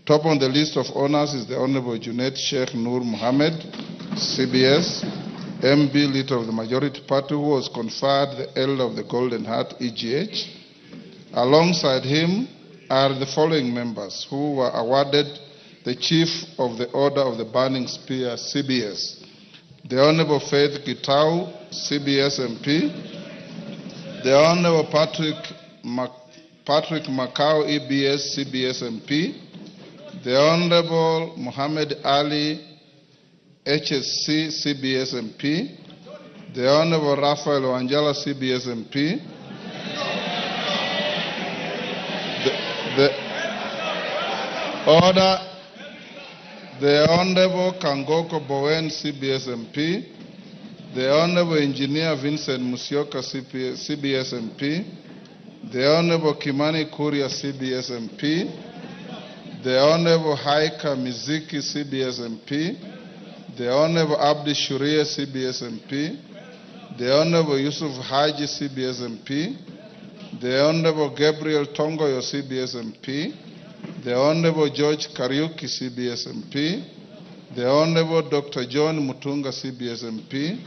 Top on the list of honors is the Honorable Junaid Sheikh Nur Mohammed, CBS, MB Leader of the Majority Party, who was conferred the Elder of the Golden Heart, EGH. Alongside him are the following members who were awarded the Chief of the Order of the Burning Spear, CBS. The Honorable Faith Gitau, CBS MP. The Honorable Patrick Macau, EBS, CBS MP. The Honorable Muhammad Ali, HSC, CBS MP. The Honorable Raphael Wanjala, CBS MP. The Honorable Kangoko Bowen, CBS MP. The Honorable Engineer Vincent Musyoka, CBS MP. The Honorable Kimani Kuria, CBS MP. The Honorable Haika Miziki, CBS MP. The Honorable Abdi Shuria, CBS MP. The Honorable Yusuf Haji, CBS MP. The Honorable Gabriel Tongoyo, CBS MP. The Honorable George Kariuki, CBS MP. The Honorable Dr. John Mutunga, CBS MP.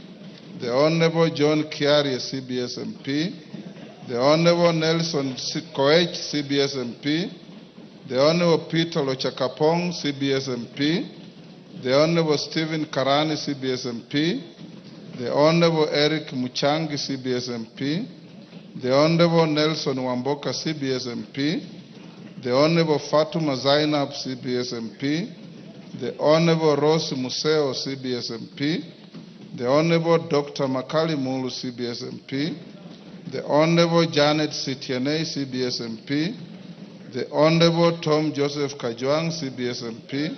The Honorable John Kiari, CBS MP. The Honorable Nelson Koech, CBS MP. The Honorable Peter Lochakapong, CBS MP. The Honorable Stephen Karani, CBS MP. The Honorable Eric Muchangi, CBS MP. The Honorable Nelson Wamboka, CBS MP. The Honorable Fatuma Zainab, CBS MP. The Honorable Rose Museo, CBS MP. The Honorable Dr. Makali Mulu, CBS MP. The Honorable Janet Sitiane, CBS MP. The Honorable Tom Joseph Kajwang, CBS MP.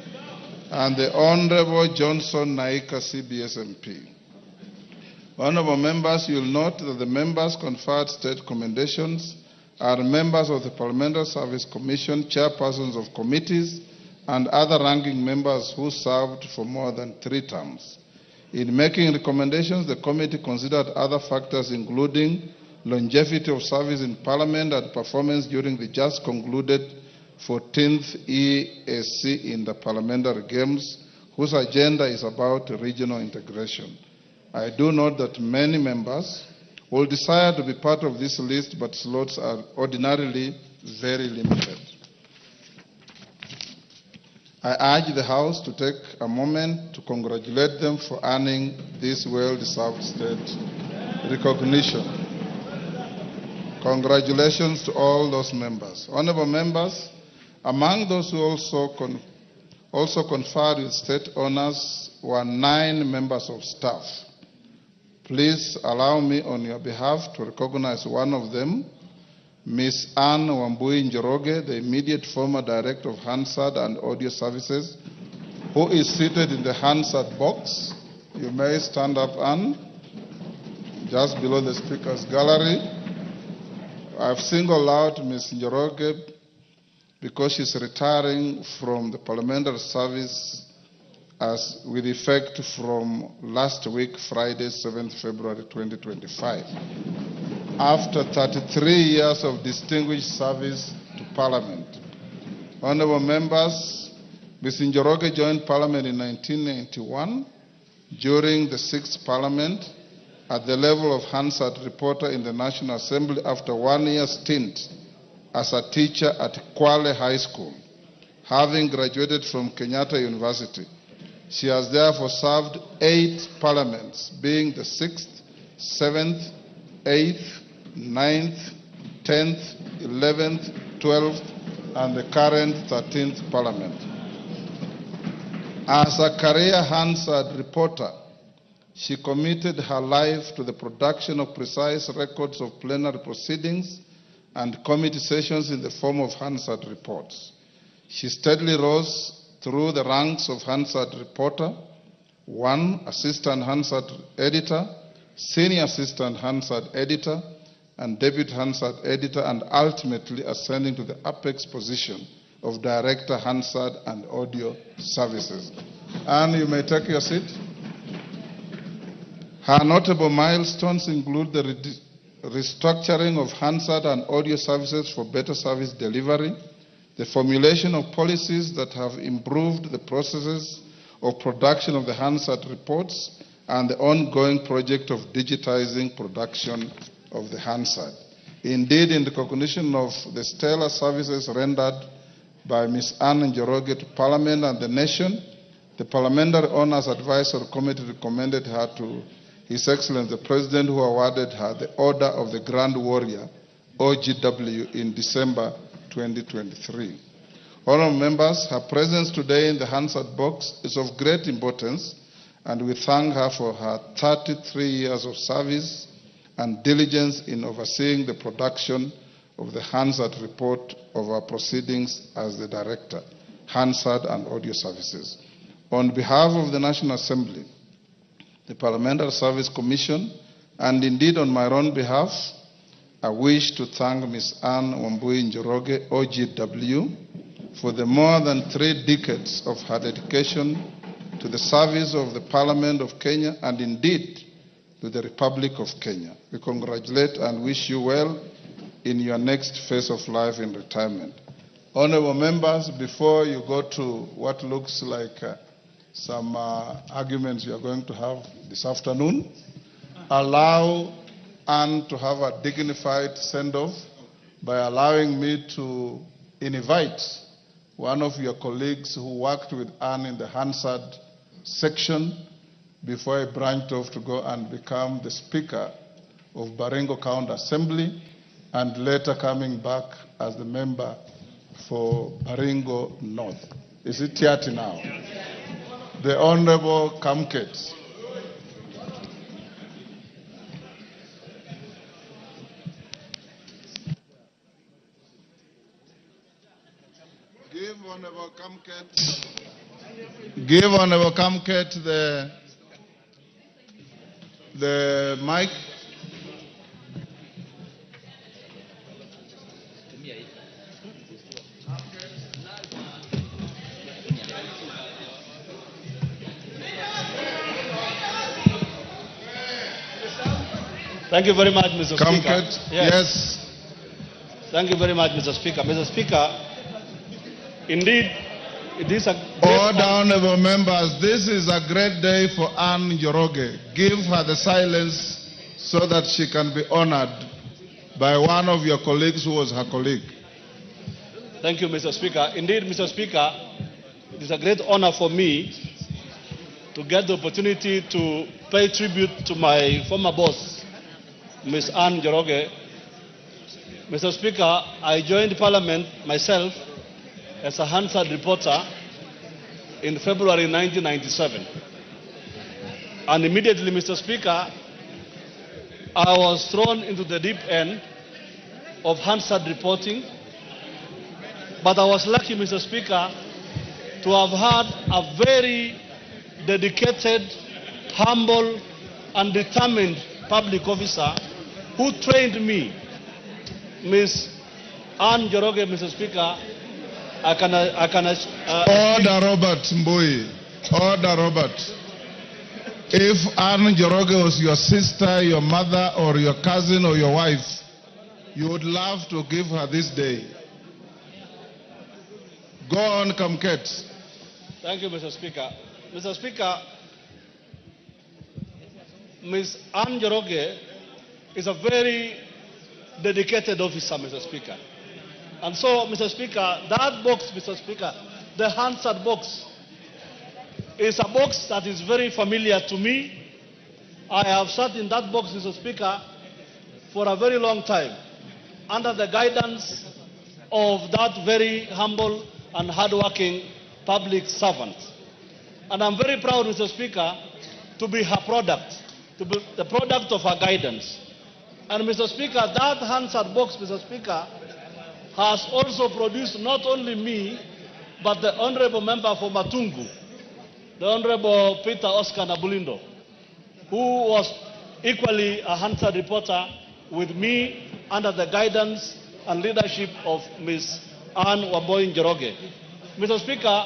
And the Honorable Johnson Naika, CBS MP. Honorable members, you will note that the members conferred state commendations are members of the Parliamentary Service Commission, chairpersons of committees, and other ranking members who served for more than 3 terms. In making recommendations, the committee considered other factors including longevity of service in Parliament and performance during the just concluded 14th ESC in the Parliamentary Games, whose agenda is about regional integration. I do note that many members will desire to be part of this list, but slots are ordinarily very limited. I urge the House to take a moment to congratulate them for earning this well-deserved state recognition. Congratulations to all those members. Honorable members, among those who also conferred with state honors were 9 members of staff. Please allow me on your behalf to recognize one of them, Ms. Anne Wambui Njoroge, the immediate former Director of Hansard and Audio Services, who is seated in the Hansard box. You may stand up, Anne, just below the Speaker's gallery. I've singled out Ms. Njoroge because she's retiring from the parliamentary service with effect from last week, Friday, 7th February 2025, after 33 years of distinguished service to Parliament. Honorable members, Ms. Njoroge joined Parliament in 1991 during the 6th Parliament at the level of Hansard reporter in the National Assembly after 1-year stint as a teacher at Kwale High School, having graduated from Kenyatta University. She has therefore served 8 parliaments, being the 6th, 7th, 8th, 9th, 10th, 11th, 12th, and the current 13th parliament. As a career Hansard reporter, she committed her life to the production of precise records of plenary proceedings and committee sessions in the form of Hansard reports. She steadily rose through the ranks of Hansard reporter, 1 assistant Hansard editor, senior assistant Hansard editor, and deputy Hansard editor, and ultimately ascending to the apex position of director Hansard and Audio Services. And you may take your seat. Her notable milestones include the restructuring of Hansard and Audio Services for better service delivery, the formulation of policies that have improved the processes of production of the Hansard reports, and the ongoing project of digitizing production of the Hansard. Indeed, in recognition of the stellar services rendered by Ms. Anne Njoroge to Parliament and the nation, the Parliamentary Honours Advisory Committee recommended her to His Excellency the President, who awarded her the Order of the Grand Warrior, OGW, in December 2023. Honourable members, her presence today in the Hansard box is of great importance, and we thank her for her 33 years of service and diligence in overseeing the production of the Hansard report of our proceedings as the Director, Hansard and Audio Services. On behalf of the National Assembly, the Parliamentary Service Commission, and indeed on my own behalf, I wish to thank Ms. Anne Wambui Njoroge, OGW, for the more than 3 decades of her dedication to the service of the Parliament of Kenya and indeed to the Republic of Kenya. We congratulate and wish you well in your next phase of life in retirement. Honorable members, before you go to what looks like some arguments you are going to have this afternoon, allow Anne to have a dignified send-off by allowing me to invite one of your colleagues who worked with Anne in the Hansard section before he branched off to go and become the Speaker of Baringo County Assembly, and later coming back as the member for Baringo North. Is it Tiati now? The Honorable Kamket. Give Honorable Kamket the mic. Thank you very much, Mr. Speaker. Yes. Thank you very much, Mr. Speaker. Mr. Speaker, indeed, it is a Order, honorable members. This is a great day for Anne Njoroge. Give her the silence so that she can be honored by one of your colleagues who was her colleague. Thank you, Mr. Speaker. Indeed, Mr. Speaker, it is a great honor for me to get the opportunity to pay tribute to my former boss, Ms. Anne Njoroge. Mr. Speaker, I joined Parliament myself as a Hansard reporter in February 1997. And immediately, Mr. Speaker, I was thrown into the deep end of Hansard reporting. But I was lucky, Mr. Speaker, to have had a very dedicated, humble, and determined public officer who trained me, Ms. Anne Njoroge, Mr. Speaker. Order, Robert Mbui. Order, Robert. If Anne Njoroge was your sister, your mother, or your cousin, or your wife, you would love to give her this day. Go on, Kamket. Thank you, Mr. Speaker. Mr. Speaker, Ms. Anne Njoroge is a very dedicated officer, Mr. Speaker. And so, Mr. Speaker, that box, Mr. Speaker, the Hansard box, is a box that is very familiar to me. I have sat in that box, Mr. Speaker, for a very long time, under the guidance of that very humble and hardworking public servant. And I'm very proud, Mr. Speaker, to be her product, to be the product of her guidance. And Mr. Speaker, that Hansard box, Mr. Speaker, has also produced not only me, but the Honorable Member for Matungu, the Honorable Peter Oscar Nabulindo, who was equally a Hansard reporter with me under the guidance and leadership of Ms. Anne Wambui Njoroge. Mr. Speaker,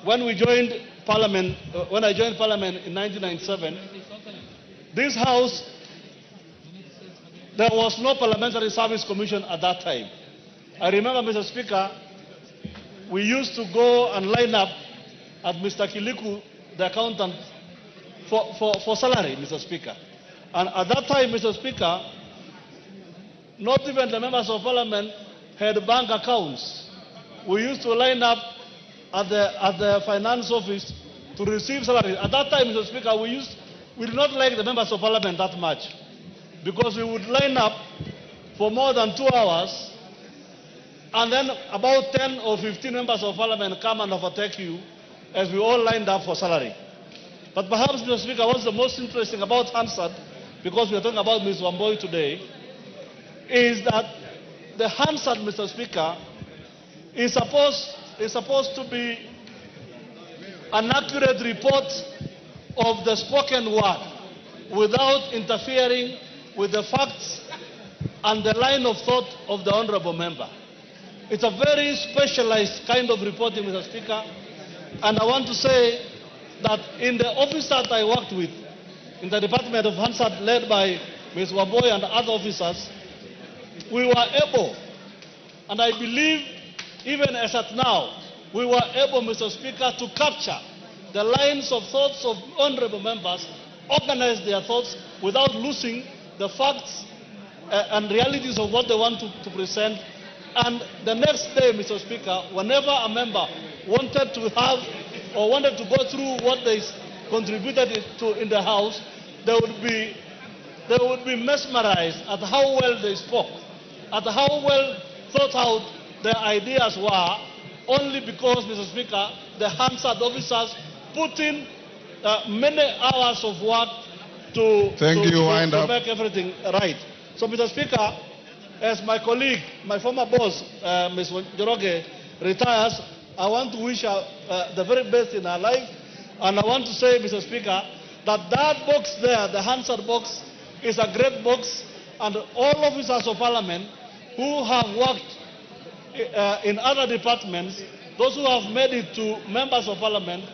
when I joined Parliament in 1997, this House, there was no Parliamentary Service Commission at that time. I remember, Mr. Speaker, we used to go and line up at Mr. Kiliku, the accountant, for salary, Mr. Speaker. And at that time, Mr. Speaker, not even the members of parliament had bank accounts. We used to line up at the finance office to receive salary. At that time, Mr. Speaker, we did not like the members of parliament that much, because we would line up for more than 2 hours, and then about 10 or 15 members of parliament come and overtake you as we all lined up for salary. But perhaps, Mr. Speaker, what's the most interesting about Hansard, because we are talking about Ms. Wambui today, is that the Hansard, Mr. Speaker, is supposed to be an accurate report of the spoken word without interfering with the facts and the line of thought of the honorable member. It's a very specialized kind of reporting, Mr. Speaker, and I want to say that in the office that I worked with, in the Department of Hansard led by Ms. Wambui and other officers, we were able, and I believe even as at now, we were able, Mr. Speaker, to capture the lines of thoughts of honorable members, organize their thoughts without losing the facts and realities of what they want to present. And the next day, Mr. Speaker, whenever a member wanted to have or wanted to go through what they contributed to in the House, they would be mesmerized at how well they spoke, at how well thought out their ideas were, only because, Mr. Speaker, the Hansard officers put in many hours of work to make everything right. So, Mr. Speaker, as my colleague, my former boss, Ms. Njoroge, retires, I want to wish her the very best in her life. And I want to say, Mr. Speaker, that box there, the Hansard box, is a great box. And all officers of parliament who have worked in other departments, those who have made it to members of parliament,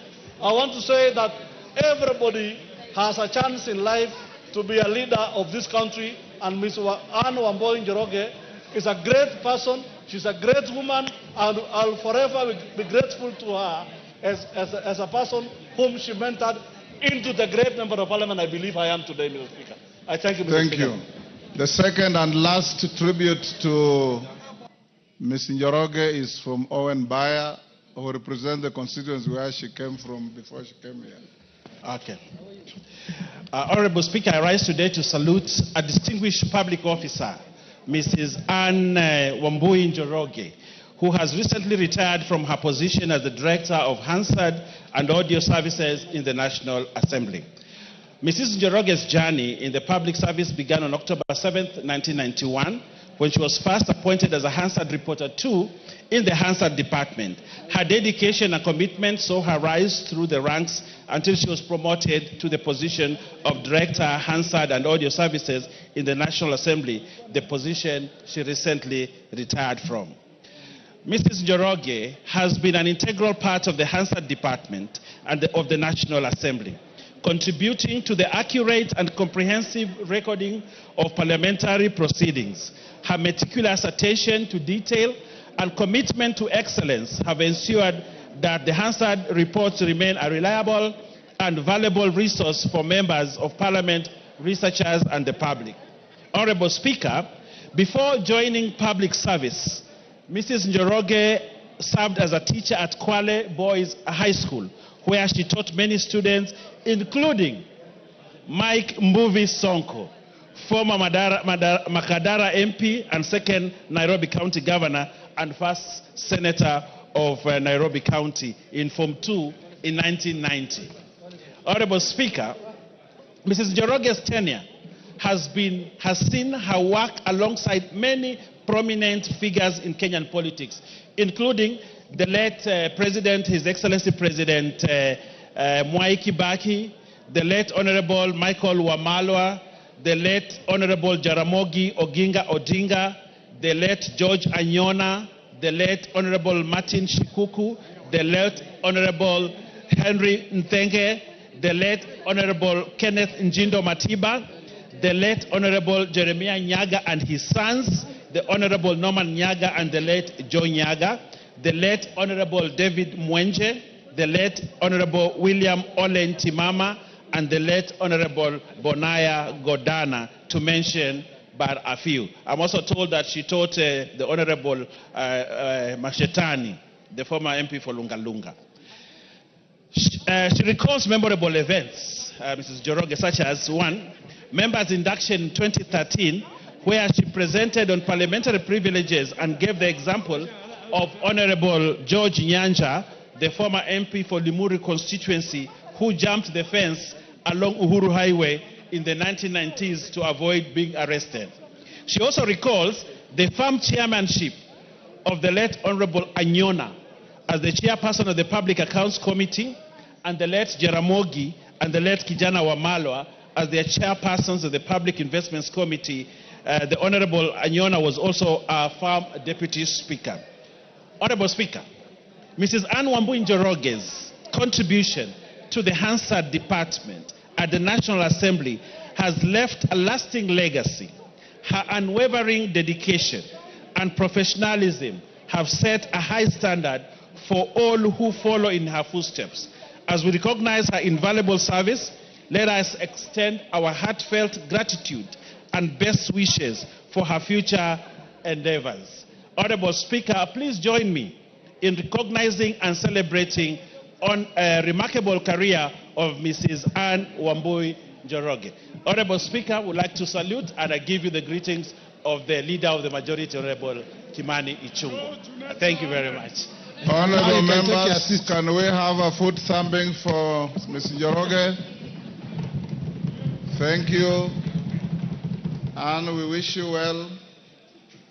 I want to say that everybody has a chance in life to be a leader of this country. And Ms. Anne Wambui Njoroge is a great person. She's a great woman, and I'll forever be grateful to her as a person whom she mentored into the great member of parliament I believe I am today, Mr. Speaker. I thank you, Mr. Speaker. Thank you. The second and last tribute to Ms. Njoroge is from Owen Bayer, who represents the constituency where she came from before she came here. Okay. Honorable Speaker, I rise today to salute a distinguished public officer, Mrs. Anne Wambui Njoroge, who has recently retired from her position as the Director of Hansard and Audio Services in the National Assembly. Mrs. Njoroge's journey in the public service began on October 7, 1991, when she was first appointed as a Hansard Reporter 2 in the Hansard Department. Her dedication and commitment saw her rise through the ranks until she was promoted to the position of Director, Hansard and Audio Services in the National Assembly, the position she recently retired from. Mrs. Njoroge has been an integral part of the Hansard Department and of the National Assembly, contributing to the accurate and comprehensive recording of parliamentary proceedings. Her meticulous attention to detail and commitment to excellence have ensured that the Hansard reports remain a reliable and valuable resource for members of parliament, researchers, and the public. Honorable Speaker, before joining public service, Mrs. Njoroge served as a teacher at Kwale Boys High School, where she taught many students, including Mike Mbuvi Sonko, former Makadara MP and second Nairobi County Governor and first Senator of Nairobi County in Form 2 in 1990. Honorable Speaker, Mrs. Njoroge's tenure has seen her work alongside many prominent figures in Kenyan politics, including the late President, His Excellency President Mwai Kibaki, the late Honorable Michael Wamalwa, the late Honorable Jaramogi Oginga Odinga, the late George Anyona, the late Honorable Martin Shikuku, the late Honorable Henry Nthenge, the late Honorable Kenneth Njindo Matiba, the late Honorable Jeremiah Nyaga and his sons, the Honorable Norman Nyaga and the late Joe Nyaga, the late Honorable David Mwenje, the late Honorable William Olen Timama, and the late Honorable Bonaya Godana, to mention but a few. I'm also told that she taught the Honorable Mashetani, the former MP for Lungalunga. She recalls memorable events, Mrs. Njoroge, such as one, members' induction in 2013, where she presented on parliamentary privileges and gave the example of Honorable George Nyanja, the former MP for Limuru constituency, who jumped the fence along Uhuru Highway in the 1990s to avoid being arrested. She also recalls the firm chairmanship of the late Honorable Anyona as the chairperson of the Public Accounts Committee, and the late Jaramogi and the late Kijana Wamalwa as their chairpersons of the Public Investments Committee. The Honorable Anyona was also a firm deputy speaker. Honorable Speaker, Mrs. Anne Wambui Njoroge's contribution to the Hansard Department at the National Assembly has left a lasting legacy. Her unwavering dedication and professionalism have set a high standard for all who follow in her footsteps. As we recognize her invaluable service, let us extend our heartfelt gratitude and best wishes for her future endeavors. Honorable Speaker, please join me in recognizing and celebrating on a remarkable career of Mrs. Anne Wambui Njoroge. Honorable Speaker, I would like to salute and I give you the greetings of the Leader of the Majority, Honorable Kimani Ichung'wah. Thank you very much. Honorable members, can we have a foot thumping for Ms. Njoroge? Thank you. And we wish you well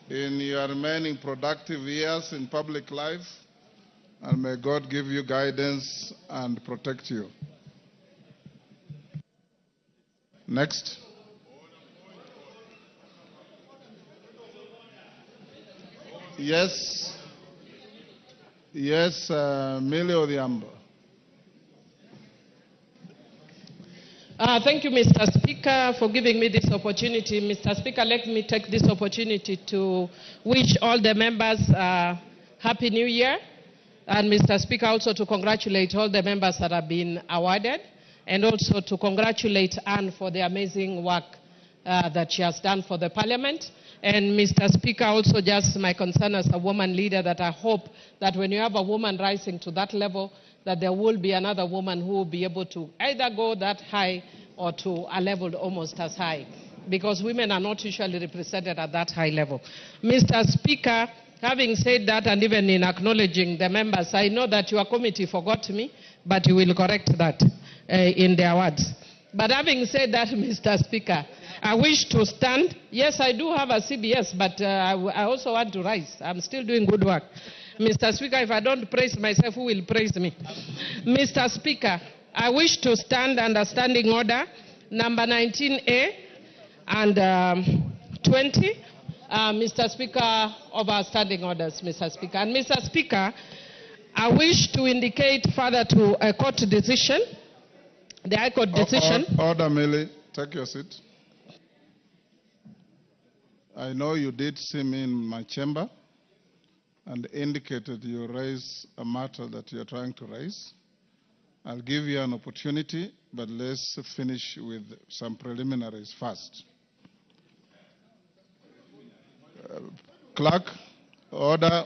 in your remaining productive years in public life. And may God give you guidance and protect you. Next. Yes. Yes, Millie Odhiambo. Thank you, Mr. Speaker, for giving me this opportunity. Mr. Speaker, let me take this opportunity to wish all the members Happy New Year. And Mr. Speaker, also to congratulate all the members that have been awarded, and also to congratulate Anne for the amazing work that she has done for the Parliament. And Mr. Speaker, also just my concern as a woman leader, that I hope that when you have a woman rising to that level, that there will be another woman who will be able to either go that high or to a level almost as high, because women are not usually represented at that high level. Mr. Speaker, having said that, and even in acknowledging the members, I know that your committee forgot me, but you will correct that in their words. But having said that, Mr. Speaker, I wish to stand. Yes, I do have a CBS, but I also want to rise. I'm still doing good work. Mr. Speaker, if I don't praise myself, who will praise me? Mr. Speaker, I wish to stand under standing order number 19A and 20, Mr. Speaker, of our standing orders, Mr. Speaker. And Mr. Speaker, I wish to indicate further to a court decision, the High Court decision. Order, Millie. Take your seat. I know you did see me in my chamber and indicated you raise a matter that you're trying to raise. I'll give you an opportunity, but let's finish with some preliminaries first. Clerk, order.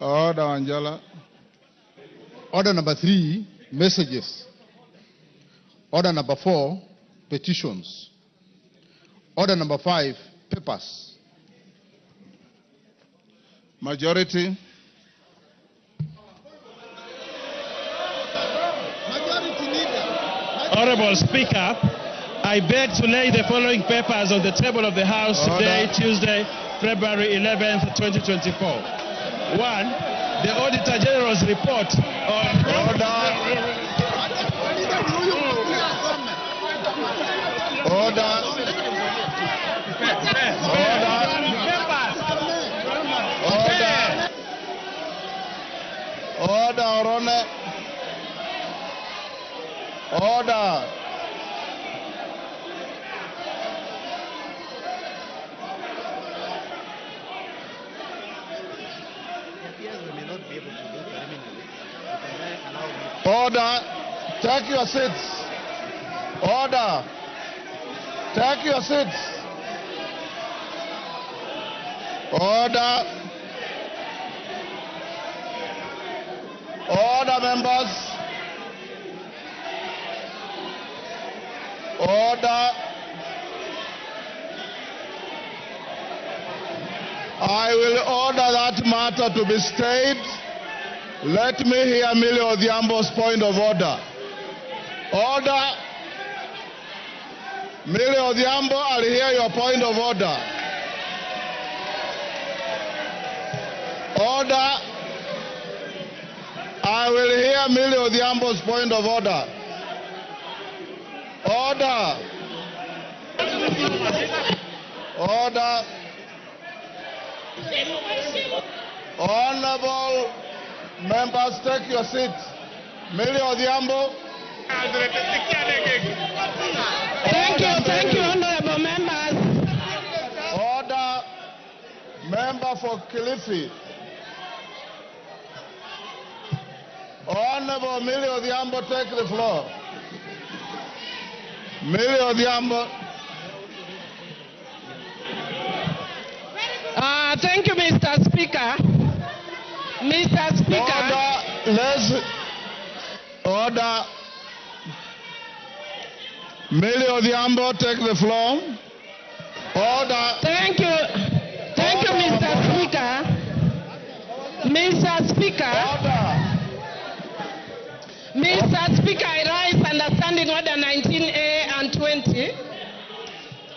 Order, Angela. Order number 3, messages. Order number 4, petitions. Order number 5, papers. Majority. Honorable Speaker, I beg to lay the following papers on the table of the House today, Tuesday, February 11th, 2024. 1, the Auditor General's report on... Order. Order. Take your seats. Order. Take your seats. Order. Order, members. Order. I will order that matter to be stayed. Let me hear Millie Odhiambo's point of order. Order. Millie Odhiambo, I'll hear your point of order. Order. I will hear Millie Odhiambo's point of order. Order. Order. Honorable members, take your seats. Millie Odhiambo. Thank you, honorable members. Order. Member for Kilifi. Honorable Millie Odhiambo, take the floor. Millie Odhiambo. Thank you, Mr. Speaker. Mr. Speaker. Order. Order. Millie Odhiambo, take the floor. Order. Thank you, Mr. Speaker. Mr. Speaker. Order. Mr. Speaker, I rise under Standing Order 19A and 20.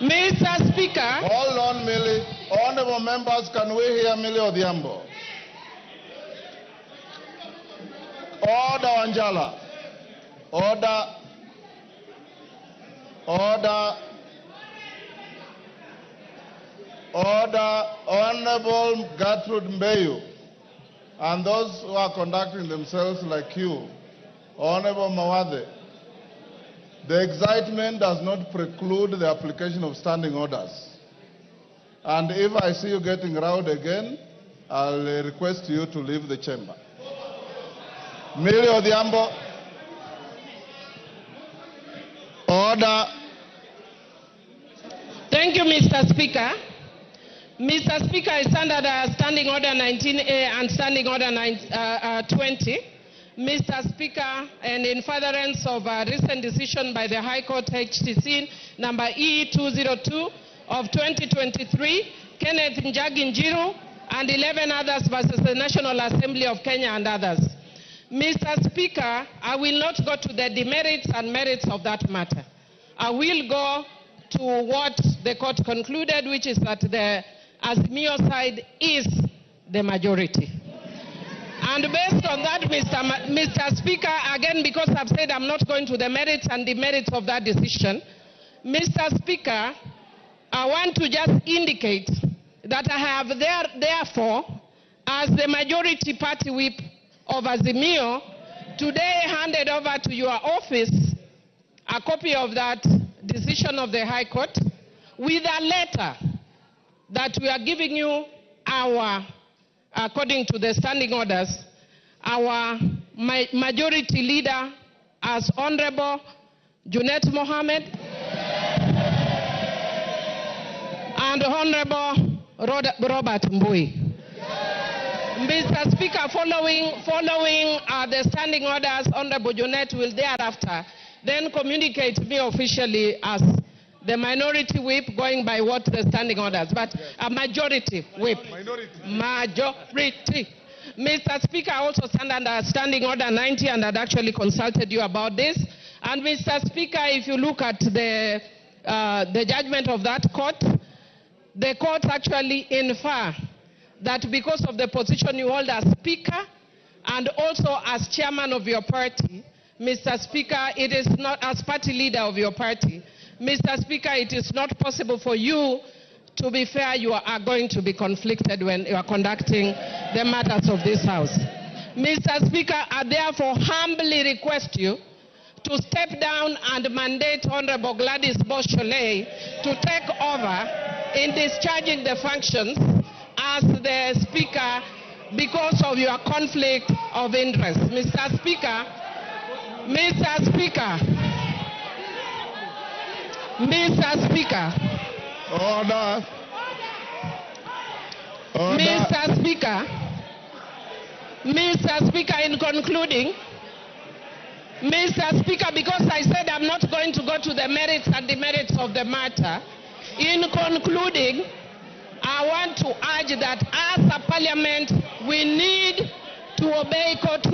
Mr. Speaker. Hold on, Millie. Honorable members, can we hear Millie Odhiambo? Order, Anjala. Order. Order. Order. Honorable Gertrude Mbeyu and those who are conducting themselves like you. Honorable Mawade, the excitement does not preclude the application of standing orders. And if I see you getting rowed again, I'll request you to leave the chamber. Millie Odhiambo. Order. Thank you, Mr. Speaker. Mr. Speaker, I stand under Standing Order 19A and Standing Order 20. Mr. Speaker, and in furtherance of a recent decision by the High Court HTC number E202 of 2023, Kenneth Njagi Njiru and 11 others versus the National Assembly of Kenya and others. Mr. Speaker, I will not go to the demerits and merits of that matter. I will go to what the court concluded, which is that the Azimio side is the majority. And based on that, Mr. Speaker, again, because I've said I'm not going to the merits and demerits of that decision, Mr. Speaker, I want to just indicate that I have therefore, as the majority party whip of Azimio, today handed over to your office a copy of that decision of the High Court with a letter that we are giving you according to the standing orders, our majority leader as Honorable Junet Mohammed and Honorable Robert Mbui. Mr. Speaker, following the standing orders, Honorable Junet will thereafter then communicate me officially as the minority whip, going by what the standing orders, but a majority whip. Majority. Mr. Speaker, I also stand under Standing Order 90 and had actually consulted you about this. And Mr. Speaker, if you look at the judgment of that court, the court actually infer that because of the position you hold as Speaker and also as Chairman of your party, Mr. Speaker, it is not as party leader of your party, Mr. Speaker, it is not possible for you, to be fair, you are going to be conflicted when you are conducting the matters of this House. Mr. Speaker, I therefore humbly request you to step down and mandate Honorable Gladys Boschole to take over in discharging the functions as the Speaker because of your conflict of interest. Mr. Speaker, Mr. Speaker. Mr. Speaker. Order. Order. Mr. Speaker. Mr. Speaker, in concluding, Mr. Speaker, because I said I'm not going to go to the merits and demerits of the matter, in concluding, I want to urge that as a parliament, we need to obey court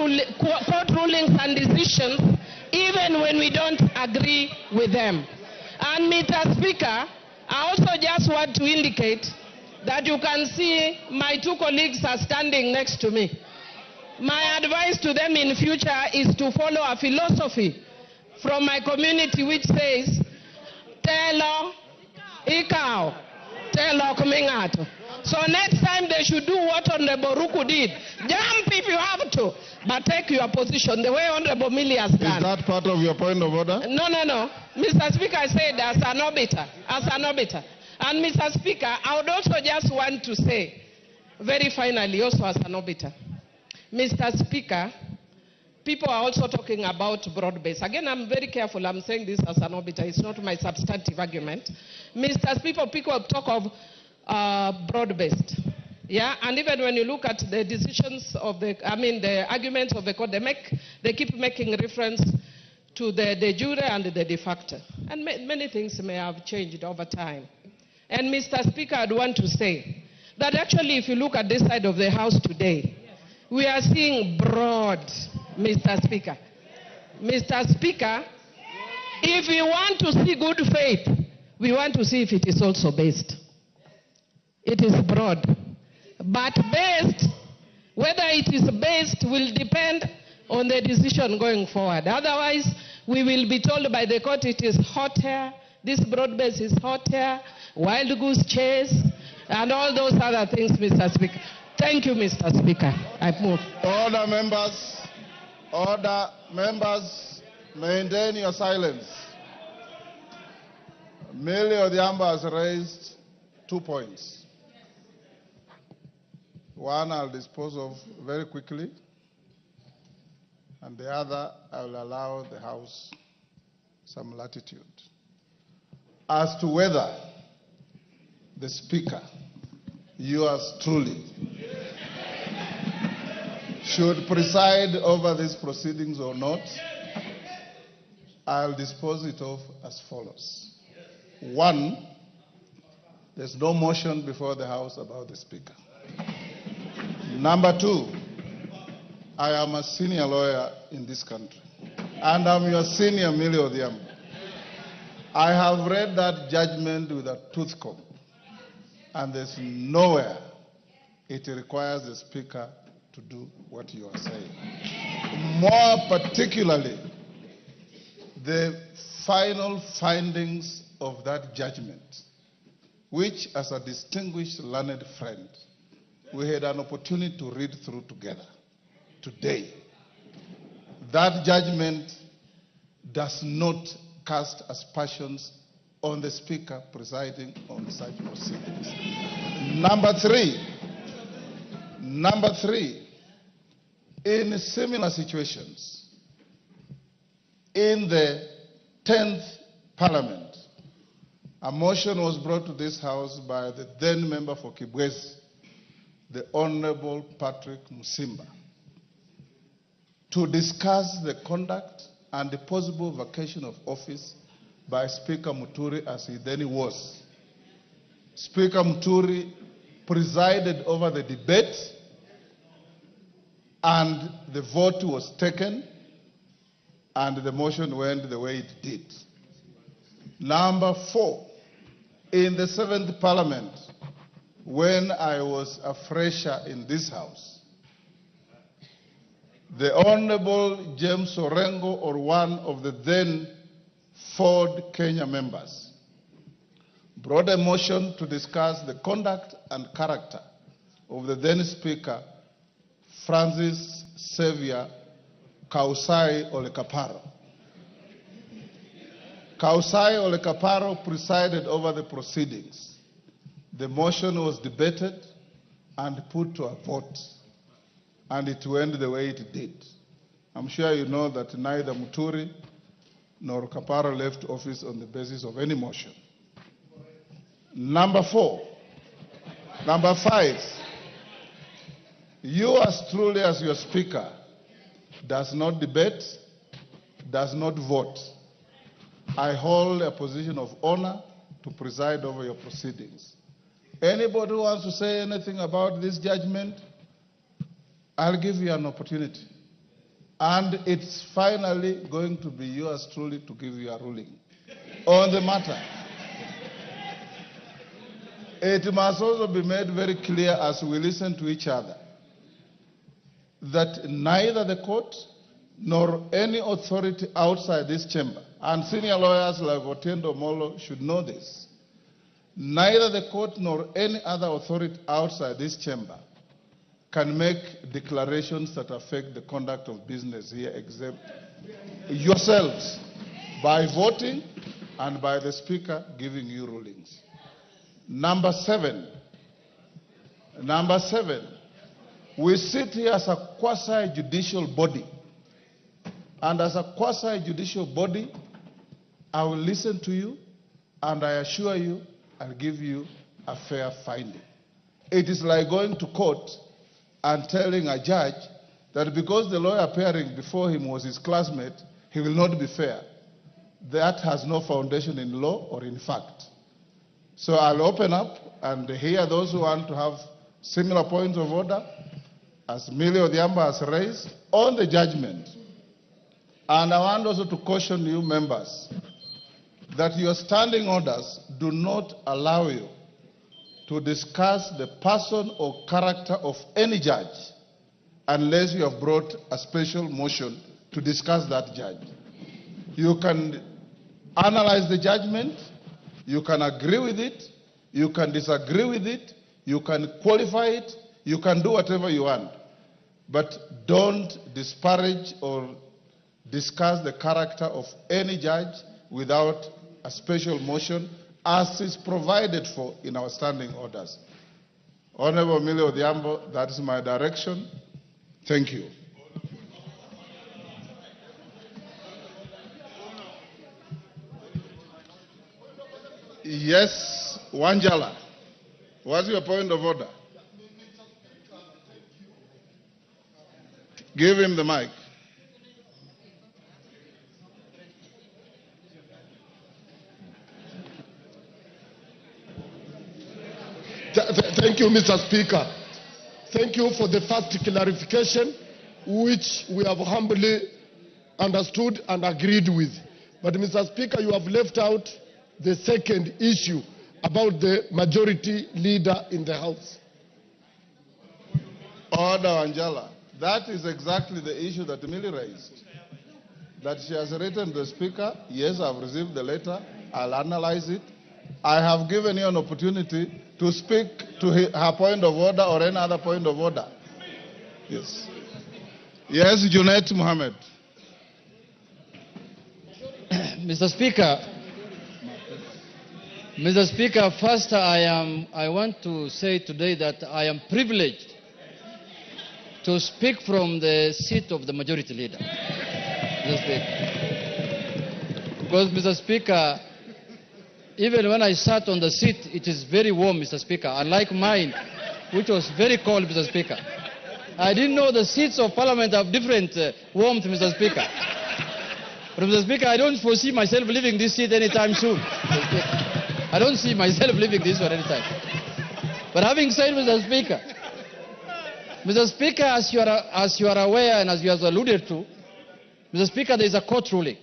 rulings and decisions, even when we don't agree with them. And Mr. Speaker, I also just want to indicate that you can see my two colleagues are standing next to me. My advice to them in future is to follow a philosophy from my community which says, Telo Ikao, Telo Kumingato. So next time they should do what Honorable Ruku did. Jump if you have to, but take your position the way Honorable Millie has done. Is that part of your point of order? No. Mr. Speaker, I said as an obiter. And Mr. Speaker, I would also just want to say, very finally, also as an obiter, Mr. Speaker, people are also talking about broad-based. Again, I'm very careful. I'm saying this as an obiter. It's not my substantive argument. Mr. Speaker, people talk of broad-based. Yeah, and even when you look at the decisions of the arguments of the court, they keep making reference to the de jure and the de facto. And many things may have changed over time. And Mr. Speaker, I'd want to say that actually if you look at this side of the House today, we are seeing broad, Mr. Speaker. Mr. Speaker, if we want to see good faith, we want to see if it is also based. It is broad. But based, whether it is based will depend on the decision going forward. Otherwise, we will be told by the court it is hot air, this broad base is hot air, wild goose chase, and all those other things, Mr. Speaker. Thank you, Mr. Speaker. I move. Order, members. Order, members. Maintain your silence. Millie Odhiambo has raised 2 points. One I'll dispose of very quickly, and the other I will allow the House some latitude. As to whether the Speaker, yours truly, should preside over these proceedings or not, I'll dispose it of as follows. One, there's no motion before the House about the Speaker. Number two, I am a senior lawyer in this country, and I'm your senior Millie Odhiambo. I have read that judgment with a tooth comb, and there's nowhere it requires the Speaker to do what you are saying. More particularly, the final findings of that judgment, which as a distinguished learned friend, we had an opportunity to read through together today. That judgment does not cast aspersions on the Speaker presiding on such proceedings. Number three, in similar situations, in the 10th Parliament, a motion was brought to this House by the then member for Kibwezi, the Honorable Patrick Musimba, to discuss the conduct and the possible vacation of office by Speaker Muturi as he then was. Speaker Muturi presided over the debate, and the vote was taken, and the motion went the way it did. Number four, in the 7th Parliament, when I was a fresher in this House, the Honorable James Orengo, or one of the then Ford Kenya members, brought a motion to discuss the conduct and character of the then Speaker, Francis Xavier Kausai Olekaparo. Kausai Olekaparo presided over the proceedings. The motion was debated and put to a vote, and it went the way it did. I'm sure you know that neither Muturi nor Kapara left office on the basis of any motion. Number 5, you as truly as your speaker does not debate, does not vote. I hold a position of honor to preside over your proceedings. Anybody who wants to say anything about this judgment, I'll give you an opportunity. And it's finally going to be yours truly to give you a ruling on the matter. It must also be made very clear as we listen to each other that neither the court nor any authority outside this chamber, and senior lawyers like Otiendo Molo should know this, neither the court nor any other authority outside this chamber can make declarations that affect the conduct of business here except yourselves by voting and by the speaker giving you rulings. Number 7, we sit here as a quasi-judicial body. And as a quasi-judicial body, I will listen to you, and I assure you, I'll give you a fair finding. It is like going to court and telling a judge that because the lawyer appearing before him was his classmate, he will not be fair. That has no foundation in law or in fact. So I'll open up and hear those who want to have similar points of order, as Millie Odhiambo has raised, on the judgment. And I want also to caution you members that your standing orders do not allow you to discuss the person or character of any judge unless you have brought a special motion to discuss that judge. You can analyze the judgment, you can agree with it, you can disagree with it, you can qualify it, you can do whatever you want. But don't disparage or discuss the character of any judge without a special motion as is provided for in our standing orders. Honorable Millie Odhiambo, that is my direction. Thank you. Yes, Wanjala. What's your point of order? Give him the mic. Thank you, Mr. Speaker. Thank you for the first clarification, which we have humbly understood and agreed with. But, Mr. Speaker, you have left out the second issue about the majority leader in the House. Order, Angela. That is exactly the issue that Millie raised. That she has written to the Speaker. Yes, I've received the letter. I'll analyze it. I have given you an opportunity to speak to her point of order or any other point of order. Yes. Yes, Junaid Mohammed. Mr. Speaker, first I want to say today that I am privileged to speak from the seat of the majority leader. Because, Mr. Speaker, even when I sat on the seat, it is very warm, Mr. Speaker, unlike mine, which was very cold, Mr. Speaker. I didn't know the seats of Parliament have different warmth, Mr. Speaker. But, Mr. Speaker, I don't foresee myself leaving this seat anytime soon. I don't see myself leaving this one anytime. But having said, Mr. Speaker, as you are aware and as you have alluded to, Mr. Speaker, there is a court ruling.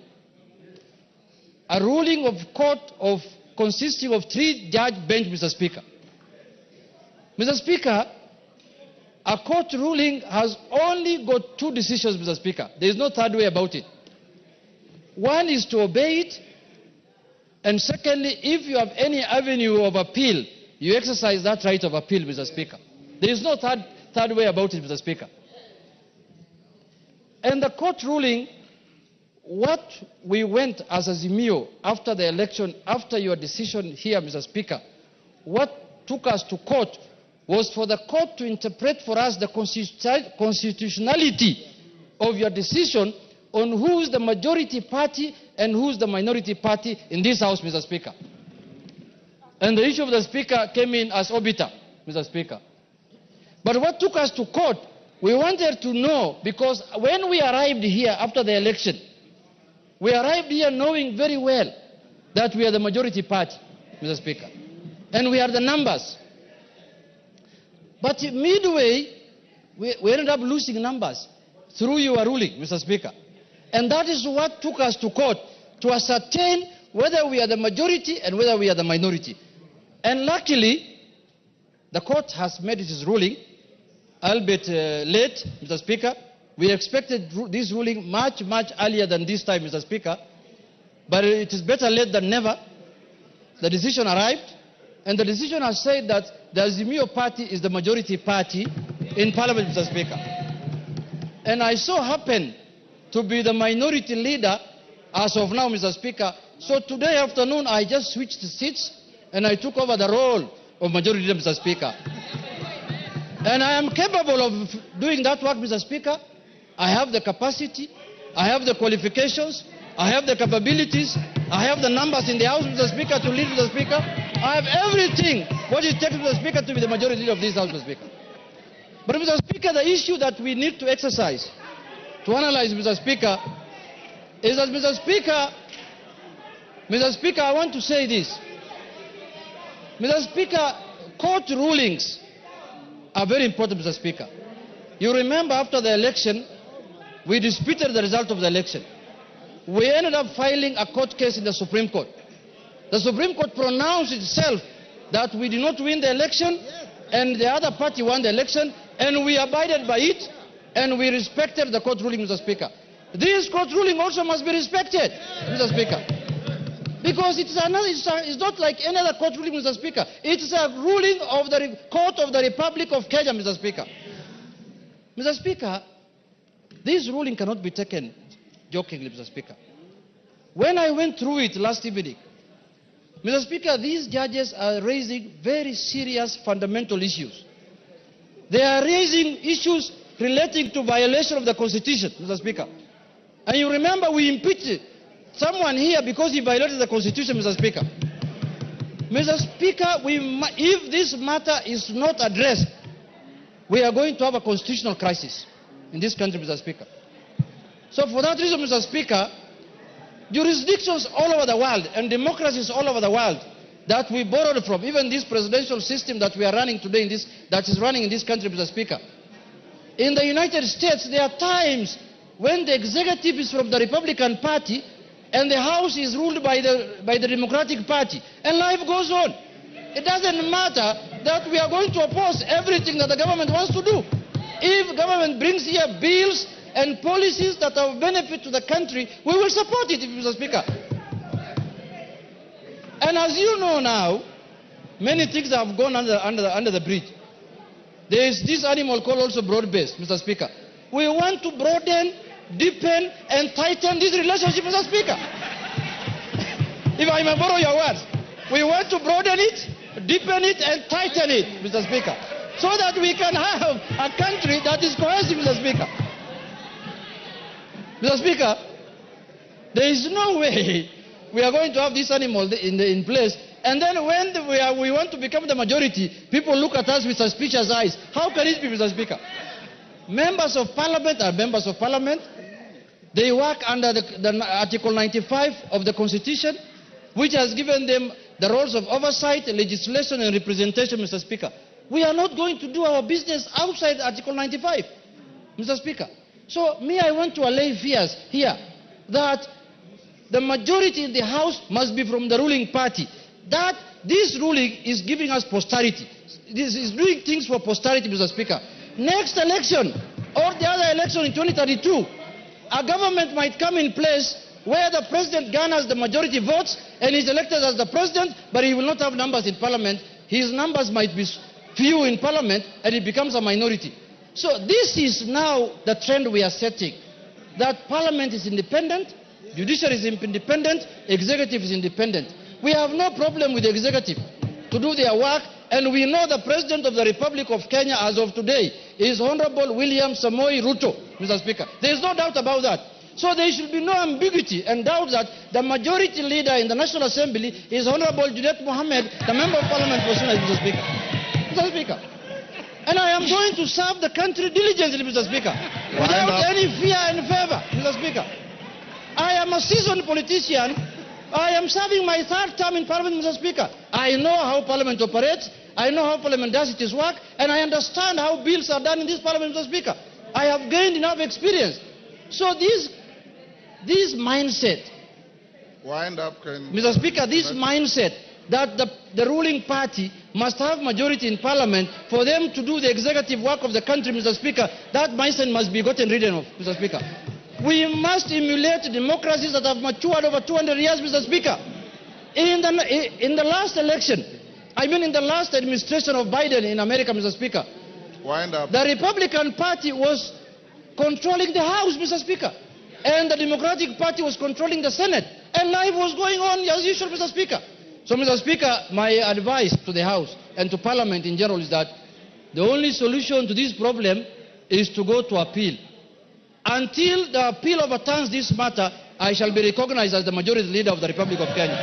A ruling of court consisting of 3-judge bench, Mr. Speaker. Mr. Speaker, a court ruling has only got 2 decisions, Mr. Speaker. There is no third way about it. One is to obey it, and secondly, if you have any avenue of appeal, you exercise that right of appeal, Mr. Speaker. There is no third way about it, Mr. Speaker. And the court ruling, what we went as Azimio after the election, after your decision here, Mr. Speaker, what took us to court was for the court to interpret for us the constitutionality of your decision on who is the majority party and who is the minority party in this House, Mr. Speaker. And the issue of the Speaker came in as obiter, Mr. Speaker. But what took us to court, we wanted to know, because when we arrived here after the election, we arrived here knowing very well that we are the majority party, Mr. Speaker. And we are the numbers. But midway, we ended up losing numbers through your ruling, Mr. Speaker. And that is what took us to court, to ascertain whether we are the majority and whether we are the minority. And luckily, the court has made its ruling, albeit late, Mr. Speaker. We expected this ruling much, much earlier than this time, Mr. Speaker. But it is better late than never. The decision arrived, and the decision has said that the Azimio party is the majority party in Parliament, Mr. Speaker. And I so happen to be the minority leader as of now, Mr. Speaker. So today afternoon, I just switched seats, and I took over the role of majority leader, Mr. Speaker. And I am capable of doing that work, Mr. Speaker. I have the capacity, I have the qualifications, I have the capabilities, I have the numbers in the House, Mr. Speaker, to lead, Mr. Speaker. I have everything what it takes, Mr. Speaker, to be the majority leader of this House, Mr. Speaker. But, Mr. Speaker, the issue that we need to exercise, to analyze, Mr. Speaker, is that, Mr. Speaker, I want to say this. Mr. Speaker, court rulings are very important, Mr. Speaker. You remember after the election, we disputed the result of the election. We ended up filing a court case in the Supreme Court. The Supreme Court pronounced itself that we did not win the election and the other party won the election, and we abided by it and we respected the court ruling, Mr. Speaker. This court ruling also must be respected, Mr. Speaker. Because it's not like any other court ruling, Mr. Speaker. It's a ruling of the Court of the Republic of Kenya, Mr. Speaker. Mr. Speaker, this ruling cannot be taken jokingly, Mr. Speaker. When I went through it last evening, Mr. Speaker, these judges are raising very serious fundamental issues. They are raising issues relating to violation of the Constitution, Mr. Speaker. And you remember we impeached someone here because he violated the Constitution, Mr. Speaker. Mr. Speaker, if this matter is not addressed, we are going to have a constitutional crisis in this country, Mr. Speaker. So for that reason, Mr. Speaker, jurisdictions all over the world and democracies all over the world that we borrowed from, even this presidential system that we are running today, that is running in this country, Mr. Speaker. In the United States, there are times when the executive is from the Republican Party and the House is ruled by the Democratic Party, and life goes on. It doesn't matter that we are going to oppose everything that the government wants to do. If government brings here bills and policies that are of benefit to the country, we will support it, Mr. Speaker. And as you know now, many things have gone under the bridge. There is this animal called also broad-based, Mr. Speaker. We want to broaden, deepen, and tighten this relationship, Mr. Speaker. If I may borrow your words, we want to broaden it, deepen it, and tighten it, Mr. Speaker, so that we can have a country that is cohesive, Mr. Speaker. Mr. Speaker, there is no way we are going to have this animal in place, and then when we want to become the majority, people look at us with suspicious eyes. How can it be, Mr. Speaker? Members of Parliament are members of Parliament. They work under the Article 95 of the Constitution, which has given them the roles of oversight, legislation, and representation, Mr. Speaker. We are not going to do our business outside Article 95, Mr. Speaker. So, I want to allay fears here that the majority in the House must be from the ruling party. That this ruling is giving us posterity. This is doing things for posterity, Mr. Speaker. Next election, or the other election in 2032, a government might come in place where the president garners the majority votes and is elected as the president, but he will not have numbers in parliament. His numbers might be few in parliament, and it becomes a minority. So this is now the trend we are setting, that parliament is independent, judiciary is independent, executive is independent. We have no problem with the executive to do their work, and we know the President of the Republic of Kenya as of today is Honorable William Samoei Ruto. Mr. Speaker. There is no doubt about that. So there should be no ambiguity and doubt that the majority leader in the National Assembly is Honorable Juliet Mohammed, the Member of Parliament for Sunai, Mr. Speaker. Mr. Speaker. And I am going to serve the country diligently, Mr. Speaker, without any fear and favor, Mr. Speaker. I am a seasoned politician. I am serving my third term in Parliament, Mr. Speaker. I know how Parliament operates. I know how Parliament does its work. And I understand how bills are done in this Parliament, Mr. Speaker. I have gained enough experience. So this mindset, Wind up, Mr. Speaker, this mindset that the ruling party must have majority in Parliament for them to do the executive work of the country, Mr. Speaker, that mindset must be gotten rid of, Mr. Speaker. We must emulate democracies that have matured over 200 years, Mr. Speaker. In the last election, in the last administration of Biden in America, Mr. Speaker, Wind up. the Republican Party was controlling the House, Mr. Speaker, and the Democratic Party was controlling the Senate, and life was going on as usual, Mr. Speaker. So, Mr. Speaker, my advice to the House and to Parliament in general is that the only solution to this problem is to go to appeal. Until the appeal overturns this matter, I shall be recognized as the majority leader of the Republic of Kenya.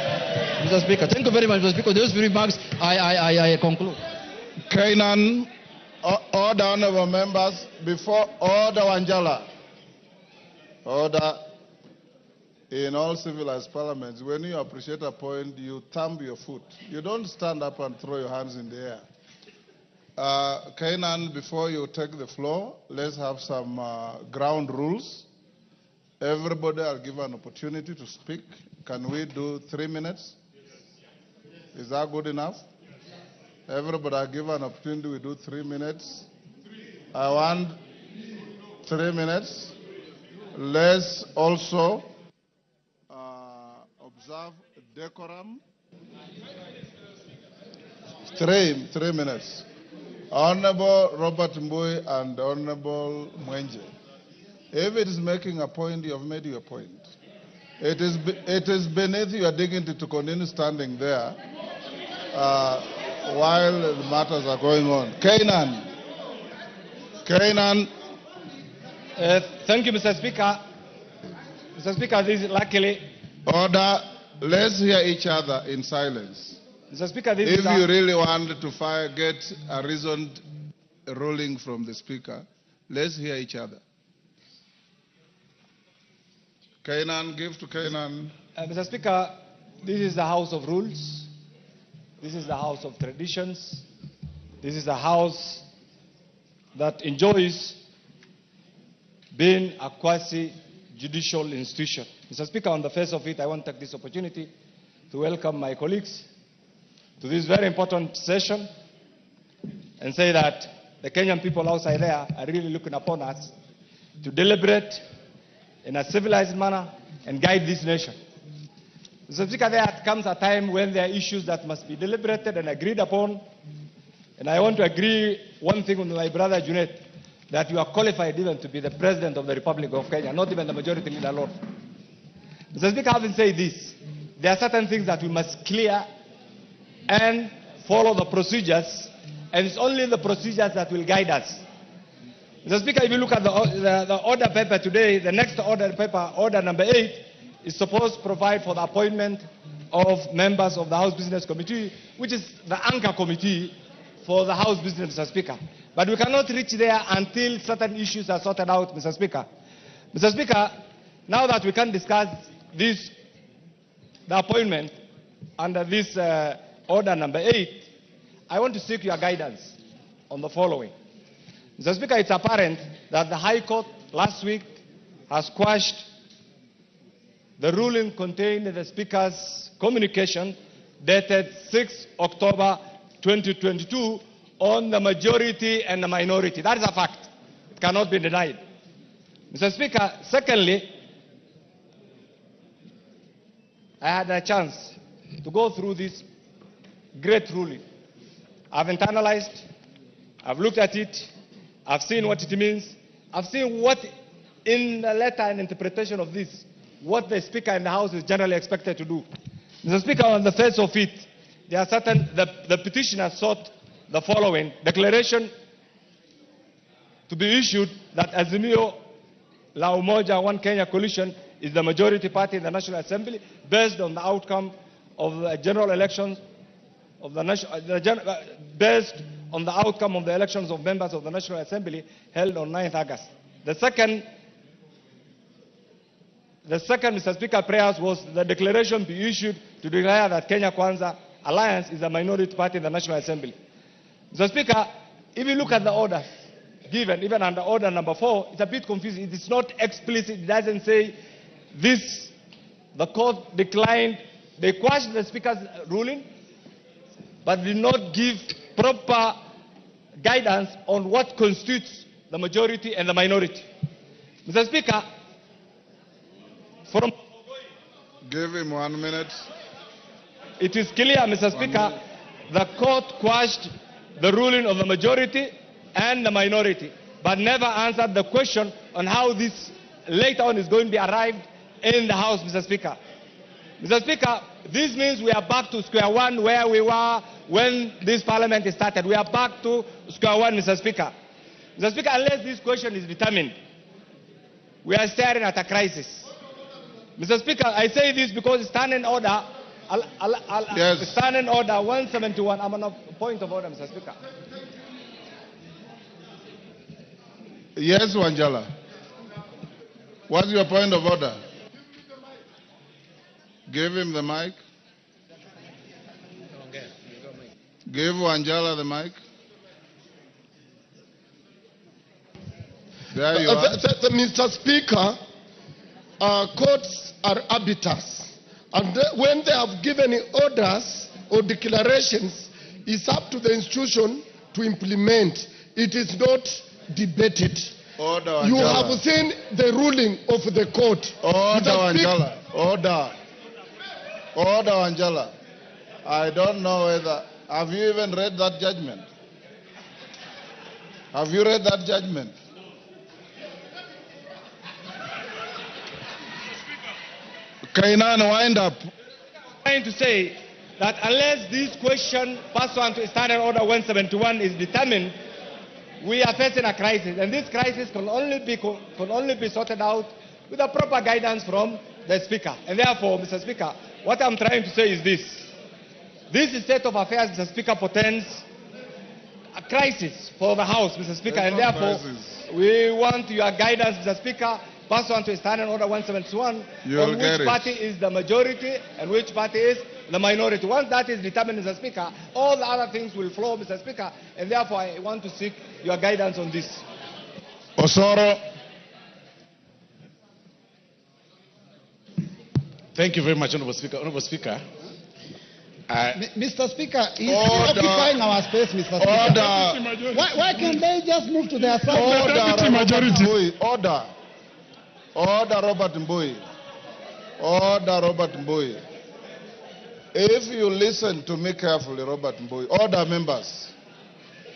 Mr. Speaker, thank you very much, Mr. Speaker. Those remarks, I conclude. Kainan, all the honorable members, before order Wanjala, order. In all civilized parliaments, when you appreciate a point, you thumb your foot. You don't stand up and throw your hands in the air. Kainan, before you take the floor, let's have some ground rules. Everybody are given an opportunity to speak. Can we do 3 minutes? Is that good enough? Everybody are given an opportunity. We do 3 minutes. I want 3 minutes. Let's also observe decorum. 3 minutes. Honorable Robert Mbui and Honorable Mwenje. If it is making a point, you have made your point. It is beneath your dignity to continue standing there while the matters are going on. Kainan. Thank you, Mr. Speaker. Mr. Speaker, this is luckily... Order. Let's hear each other in silence. Mr. Speaker, if you really want to get a reasoned ruling from the Speaker, let's hear each other. Kainan, give to Kainan. Mr. Speaker, this is the House of Rules. This is the House of Traditions. This is a house that enjoys being a quasi-judicial institution. Mr. Speaker, on the face of it, I want to take this opportunity to welcome my colleagues to this very important session and say that the Kenyan people outside there are really looking upon us to deliberate in a civilized manner and guide this nation. Mr. Speaker, there comes a time when there are issues that must be deliberated and agreed upon. And I want to agree one thing with my brother Junet, that you are qualified even to be the President of the Republic of Kenya, not even the majority leader alone. Mr. Speaker, having said this, there are certain things that we must clear and follow the procedures, and it's only the procedures that will guide us. Mr. Speaker, if you look at the order paper today, the next order paper, order number 8, is supposed to provide for the appointment of members of the House Business Committee, which is the anchor committee for the House Business, Mr. Speaker. But we cannot reach there until certain issues are sorted out, Mr. Speaker. Mr. Speaker, now that we can discuss the appointment under this order number 8, I want to seek your guidance on the following. Mr. Speaker, it's apparent that the High Court last week has quashed the ruling contained in the Speaker's communication dated 6 October 2022 on the majority and the minority. That is a fact. It cannot be denied. Mr. Speaker, secondly, I had a chance to go through this great ruling. I've internalized, I've looked at it, I've seen what it means, I've seen what in the letter and interpretation of this, what the Speaker in the House is generally expected to do. Mr. Speaker, on the face of it, there are certain, the petitioner sought the following declaration to be issued that Azimio La Umoja One Kenya coalition is the majority party in the National Assembly based on the outcome of the general elections of the based on the outcome of the elections of members of the National Assembly held on 9th August. The second, Mr. Speaker, prayers was the declaration be issued to declare that Kenya Kwanza Alliance is a minority party in the National Assembly. Mr. Speaker, if you look at the orders given, even under order number 4, it's a bit confusing. It is not explicit. It doesn't say this. The court declined. They quashed the Speaker's ruling, but did not give proper guidance on what constitutes the majority and the minority. Mr. Speaker, from... Give him 1 minute. It is clear, Mr. Speaker, the court quashed the ruling of the majority and the minority, but never answered the question on how this later on is going to be arrived in the House, Mr. Speaker. Mr. Speaker, this means we are back to square one where we were when this parliament started. We are back to square one, Mr. Speaker. Mr. Speaker, unless this question is determined, we are staring at a crisis. Mr. Speaker, I say this because standing order, yes. Standing order 171, I'm on a point of order, Mr. Speaker. Yes, Wanjala. What's your point of order? Give him the mic. Give Wanjala the mic. There you are. Mr. Speaker, courts are arbiters. And when they have given orders or declarations, it's up to the institution to implement. It is not debated. Order, you Wanjala. have seen the ruling of the court. Order, Wanjala. Order. Order, Wanjala. I don't know whether... Have you even read that judgment? Have you read that judgment? Kainan, wind up. I'm trying to say that unless this question pursuant to Standing Order 171 is determined, we are facing a crisis, and this crisis can only be sorted out with a proper guidance from the Speaker. And therefore, Mr. Speaker, what I'm trying to say is this. This state of affairs, Mr. Speaker, portends a crisis for the House, Mr. Speaker, and therefore we want your guidance, Mr. Speaker, pursuant to Standing Order 171, on which party is the majority and which party is the minority. Once that is determined, Mr. Speaker, all the other things will flow, Mr. Speaker, and therefore I want to seek your guidance on this. Osoro. Thank you very much, Honorable Speaker. Honorable Speaker. Mr. Speaker, he's occupying our space, Mr. Speaker. Order. Why can't they just move to their side? Order. Order, Robert Mbui. Order, Robert Mbui. If you listen to me carefully, Robert Mbui, order, members.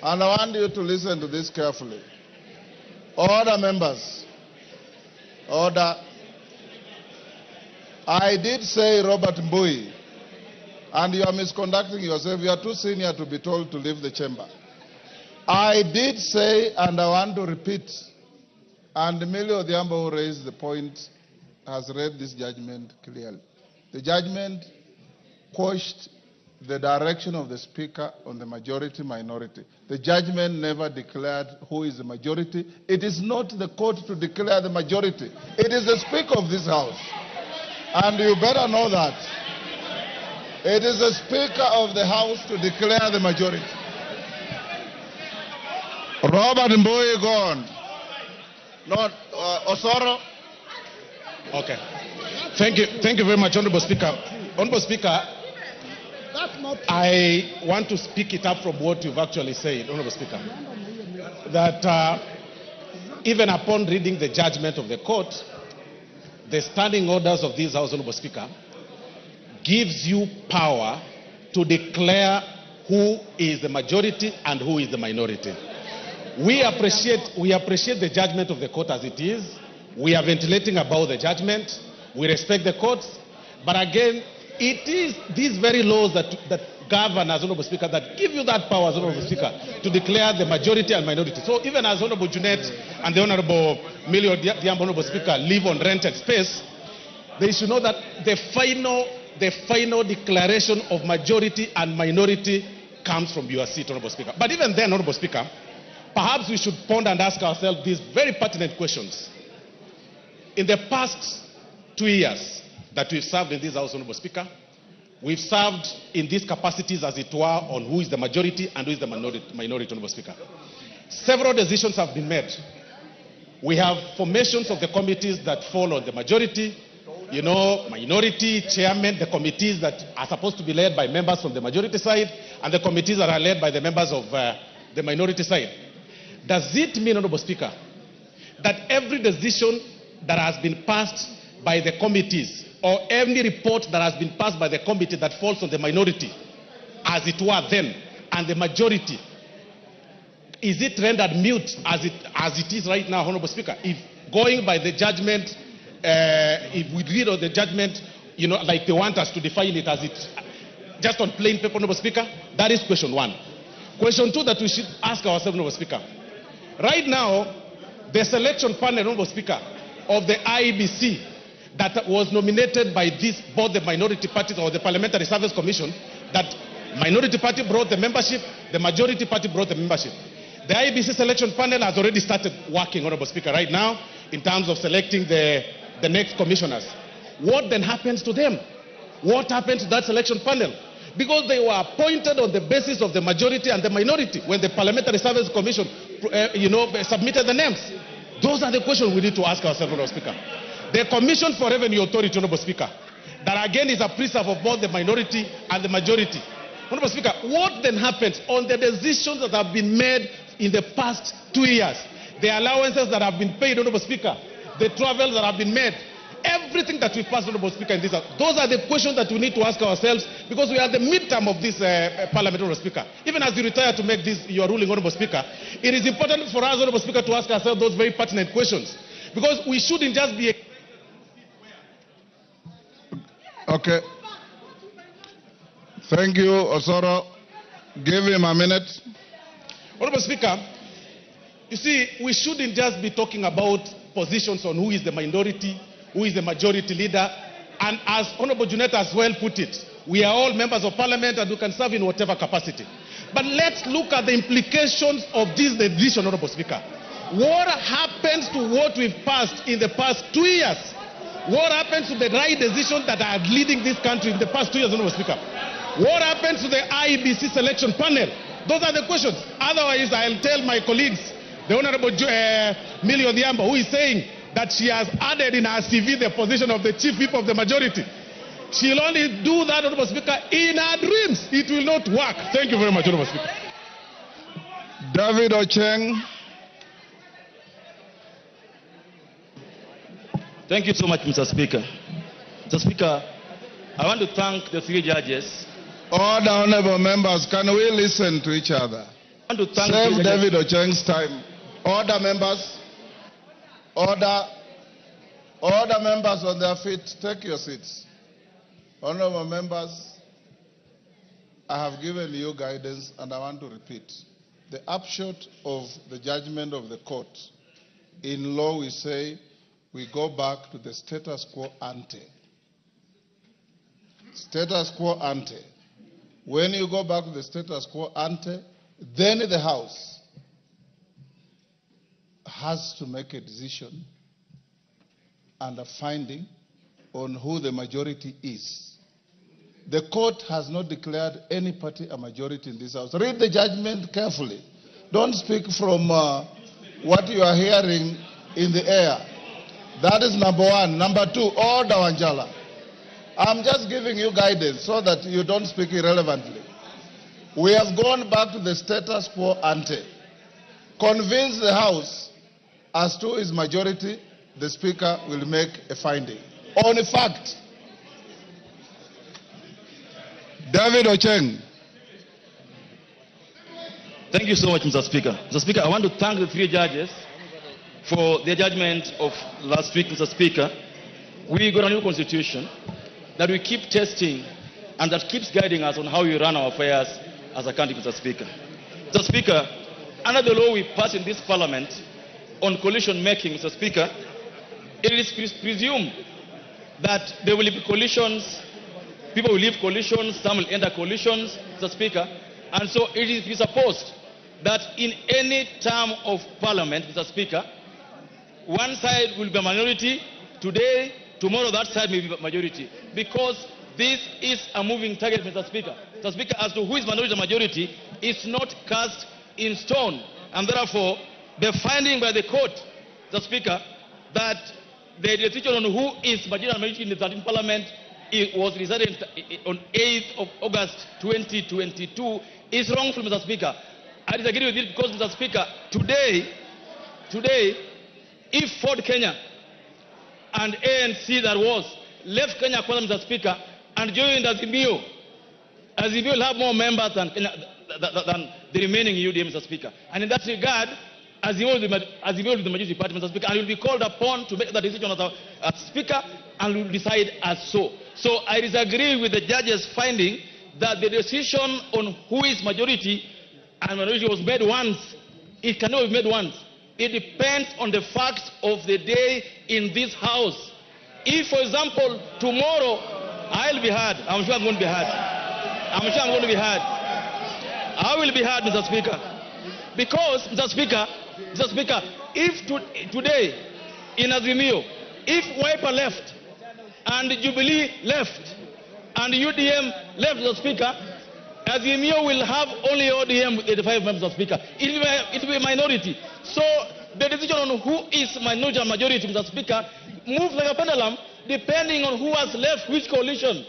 And I want you to listen to this carefully. Order, members. Order. I did say, Robert Mbui, and you are misconducting yourself. You are too senior to be told to leave the chamber. I did say, and I want to repeat, and Emilio Odhiambo, who raised the point, has read this judgment clearly. The judgment quashed the direction of the Speaker on the majority-minority. The judgment never declared who is the majority. It is not the court to declare the majority. It is the Speaker of this House. And you better know that. It is the Speaker of the House to declare the majority. Robert Mbui, go on. Not Osoro. Okay. Thank you very much, Honorable Speaker. Honorable Speaker, I want to speak it up from what you've actually said, Honorable Speaker. That even upon reading the judgment of the court, the standing orders of this House, Honorable Speaker, gives you power to declare who is the majority and who is the minority. We appreciate the judgment of the court as it is. We are ventilating about the judgment. We respect the courts. But again, it is these very laws that governors, Honorable Speaker, that give you that power, Honorable Speaker, to declare the majority and minority. So even as Honorable Junet and the Honorable Millie Odhiambo, Honorable Speaker, live on rented space, they should know that the final declaration of majority and minority comes from your seat, Honorable Speaker. But even then, Honorable Speaker, perhaps we should ponder and ask ourselves these very pertinent questions. In the past 2 years that we've served in this House, Honorable Speaker, we've served in these capacities, as it were, on who is the majority and who is the minority, Honorable Speaker. Several decisions have been made. We have formations of the committees that fall on the majority, you know, minority, chairman, the committees that are supposed to be led by members from the majority side, and the committees that are led by the members of the minority side. Does it mean, Honorable Speaker, that every decision that has been passed by the committees, or any report that has been passed by the committee that falls on the minority, as it were then, and the majority, is it rendered mute as it is right now, Honorable Speaker? If going by the judgment, if we read of the judgment, you know, like they want us to define it as it, just on plain paper, Honorable Speaker, that is question one. Question two that we should ask ourselves, Honorable Speaker. Right now, the selection panel, Honorable Speaker, of the IEBC that was nominated by both the minority parties or the Parliamentary Service Commission, that minority party brought the membership, the majority party brought the membership. The IEBC selection panel has already started working, Honorable Speaker, right now in terms of selecting the next commissioners. What then happens to them? What happened to that selection panel? Because they were appointed on the basis of the majority and the minority when the Parliamentary Service Commission, submitted the names. Those are the questions we need to ask ourselves, Honorable Speaker. The Commission for Revenue Authority, Honorable Speaker, that again is a preserve of both the minority and the majority. Honorable Speaker, what then happens on the decisions that have been made in the past 2 years? The allowances that have been paid, Honorable Speaker, the travels that have been made, everything that we passed, Honorable Speaker, in this house. Those are the questions that we need to ask ourselves, because we are the midterm of this Parliament, Honorable Speaker. Even as you retire to make this your ruling, Honorable Speaker, it is important for us, Honorable Speaker, to ask ourselves those very pertinent questions, because we shouldn't just be... Okay. Thank you, Osoro. Give him a minute. Honorable Speaker, you see, we shouldn't just be talking about positions on who is the minority, who is the majority leader, and as Honorable Junet as well put it, we are all members of Parliament and we can serve in whatever capacity. But let's look at the implications of this decision, Honorable Speaker. What happens to what we've passed in the past 2 years? What happens to the right decisions that are leading this country in the past 2 years, Honorable Speaker? What happens to the IEBC selection panel? Those are the questions. Otherwise, I'll tell my colleagues, the Honorable Millie Odhiambo, who is saying that she has added in her CV the position of the chief whip of the majority. She'll only do that, Honorable Speaker, in her dreams. It will not work. Thank you very much, Honorable Speaker. David Ocheng. Thank you so much, Mr. Speaker. Mr. Speaker, I want to thank the three judges. All the honorable members, can we listen to each other? I want to thank Save David Ocheng's time. Order, members. Order. Order, members on their feet. Take your seats. Honorable members, I have given you guidance and I want to repeat. The upshot of the judgment of the court, in law we say, we go back to the status quo ante. Status quo ante. When you go back to the status quo ante, then the House has to make a decision and a finding on who the majority is. The court has not declared any party a majority in this House. Read the judgment carefully. Don't speak from what you are hearing in the air. That is number one. Number two, order, Wanjala. I'm just giving you guidance so that you don't speak irrelevantly. We have gone back to the status quo ante. Convince the House as to its majority, the Speaker will make a finding. On a fact. David Ocheng. Thank you so much, Mr. Speaker. Mr. Speaker, I want to thank the three judges for their judgment of last week, Mr. Speaker. We got a new constitution that we keep testing and that keeps guiding us on how we run our affairs as a country, Mr. Speaker. Mr. Speaker, under the law we passed in this parliament on coalition making, Mr. Speaker, it is presumed that there will be coalitions, people will leave coalitions, some will enter coalitions, Mr. Speaker, and so it is presupposed that in any term of parliament, Mr. Speaker, one side will be a minority today, tomorrow that side may be a majority, because this is a moving target, Mr. Speaker. Mr. Speaker, as to who is minority or majority is not cast in stone, and therefore the finding by the court, Mr. Speaker, that the decision on who is majority and minority in the 13th parliament was decided on 8th of August 2022 is wrongful, Mr. Speaker. I disagree with it because, Mr. Speaker, today, if Ford Kenya and ANC that was left Kenya Kwanza, Mr. Speaker, and joined Azimio will have more members than the remaining UDM, Mr. Speaker. And in that regard, Azimio will be the majority party, Mr. Speaker, and will be called upon to make that decision as Speaker, and will decide as so. So I disagree with the judge's finding that the decision on who is majority and minority was made once. It cannot be made once. It depends on the facts of the day in this house. If, for example, tomorrow I'll be heard, I'm sure I'm going to be heard. I'm sure I'm going to be heard. I will be heard, Mr. Speaker. Because, Mr. Speaker, if today in Azimio, if Wiper left and Jubilee left and UDM left, Mr. Speaker, Azimio will have only ODM with 85 members, Mr. Speaker. It will be a minority. So the decision on who is minority and majority, Mr. Speaker, moves like a pendulum depending on who has left which coalition.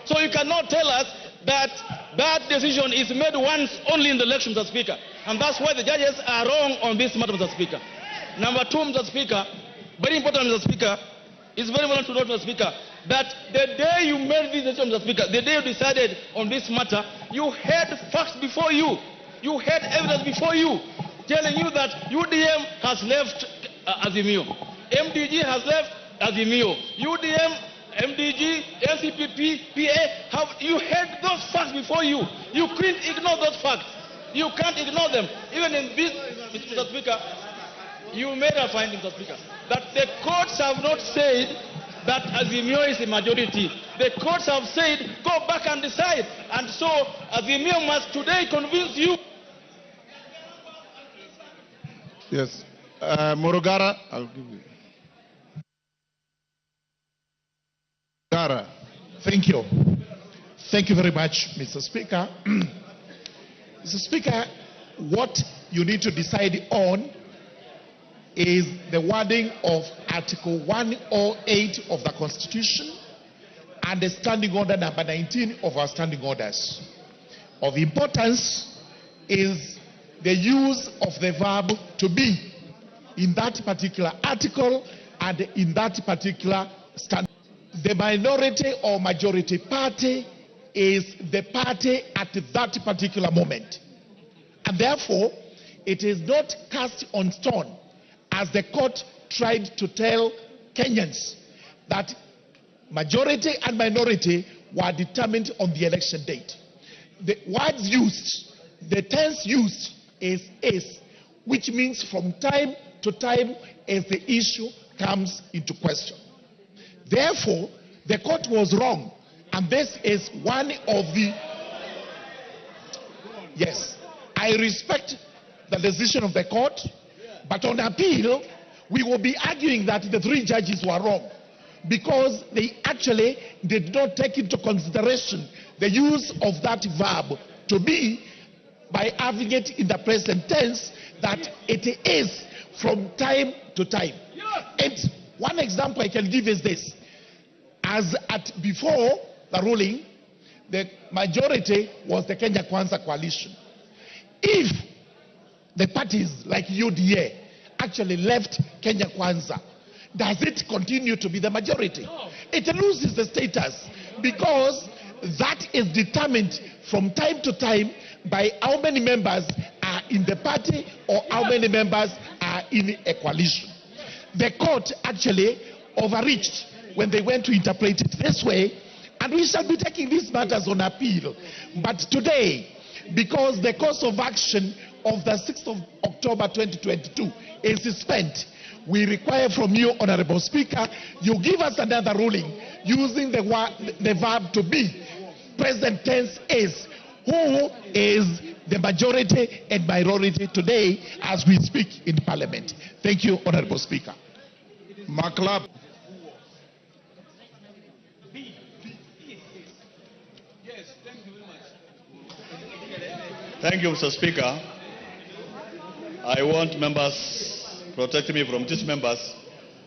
So you cannot tell us that that decision is made once only in the election, Mr. Speaker. And that's why the judges are wrong on this matter, Mr. Speaker. Number two, Mr. Speaker, very important, Mr. Speaker, it's very important to note, Mr. Speaker, that the day you made this decision, Mr. Speaker, the day you decided on this matter, you had facts before you. You had evidence before you telling you that UDM has left Azimio. MDG has left Azimio. UDM, MDG, NCPP, PA, you had those facts before you. You couldn't ignore those facts. You can't ignore them. Even in this, Mr. Speaker, you made a finding, Mr. Speaker, that the courts have not said that Azimio is a majority. The courts have said, go back and decide. And so Azimio must today convince you. Yes. Morogara, I'll give you. Morogara. Thank you. Thank you very much, Mr. Speaker. Mr. Speaker, what you need to decide on is the wording of Article 108 of the Constitution and the Standing Order number 19 of our Standing Orders. Of importance is the use of the verb to be in that particular article and in that particular standing. The minority or majority party is the party at that particular moment. And therefore, it is not cast on stone, as the court tried to tell Kenyans, that majority and minority were determined on the election date. The words used, the tense used is, which means from time to time as the issue comes into question. Therefore, the court was wrong, and this is one of the... Yes, I respect the decision of the court, but on appeal, we will be arguing that the three judges were wrong because they actually did not take into consideration the use of that verb to be by having it in the present tense, that it is from time to time. And one example I can give is this. As at before the ruling, the majority was the Kenya Kwanza coalition. If the parties like UDA actually left Kenya Kwanza, does it continue to be the majority? No. It loses the status because that is determined from time to time by how many members are in the party or how many members are in a coalition. The court actually overreached when they went to interpret it this way and we shall be taking these matters on appeal. But today, because the course of action of the 6th of October 2022 is spent, we require from you, Honorable Speaker, you give us another ruling using the verb to be. Present tense is. Who is the majority and minority today as we speak in Parliament? Thank you, Honorable Speaker. Maklap. Thank you, Mr. Speaker. I want members protecting me from these members.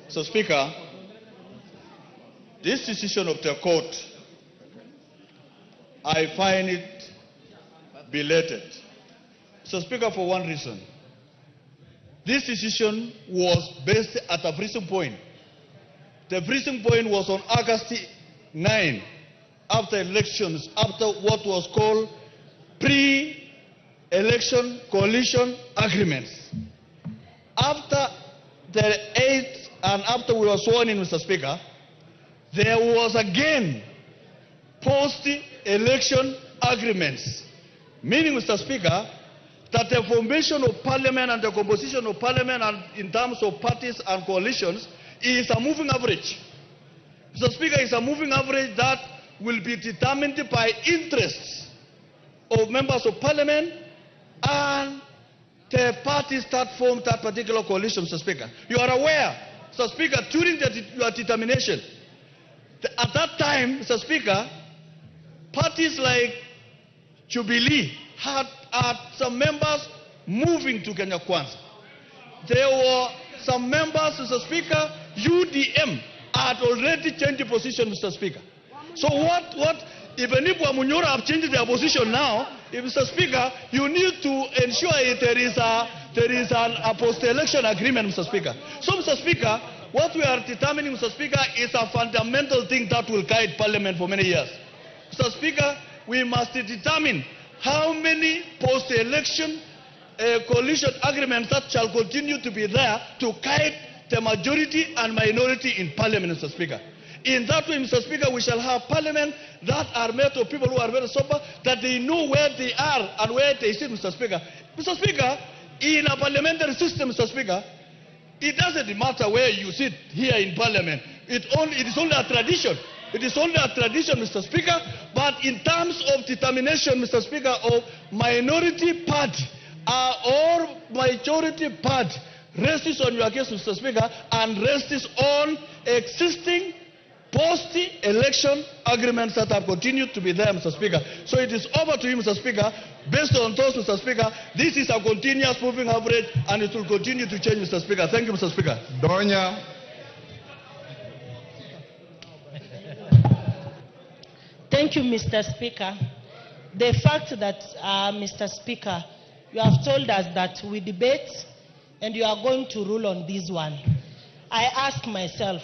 Mr. Speaker, this decision of the court, I find it belated. Mr. Speaker, for one reason. This decision was based at a freezing point. The freezing point was on August 9, after elections, after what was called pre-election coalition agreements. After the 8th and after we were sworn in, Mr. Speaker, there was again post-election agreements. Meaning, Mr. Speaker, that the formation of Parliament and the composition of Parliament and in terms of parties and coalitions is a moving average. Mr. Speaker, it's a moving average that will be determined by interests of members of Parliament and the parties that form that particular coalition, Mr. Speaker. You are aware, Mr. Speaker, during your determination, at that time, Mr. Speaker, parties like Jubilee had some members moving to Kenya Kwanza. There were some members, Mr. Speaker, UDM had already changed the position, Mr. Speaker. So even if Wamunyora have changed their position now, Mr. Speaker, you need to ensure there is a post-election agreement, Mr. Speaker. So, Mr. Speaker, what we are determining, Mr. Speaker, is a fundamental thing that will guide Parliament for many years. Mr. Speaker, we must determine how many post-election coalition agreements that shall continue to be there to guide the majority and minority in Parliament, Mr. Speaker. In that way, Mr. Speaker, we shall have Parliament that are made of people who are very sober, that they know where they are and where they sit, Mr. Speaker. Mr. Speaker, in a parliamentary system, Mr. Speaker, it doesn't matter where you sit here in Parliament. It is only a tradition. It is only a tradition, Mr. Speaker, but in terms of determination, Mr. Speaker, of minority party or majority party rests on your case, Mr. Speaker, and rests on existing post-election agreements that have continued to be there, Mr. Speaker. So it is over to you, Mr. Speaker. Based on those, Mr. Speaker, this is a continuous moving average and it will continue to change, Mr. Speaker. Thank you, Mr. Speaker. Donya. Thank you, Mr. Speaker. The fact that, Mr. Speaker, you have told us that we debate and you are going to rule on this one. I ask myself,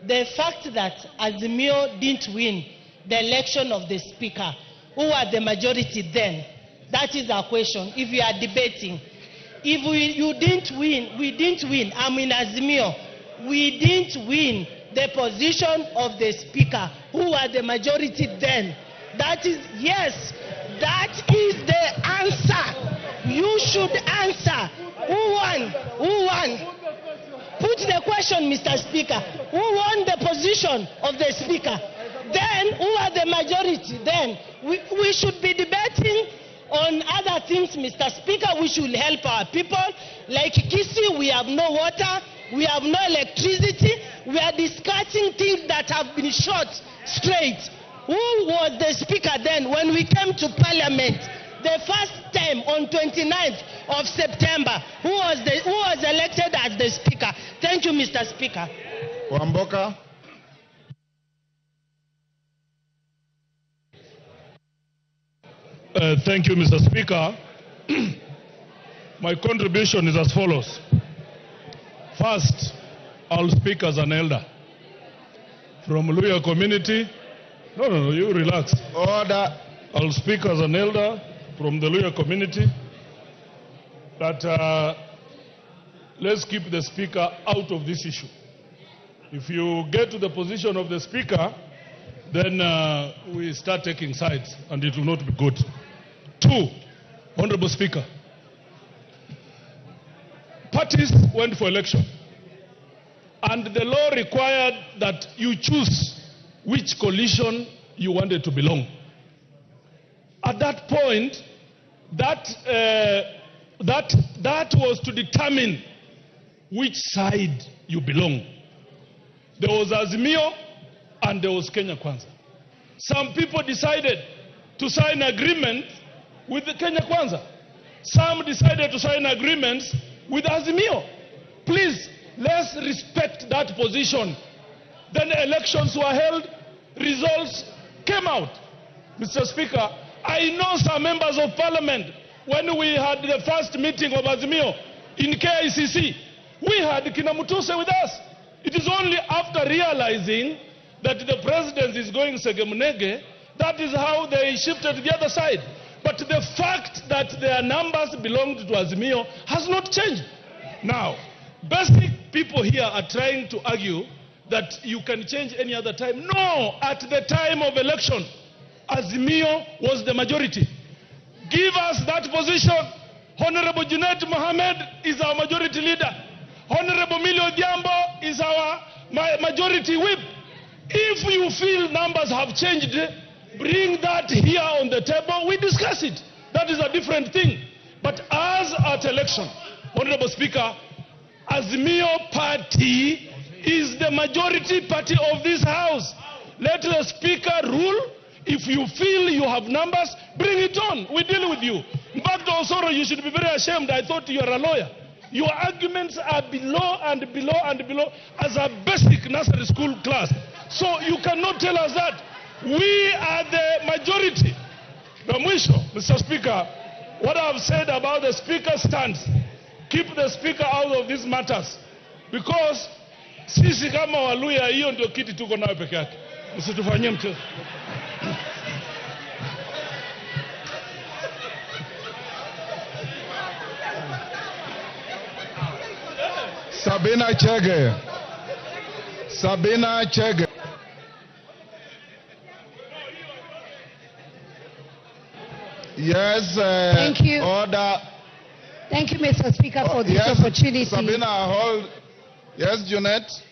the fact that Azimio didn't win the election of the Speaker, who are the majority then? That is our question. If you are debating, if you didn't win, we didn't win. I'm in Azimio. We didn't win the position of the Speaker, who are the majority then. That is, yes, that is the answer. You should answer. Who won? Who won? Put the question, Mr. Speaker. Who won the position of the Speaker? Then, who are the majority? Then, we should be debating on other things, Mr. Speaker. We should help our people. Like Kisi, we have no water. We have no electricity. We are discussing things that have been shot straight. Who was the Speaker then when we came to Parliament? The first time on 29th of September, who was elected as the Speaker? Thank you, Mr. Speaker. Wamboka. Thank you, Mr. Speaker. My contribution is as follows. First, I'll speak as an elder from Luya community. No, you relax. Order. I'll speak as an elder from the Luya community that let's keep the Speaker out of this issue. If you get to the position of the Speaker, then we start taking sides, and it will not be good. 2, Honorable Speaker, parties went for election, and the law required that you choose which coalition you wanted to belong. At that point, that was to determine which side you belong. There was Azimio and there was Kenya Kwanza. Some people decided to sign agreements with the Kenya Kwanza. Some decided to sign agreements with Azimio. Please, let's respect that position. Then elections were held, results came out. Mr. Speaker, I know some members of parliament, when we had the first meeting of Azimio in KICC, we had Kinamutuse with us. It is only after realizing that the president is going Segemunege, that is how they shifted to the other side. But the fact that their numbers belonged to Azimio has not changed. Now, basic people here are trying to argue that you can change any other time. No, at the time of election, Azimio was the majority. Give us that position. Honorable Junaid Mohammed is our majority leader. Honorable Millie Odhiambo is our majority whip. If you feel numbers have changed, bring that here on the table, we discuss it. That is a different thing. But as at election, Honorable Speaker, Azimio Party is the majority party of this House. Let the Speaker rule. If you feel you have numbers, bring it on. We deal with you. Mbagdo Osoro, you should be very ashamed. I thought you are a lawyer. Your arguments are below and below and below as a basic nursery school class. So you cannot tell us that. We are the majority. Mr. Speaker, what I have said about the Speaker's stance, keep the Speaker out of these matters. Because sisi kama Waluya, hiyo ndio kiti tuko nayo peke yake. Msitufanyie mchezo. Sabina Chege. Sabina Chege. Yes. Thank you. Order. Thank you, Mr. Speaker, for this opportunity. Sabina, hold. Yes, Junet.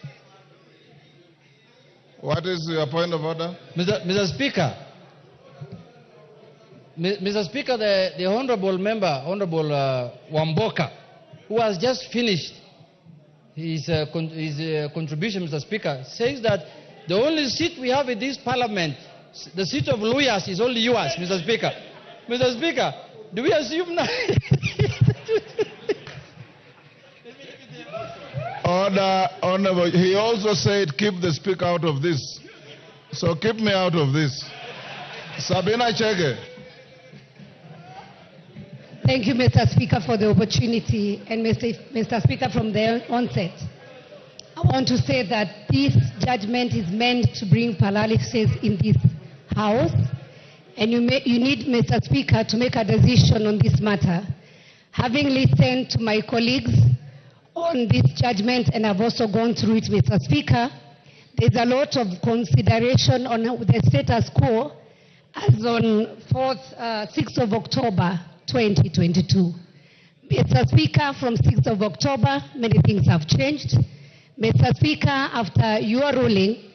What is your point of order? Mr. Speaker, the honorable member, Honorable Wamboka, who has just finished his contribution, Mr. Speaker, says that the only seat we have in this parliament, the seat of lawyers, is only yours, Mr. Speaker. Mr. Speaker, do we assume now? Order, Honorable. He also said keep the Speaker out of this. So keep me out of this. Sabina Chege. Thank you, Mr. Speaker, for the opportunity. And Mr. Speaker, from the onset, I want to say that this judgment is meant to bring paralysis in this House. And you need, Mr. Speaker, to make a decision on this matter. Having listened to my colleagues on this judgment, and I've also gone through it, Mr. Speaker, there's a lot of consideration on the status quo as on 6th of October 2022. Mr. Speaker, from 6th of October, many things have changed. Mr. Speaker, after your ruling,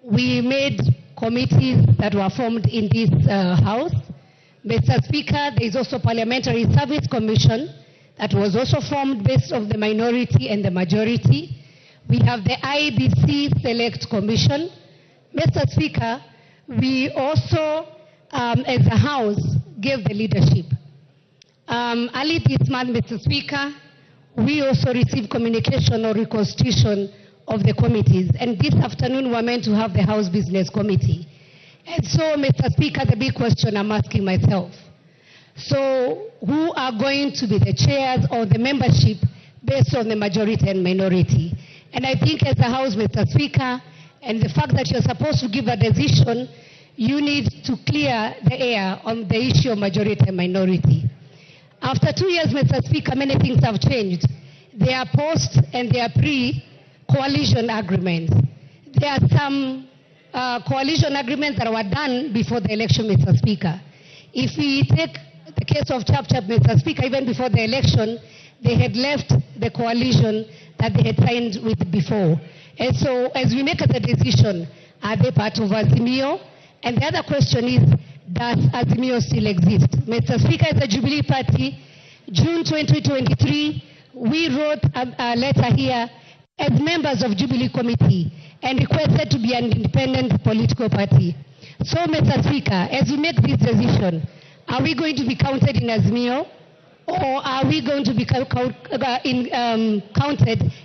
we made committees that were formed in this House. Mr. Speaker, there is also Parliamentary Service Commission that was also formed based on the minority and the majority. We have the IBC Select Commission. Mr. Speaker, we also, as a House, gave the leadership. Early this month, Mr. Speaker, we also received communication or reconstitution of the committees. And this afternoon, we're meant to have the House Business Committee. And so, Mr. Speaker, the big question I'm asking myself. So, who are going to be the chairs or the membership based on the majority and minority? And I think as a House, Mr. Speaker, and the fact that you're supposed to give a decision, you need to clear the air on the issue of majority and minority. After 2 years, Mr. Speaker, many things have changed. There are post and there are pre-coalition agreements. There are some coalition agreements that were done before the election, Mr. Speaker. If we take the case of Chap, Mr. Speaker, even before the election, they had left the coalition that they had signed with before. And so as we make the decision, are they part of Azimio? And the other question is, does Azimio still exist? Mr. Speaker, as a Jubilee Party, June 2023, we wrote a letter here as members of Jubilee Committee and requested to be an independent political party. So, Mr. Speaker, as we make this decision, are we going to be counted in Azimio, or are we going to be counted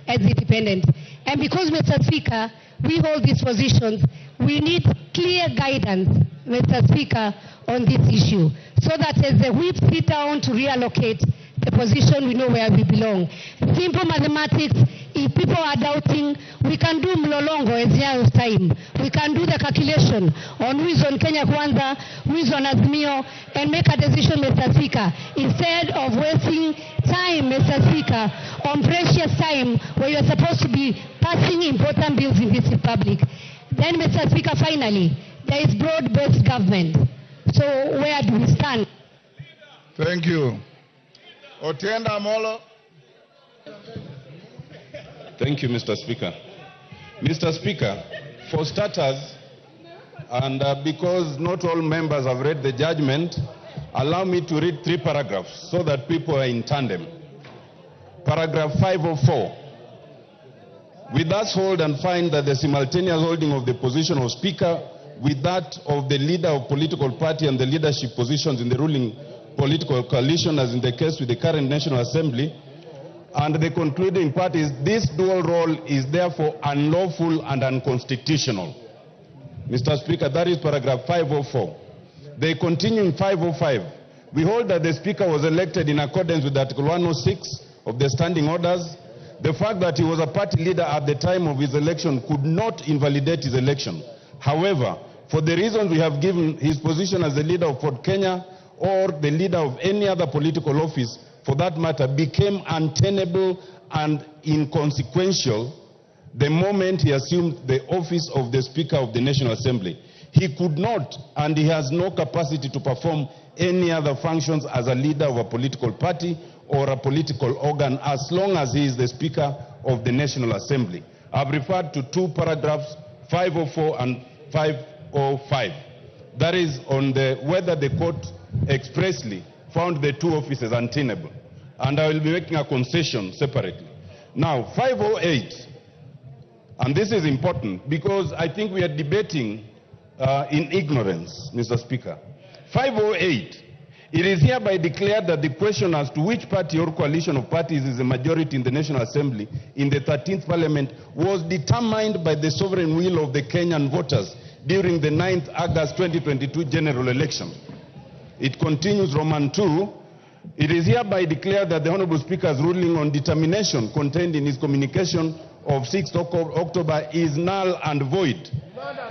as independent? And because, Mr. Speaker, we hold these positions, we need clear guidance, Mr. Speaker, on this issue, so that as the whip sit down to reallocate the position, we know where we belong. Simple mathematics. If people are doubting, we can do mlolongo as Nyayo's time. We can do the calculation on who is on Kenya Kwanza, who is on Azimio, and make a decision, Mr. Speaker, instead of wasting time, Mr. Speaker, on precious time where you're supposed to be passing important bills in this republic. Then, Mr. Speaker, finally, there is broad-based government. So where do we stand? Thank you. Otienda Amolo. Thank you, Mr. Speaker. Mr. Speaker, for starters, and because not all members have read the judgment, allow me to read 3 paragraphs so that people are in tandem. Paragraph 504. We thus hold and find that the simultaneous holding of the position of Speaker with that of the leader of political party and the leadership positions in the ruling political coalition, as in the case with the current National Assembly, and the concluding part is this dual role is therefore unlawful and unconstitutional. Mr. Speaker, that is paragraph 504. They continue in 505. We hold that the Speaker was elected in accordance with Article 106 of the Standing Orders. The fact that he was a party leader at the time of his election could not invalidate his election. However, for the reasons we have given, his position as the leader of Ford Kenya or the leader of any other political office, for that matter, became untenable and inconsequential the moment he assumed the office of the Speaker of the National Assembly. He could not, and he has no capacity to perform any other functions as a leader of a political party or a political organ as long as he is the Speaker of the National Assembly. I've referred to 2 paragraphs, 504 and 505. That is on the whether the court expressly found the 2 offices untenable. And I will be making a concession separately. Now, 508, and this is important because I think we are debating in ignorance, Mr. Speaker. 508, it is hereby declared that the question as to which party or coalition of parties is a majority in the National Assembly in the 13th Parliament was determined by the sovereign will of the Kenyan voters during the 9th August 2022 general election. It continues, Roman 2, it is hereby declared that the Honorable Speaker's ruling on determination contained in his communication of 6th October is null and void.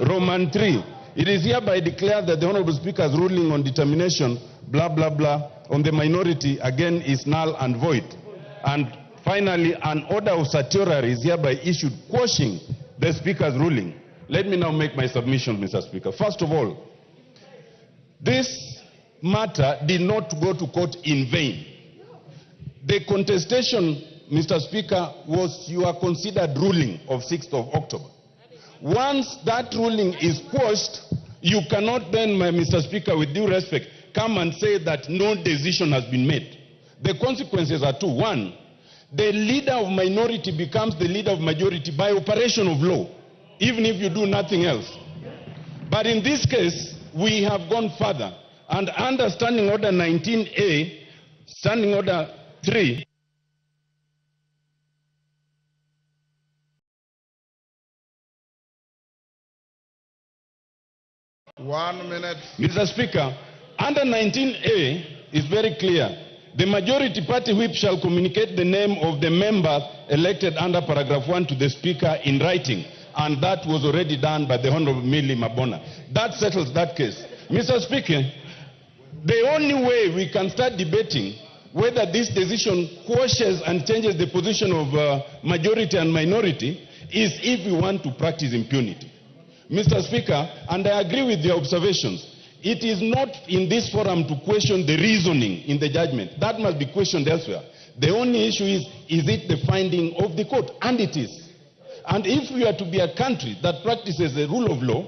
Roman 3, it is hereby declared that the Honorable Speaker's ruling on determination, blah, blah, blah, on the minority, again, is null and void. And finally, an order of certiorari is hereby issued quashing the Speaker's ruling. Let me now make my submission, Mr. Speaker. First of all, this matter did not go to court in vain. The contestation, Mr. Speaker, was your considered ruling of 6th of October. Once that ruling is quashed, you cannot then, Mr. Speaker, with due respect, come and say that no decision has been made. The consequences are 2. 1, the leader of minority becomes the leader of majority by operation of law, even if you do nothing else. But in this case, we have gone further. And under Standing Order 19A, Standing Order 3, Mr. Speaker, under 19A is very clear. The majority party whip shall communicate the name of the member elected under paragraph 1 to the Speaker in writing. And that was already done by the Honorable Millie Mabona. That settles that case. Mr. Speaker, the only way we can start debating whether this decision quashes and changes the position of majority and minority is if we want to practice impunity. Mr. Speaker, and I agree with the observations. It is not in this forum to question the reasoning in the judgment. That must be questioned elsewhere. The only issue is it the finding of the court? And it is. And if we are to be a country that practices the rule of law,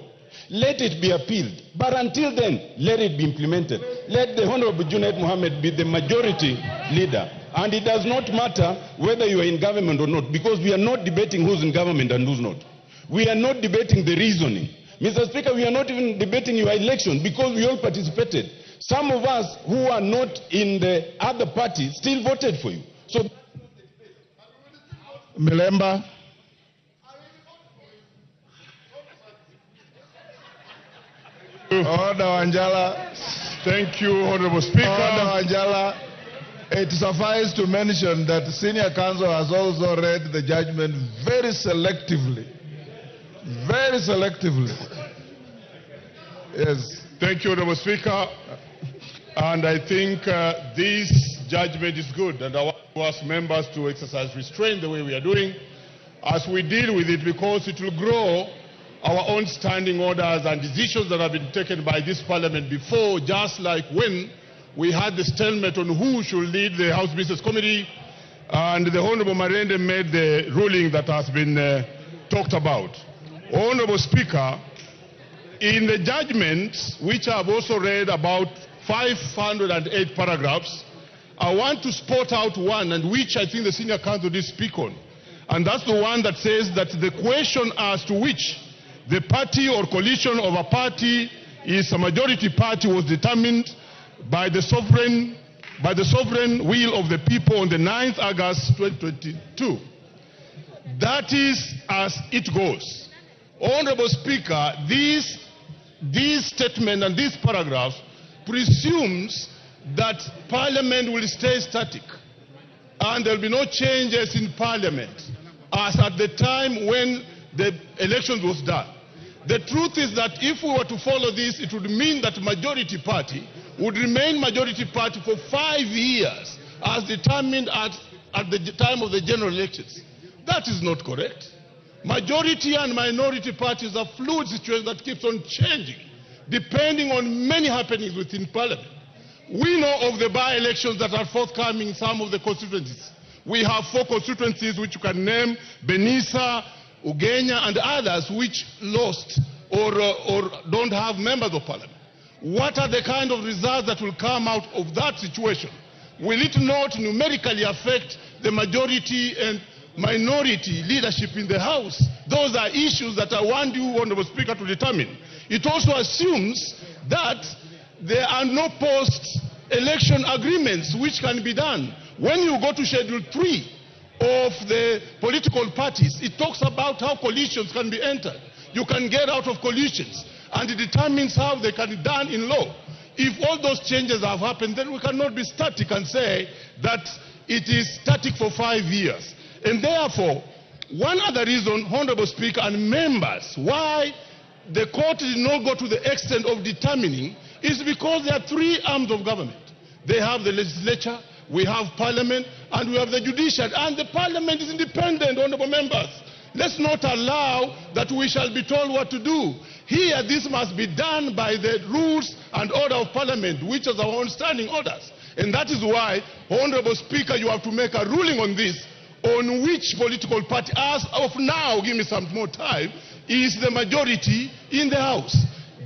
let it be appealed. But until then, let it be implemented. Let the Honorable Junaid Mohammed be the majority leader. And it does not matter whether you are in government or not, because we are not debating who's in government and who's not. We are not debating the reasoning. Mr. Speaker, we are not even debating your election because we all participated. Some of us who are not in the other party still voted for you. So, Milemba. Order, Wanjala. Thank you, Honorable Speaker. Order, Wanjala. It suffices to mention that the Senior Counsel has also read the judgment very selectively. Very selectively. Yes. Thank you, Honorable Speaker. And I think this judgment is good, and I want to ask members to exercise restraint the way we are doing as we deal with it, because it will grow our own standing orders and decisions that have been taken by this Parliament before, just like when we had the stalemate on who should lead the House Business Committee, and the Honorable Marende made the ruling that has been talked about. Honorable Speaker, in the judgments, which I have also read about 508 paragraphs, I want to spot out one, and which I think the Senior Counsel did speak on. And that's the one that says that the question as to which the party or coalition of a party is a majority party was determined by the sovereign will of the people on the 9th August 2022. That is as it goes. Honorable Speaker, this statement and this paragraph presumes that Parliament will stay static and there will be no changes in Parliament as at the time when the elections was done. The truth is that if we were to follow this, it would mean that majority party would remain majority party for 5 years as determined at the time of the general elections. That is not correct. Majority and minority parties are fluid situations that keeps on changing depending on many happenings within Parliament. We know of the by-elections that are forthcoming in some of the constituencies. We have 4 constituencies which you can name: Benisa, Ugenya, and others which lost or don't have members of Parliament. What are the kind of results that will come out of that situation? Will it not numerically affect the majority and minority leadership in the House? Those are issues that I want you, Honorable Speaker, to determine. It also assumes that there are no post-election agreements which can be done. When you go to Schedule 3 of the political parties, it talks about how coalitions can be entered. You can get out of coalitions, and it determines how they can be done in law. If all those changes have happened, then we cannot be static and say that it is static for 5 years. And therefore, one other reason, Honorable Speaker and members, why the court did not go to the extent of determining is because there are 3 arms of government. They have the legislature, we have Parliament, and we have the judiciary. And the Parliament is independent, honorable members. Let's not allow that we shall be told what to do. Here, this must be done by the rules and order of Parliament, which is our own standing orders. And that is why, Honorable Speaker, you have to make a ruling on this, on which political party, as of now, give me some more time, is the majority in the House.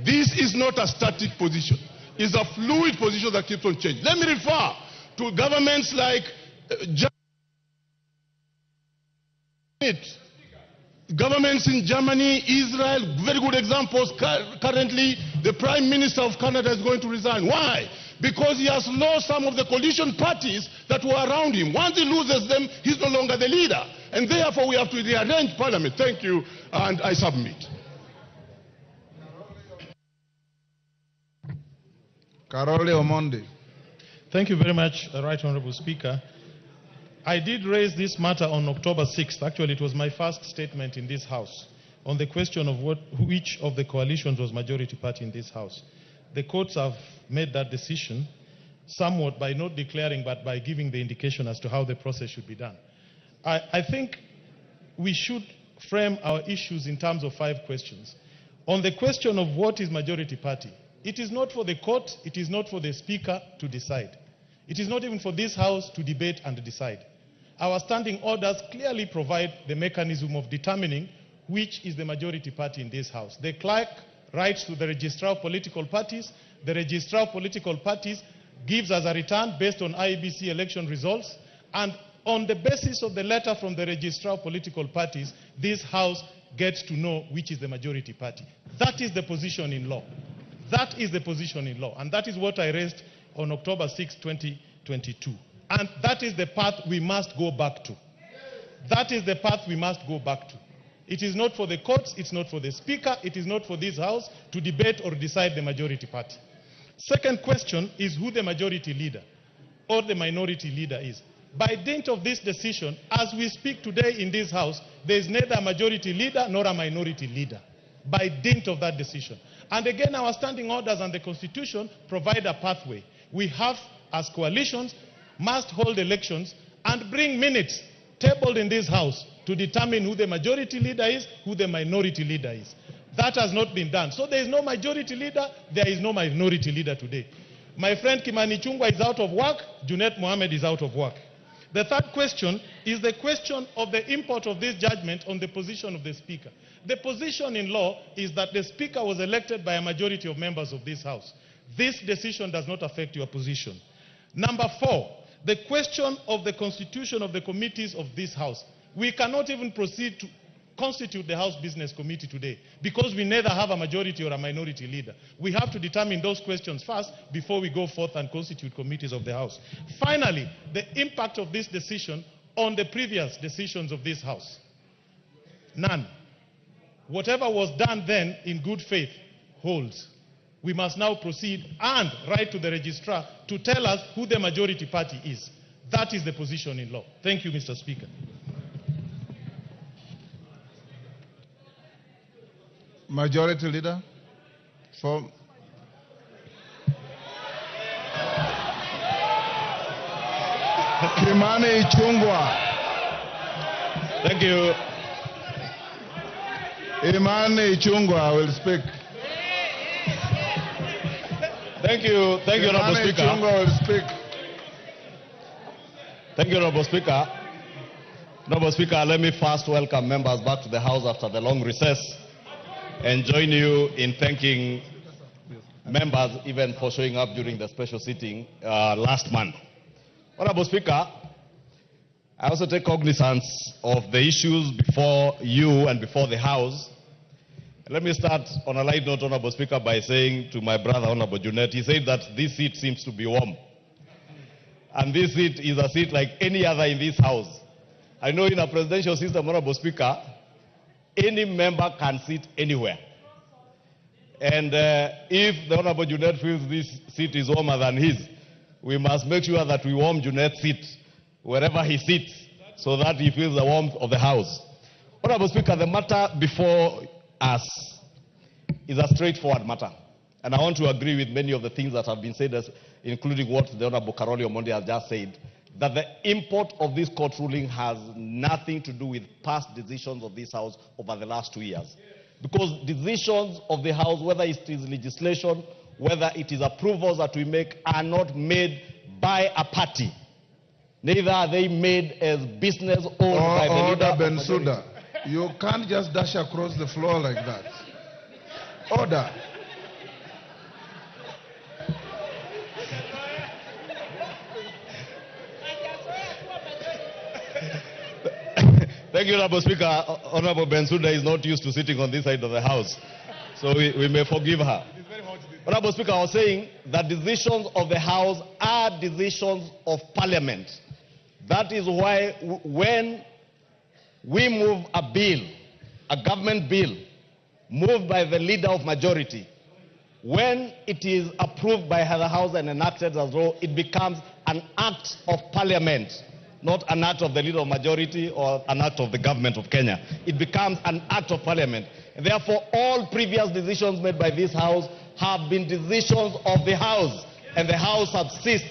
This is not a static position. It's a fluid position that keeps on changing. Let me refer to governments like governments in Germany, Israel, very good examples. Currently, the Prime Minister of Canada is going to resign. Why? Because he has lost some of the coalition parties that were around him. Once he loses them, he's no longer the leader. And therefore, we have to rearrange Parliament. Thank you, and I submit. Karole Omondi. Thank you very much, Right Honorable Speaker. I did raise this matter on October 6th. Actually, it was my first statement in this House on the question of which of the coalitions was majority party in this House. The courts have made that decision somewhat by not declaring, but by giving the indication as to how the process should be done. I think we should frame our issues in terms of 5 questions. On the question of what is majority party, it is not for the court, it is not for the Speaker to decide. It is not even for this House to debate and decide. Our standing orders clearly provide the mechanism of determining which is the majority party in this House. The clerk writes to the registrar of political parties. The registrar of political parties gives us a return based on IEBC election results. And on the basis of the letter from the registrar of political parties, this House gets to know which is the majority party. That is the position in law. That is the position in law. And that is what I raised on October 6, 2022. And that is the path we must go back to. That is the path we must go back to. It is not for the courts, it's not for the Speaker, it is not for this House to debate or decide the majority party. Second question is who the majority leader or the minority leader is. By dint of this decision, as we speak today in this House, there is neither a majority leader nor a minority leader. By dint of that decision. And again, our standing orders and the Constitution provide a pathway. We have, as coalitions, must hold elections and bring minutes tabled in this House to determine who the majority leader is, who the minority leader is. That has not been done. So there is no majority leader, there is no minority leader today. My friend Kimani Ichung'wah is out of work, Junet Mohammed is out of work. The third question is the question of the import of this judgment on the position of the Speaker. The position in law is that the Speaker was elected by a majority of members of this House. This decision does not affect your position. Number 4, the question of the constitution of the committees of this House. We cannot even proceed to constitute the House Business Committee today because we neither have a majority or a minority leader. We have to determine those questions first before we go forth and constitute committees of the House. Finally, the impact of this decision on the previous decisions of this House. None. Whatever was done then in good faith holds. We must now proceed and write to the registrar to tell us who the majority party is. That is the position in law. Thank you, Mr. Speaker. Majority Leader for Kimani Ichung'wah. Thank you. Imwe Ichung'wah will speak. Thank you, Honorable Speaker. Ichung'wah will speak. Thank you, Honorable Speaker. Honorable Speaker, let me first welcome members back to the House after the long recess and join you in thanking members even for showing up during the special sitting last month. Honorable Speaker, I also take cognizance of the issues before you and before the House. Let me start on a light note, Honorable Speaker, by saying to my brother, Honorable Junet, he said that this seat seems to be warm. And this seat is a seat like any other in this House. I know in a presidential system, Honorable Speaker, any member can sit anywhere. And if the Honorable Junet feels this seat is warmer than his, we must make sure that we warm Junet's seat wherever he sits so that he feels the warmth of the House. Honorable Speaker, the matter before us is a straightforward matter. And I want to agree with many of the things that have been said, including what the Honorable Karoli Omondi has just said, that the import of this court ruling has nothing to do with past decisions of this House over the last 2 years. Because decisions of the House, whether it is legislation, whether it is approvals that we make, are not made by a party. Neither are they made as business owned by the leader of the Bensouda, you can't just dash across the floor like that. Order. Thank you, Honorable Speaker. Honorable Bensouda is not used to sitting on this side of the House, so we may forgive her. Honorable Speaker, I was saying that decisions of the House are decisions of Parliament. That is why when we move a bill, a government bill, moved by the leader of majority, when it is approved by the House and enacted as law, it becomes an act of Parliament, not an act of the leader of majority or an act of the government of Kenya. It becomes an act of Parliament. And therefore, all previous decisions made by this House have been decisions of the House, and the House subsists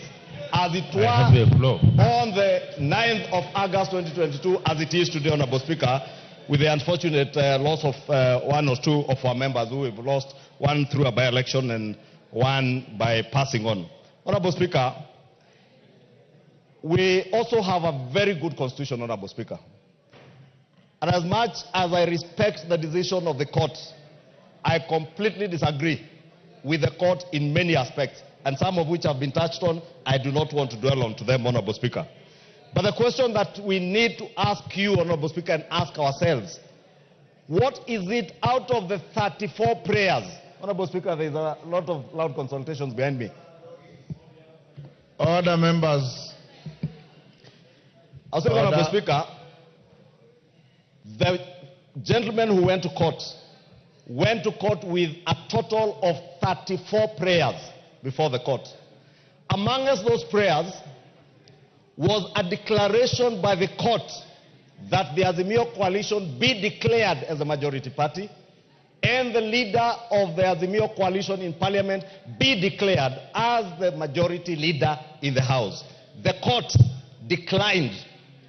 as it were on the 9th of August 2022, as it is today, Honorable Speaker, with the unfortunate loss of one or two of our members who have lost, one through a by-election and one by passing on. Honorable Speaker, we also have a very good constitution, Honorable Speaker. And as much as I respect the decision of the court, I completely disagree with the court in many aspects, and some of which have been touched on. I do not want to dwell on to them, Honorable Speaker. But the question that we need to ask you, Honorable Speaker, and ask ourselves, what is it out of the 34 prayers? Honorable Speaker, there is a lot of loud consultations behind me. Order, members. I'll say, Honorable Speaker, the gentleman who went to court with a total of 34 prayers before the court. Amongst those prayers was a declaration by the court that the Azimio coalition be declared as a majority party and the leader of the Azimio coalition in parliament be declared as the majority leader in the House. The court declined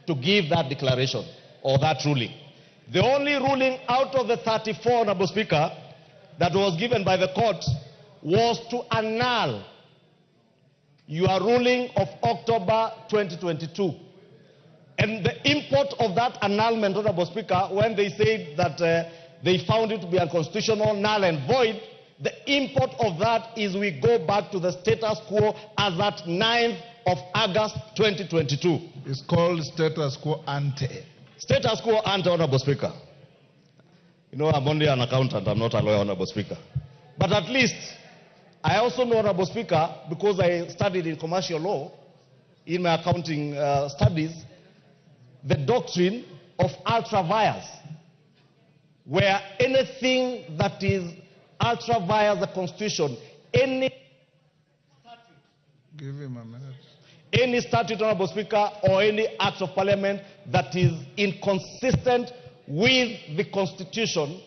to give that declaration or that ruling. The only ruling out of the 34, Honorable Speaker, that was given by the court was to annul your ruling of October 2022. And the import of that annulment, Honorable Speaker, when they said that they found it to be unconstitutional, null and void, the import of that is we go back to the status quo as at 9th of August 2022. It's called status quo ante. Status quo ante, Honorable Speaker. You know, I'm only an accountant, I'm not a lawyer, Honorable Speaker. But at least, I also know, Honorable Speaker, because I studied in commercial law, in my accounting studies, the doctrine of ultra vires, where anything that is ultra vires the Constitution, any Give him a minute. Any statute, Honorable Speaker, or any act of parliament that is inconsistent with the Constitution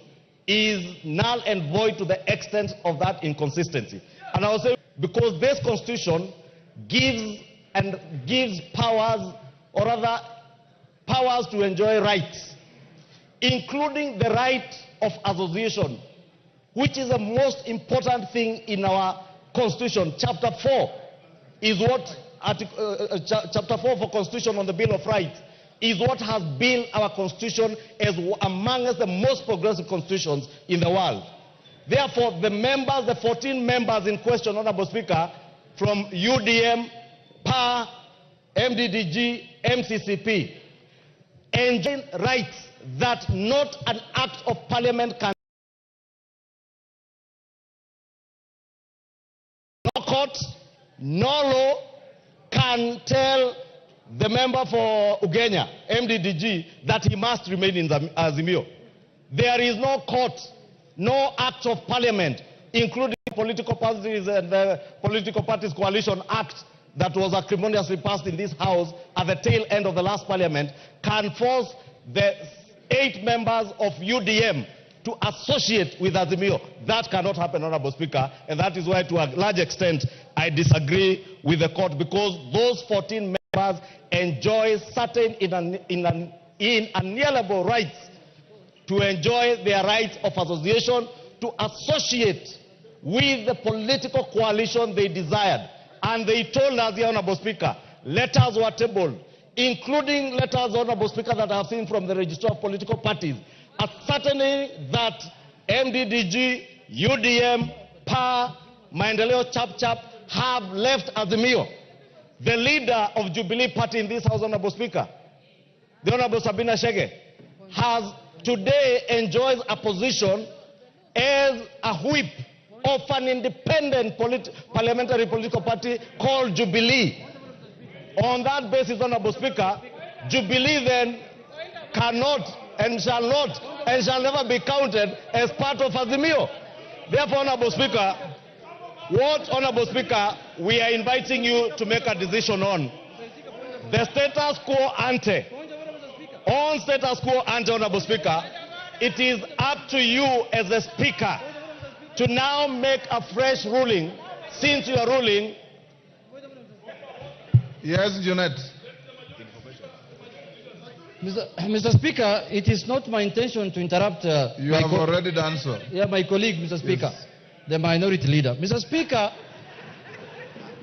is null and void to the extent of that inconsistency. And I will say, because this Constitution gives powers, or rather powers to enjoy rights, including the right of association, which is the most important thing in our Constitution. Chapter 4 is what Chapter 4 for Constitution on the Bill of Rights is what has built our Constitution as amongst the most progressive constitutions in the world. Therefore, the members, the 14 members in question, Honorable Speaker, from UDM, PA, MDDG, MCCP, enjoy rights that not an act of parliament can. No court, no law can tell the member for Ugenya, MDDG, that he must remain in Azimio. There is no court, no act of parliament, including political parties and the Political Parties Coalition Act that was acrimoniously passed in this House at the tail end of the last parliament, can force the 8 members of UDM to associate with Azimio. That cannot happen, Honorable Speaker, and that is why, to a large extent, I disagree with the court, because those 14 members enjoy certain inalienable rights to enjoy their rights of association, to associate with the political coalition they desired. And they told us, the Honorable Speaker, letters were tabled, including letters, Honorable Speaker, that I have seen from the Registrar of Political Parties, ascertaining that MDDG, UDM, PA, Maendeleo Chap have left Azimio. The leader of Jubilee Party in this House, Honorable Speaker, the Honorable Sabina Chege, has today enjoys a position as a whip of an independent parliamentary political party called Jubilee. On that basis, Honorable Speaker, Jubilee then cannot and shall not and shall never be counted as part of Azimio. Therefore, Honorable Speaker, what, Honorable Speaker, we are inviting you to make a decision on the status quo ante. On status quo ante, Honorable Speaker, it is up to you as a Speaker to now make a fresh ruling, since your ruling. Yes, Junet. Mr. Speaker, it is not my intention to interrupt. You have already done so. Yeah, my colleague, Mr. Speaker, Yes. the minority leader. Mr. Speaker,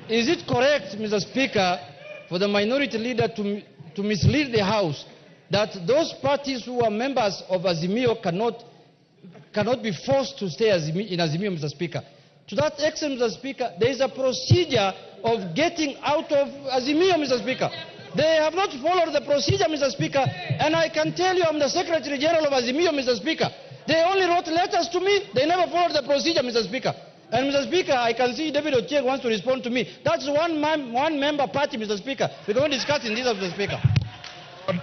is it correct, Mr. Speaker, for the minority leader to mislead the House that those parties who are members of Azimio cannot be forced to stay in Azimio, Mr. Speaker? To that extent, Mr. Speaker, there is a procedure of getting out of Azimio, Mr. Speaker. They have not followed the procedure, Mr. Speaker, and I can tell you I'm the Secretary General of Azimio, Mr. Speaker. They only wrote letters to me. They never followed the procedure, Mr. Speaker. And, Mr. Speaker, I can see David Ochieng wants to respond to me. That's one member party, Mr. Speaker. We're going to discuss in this, Mr. Speaker.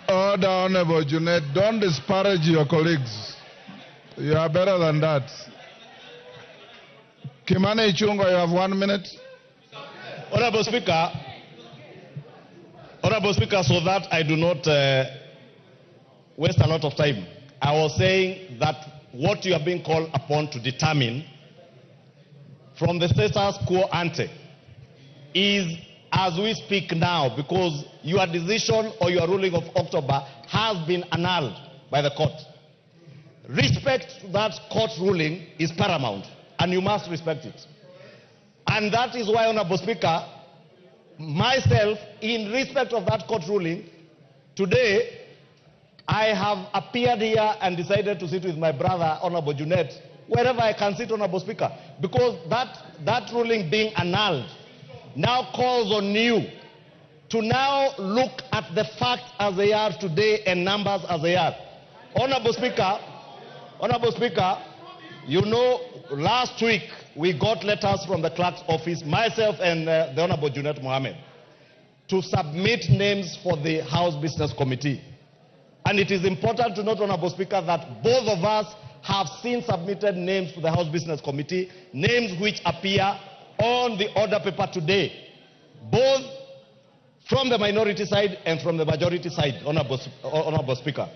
Order, Honorable Junet. Don't disparage your colleagues. You are better than that. Kimani Ichung'wa, you have 1 minute. Honorable Speaker, so that I do not waste a lot of time, I was saying that what you are being called upon to determine from the status quo ante is as we speak now, because your decision or your ruling of October has been annulled by the court. Respect to that court ruling is paramount, and you must respect it. And that is why, Honorable Speaker, myself, in respect of that court ruling, today I have appeared here and decided to sit with my brother, Honorable Junet, wherever I can sit, Honorable Speaker, because that ruling being annulled now calls on you to now look at the facts as they are today and numbers as they are. Honorable Speaker, you know, last week we got letters from the clerk's office, myself and the Honorable Junet Mohammed, to submit names for the House Business Committee. And it is important to note, Honorable Speaker, that both of us have seen submitted names to the House Business Committee, names which appear on the order paper today, both from the minority side and from the majority side, Honorable Speaker.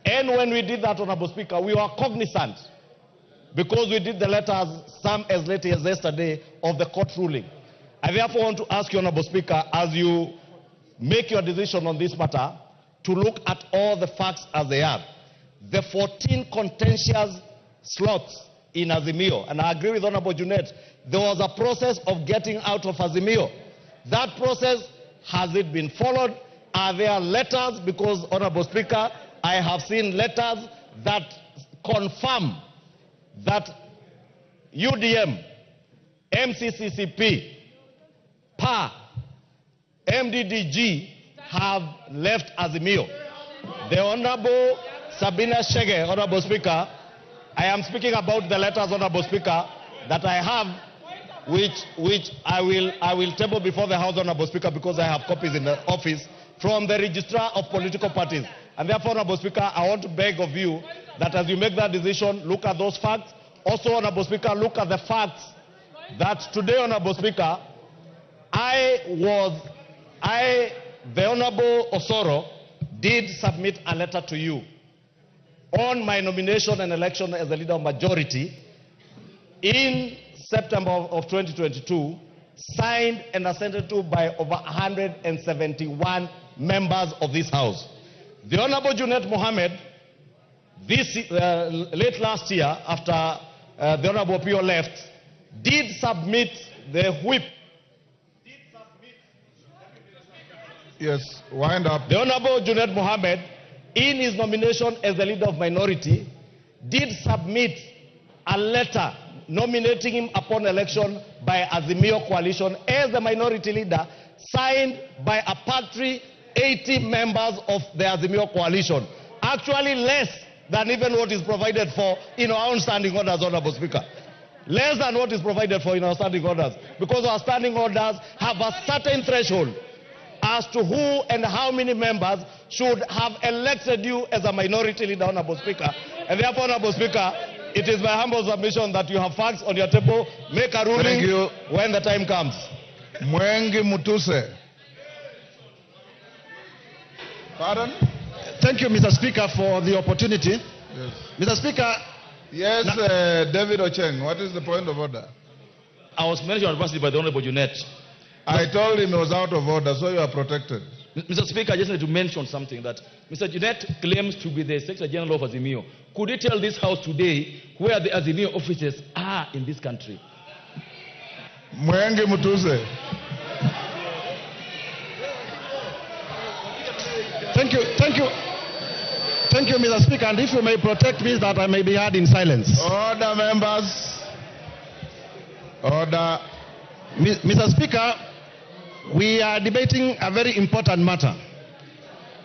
And when we did that, Honorable Speaker, we were cognizant, because we did the letters, some as late as yesterday, of the court ruling. I therefore want to ask you, Honorable Speaker, as you make your decision on this matter, to look at all the facts as they are. The 14 contentious slots in Azimio, and I agree with Honorable Junet, there was a process of getting out of Azimio. That process, has it been followed? Are there letters? Because, Honorable Speaker, I have seen letters that confirm that UDM, MCCCP, PA, MDDG have left Azimio. The Honorable Sabina Chege, Honorable Speaker, I am speaking about the letters, Honorable Speaker, that I have, which I will table before the House, Honorable Speaker, because I have copies in the office from the Registrar of Political Parties. And therefore, Honorable Speaker, I want to beg of you that as you make that decision, look at those facts. Also, Honorable Speaker, look at the facts that today, Honorable Speaker, the Honorable Osoro did submit a letter to you on my nomination and election as the leader of majority in September of 2022, signed and assented to by over 171 members of this House. The Honorable Junet Mohammed, late last year, after the Honorable Pio left, did submit the whip. Yes, wind up. The Honorable Junet Mohammed, in his nomination as the leader of minority, did submit a letter nominating him upon election by Azimio coalition as the minority leader, signed by a paltry 80 members of the Azimio coalition. Actually less than even what is provided for in our own standing orders, Honorable Speaker. Less than what is provided for in our standing orders. Because our standing orders have a certain threshold as to who and how many members should have elected you as a minority leader, Honorable Speaker. And therefore, Honorable Speaker, it is my humble submission that you have facts on your table. Make a ruling when the time comes. Mwengi Mutuse. Pardon? Thank you, Mr. Speaker, for the opportunity. Yes. Mr. Speaker. Yes, David Ochieng, what is the point of order? I was mentioned advisedly by the Honorable Junet. I told him he was out of order, so you are protected. Mr. Speaker, I just need to mention something that Mr. Junet claims to be the Secretary General of Azimio. Could you tell this House today where the Azimio offices are in this country? Mwenge Mutuse. Thank you, Mr. Speaker. And if you may protect me, that I may be heard in silence. Order, members. Order. Mr. Speaker, we are debating a very important matter.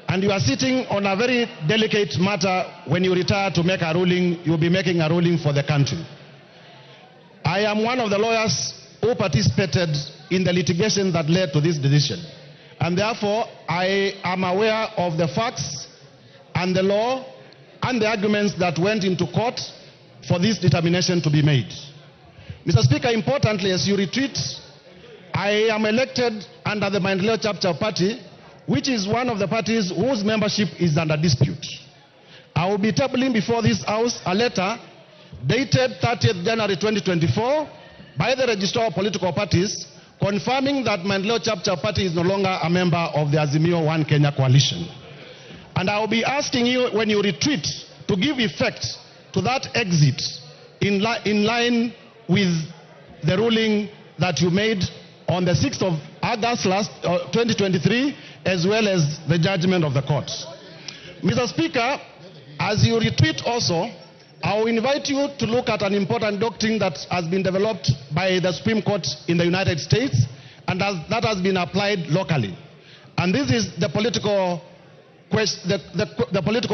And you are sitting on a very delicate matter. When you retire to make a ruling, you'll be making a ruling for the country. I am one of the lawyers who participated in the litigation that led to this decision. And therefore, I am aware of the facts and the law and the arguments that went into court for this determination to be made. Mr. Speaker, importantly, as you retreat, I am elected under the Maendeleo Chapter Party, which is one of the parties whose membership is under dispute. I will be tabling before this House a letter dated 30th January 2024 by the Registrar of Political Parties confirming that Maendeleo Chapter Party is no longer a member of the Azimio One Kenya coalition. And I will be asking you, when you retreat, to give effect to that exit in line with the ruling that you made on the 6th of August 2023, as well as the judgment of the court. Mr. Speaker, as you retreat also, I will invite you to look at an important doctrine that has been developed by the Supreme Court in the United States and that has been applied locally. And this is the political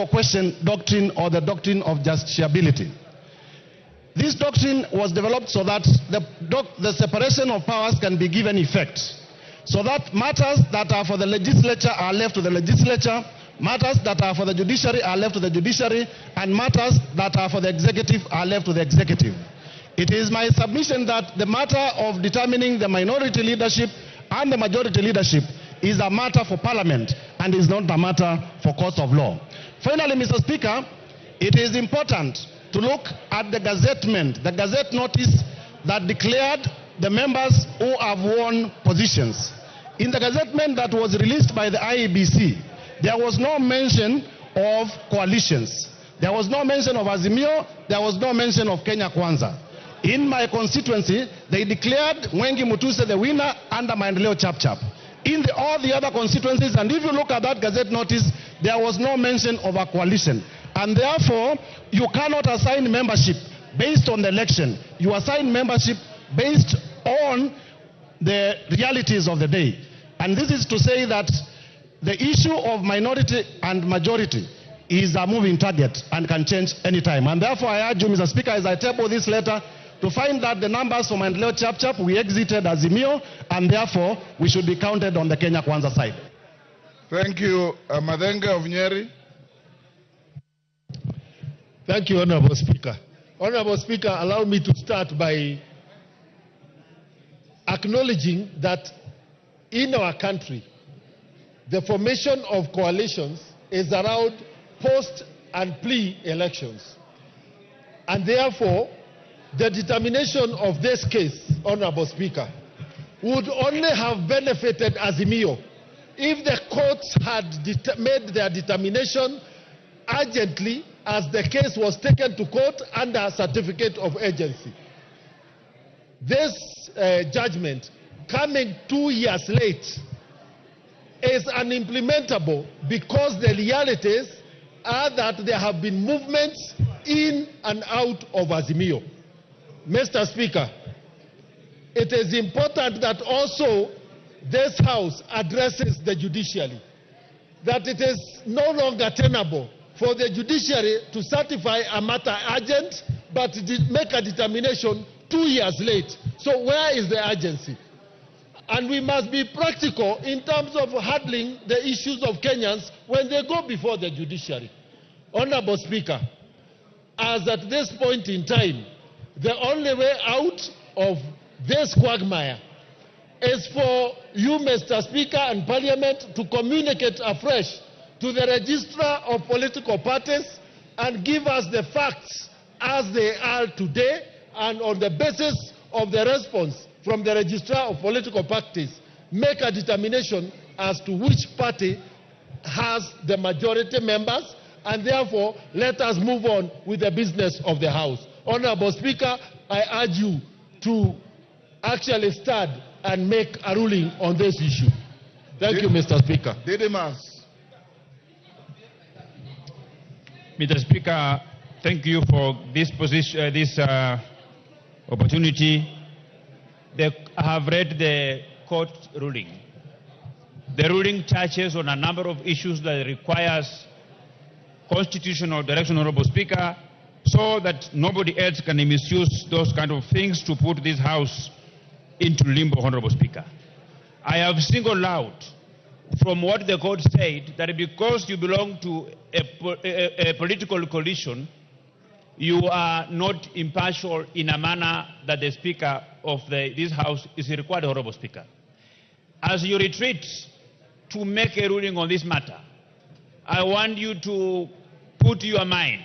question doctrine, or the doctrine of justiciability. This doctrine was developed so that the separation of powers can be given effect, so that matters that are for the legislature are left to the legislature, matters that are for the judiciary are left to the judiciary, and matters that are for the executive are left to the executive. It is my submission that the matter of determining the minority leadership and the majority leadership is a matter for Parliament and is not a matter for courts of law. Finally, Mr. Speaker, it is important to look at the gazettement, the gazette notice that declared the members who have won positions. In the gazettement that was released by the IEBC, there was no mention of coalitions. There was no mention of Azimio. There was no mention of Kenya Kwanza. In my constituency, they declared Mwengi Mutuse the winner under Maendeleo Chap. In all the other constituencies, and if you look at that gazette notice, there was no mention of a coalition. And therefore, you cannot assign membership based on the election. You assign membership based on the realities of the day. And this is to say that the issue of minority and majority is a moving target and can change anytime. And therefore, I urge you, Mr. Speaker, as I table this letter, to find that the numbers for Maendeleo Chap, we exited Azimio, and therefore, we should be counted on the Kenya Kwanza side. Thank you. Madenge of Nyeri. Thank you, Honorable Speaker. Honorable Speaker, allow me to start by acknowledging that in our country, the formation of coalitions is around post and pre-elections. And therefore, the determination of this case, Honorable Speaker, would only have benefited Azimio if the courts had made their determination urgently, as the case was taken to court under a certificate of urgency. This judgment, coming 2 years late, is unimplementable because the realities are that there have been movements in and out of Azimio. Mr. Speaker, it is important that also this House addresses the judiciary, that it is no longer tenable for the judiciary to certify a matter urgent, but make a determination 2 years late. So where is the urgency? And we must be practical in terms of handling the issues of Kenyans when they go before the judiciary. Honorable Speaker, as at this point in time, the only way out of this quagmire is for you, Mr. Speaker, and Parliament to communicate afresh to the Registrar of Political Parties and give us the facts as they are today, and on the basis of the response from the Registrar of Political Parties, make a determination as to which party has the majority members, and therefore let us move on with the business of the House. Honorable Speaker, I urge you to actually start and make a ruling on this issue. Thank you, Mr. Speaker. Didymus. Mr. Speaker, thank you for this opportunity. I have read the court ruling. The ruling touches on a number of issues that requires constitutional direction, Honorable Speaker, so that nobody else can misuse those kind of things to put this House into limbo, Honorable Speaker. I have singled out from what the court said that because you belong to a political coalition, you are not impartial in a manner that the Speaker of this House is required, Honorable Speaker. As you retreat to make a ruling on this matter, I want you to put your mind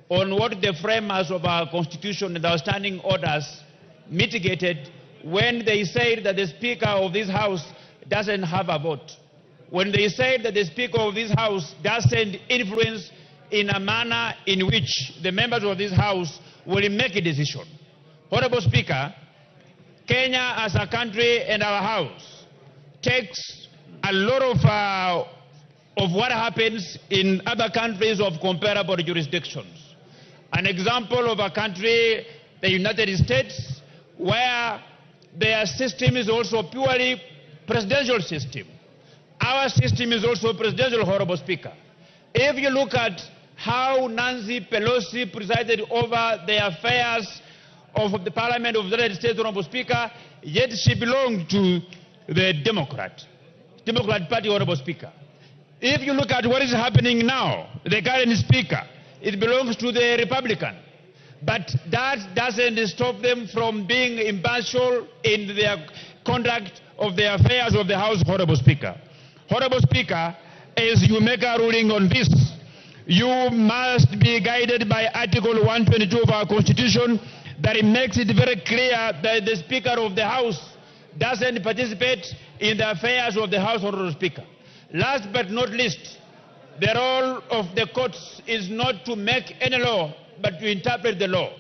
on what the framers of our Constitution and our standing orders mitigated when they said that the Speaker of this House doesn't have a vote. When they said that the Speaker of this House doesn't influence in a manner in which the members of this House will make a decision. Honorable Speaker, Kenya as a country and our House takes a lot of what happens in other countries of comparable jurisdictions. An example of a country, the United States, where their system is also purely presidential system. Our system is also presidential, Honorable Speaker. If you look at how Nancy Pelosi presided over the affairs of the Parliament of the United States, Honorable Speaker, yet she belonged to the Democrat Party, Honorable Speaker. If you look at what is happening now, the current Speaker, it belongs to the Republican. But that doesn't stop them from being impartial in their conduct of the affairs of the House, Honorable Speaker. Honorable Speaker, as you make a ruling on this, you must be guided by Article 122 of our Constitution that it makes it very clear that the Speaker of the House doesn't participate in the affairs of the House, Honorable Speaker. Last but not least, the role of the courts is not to make any law, but to interpret the law.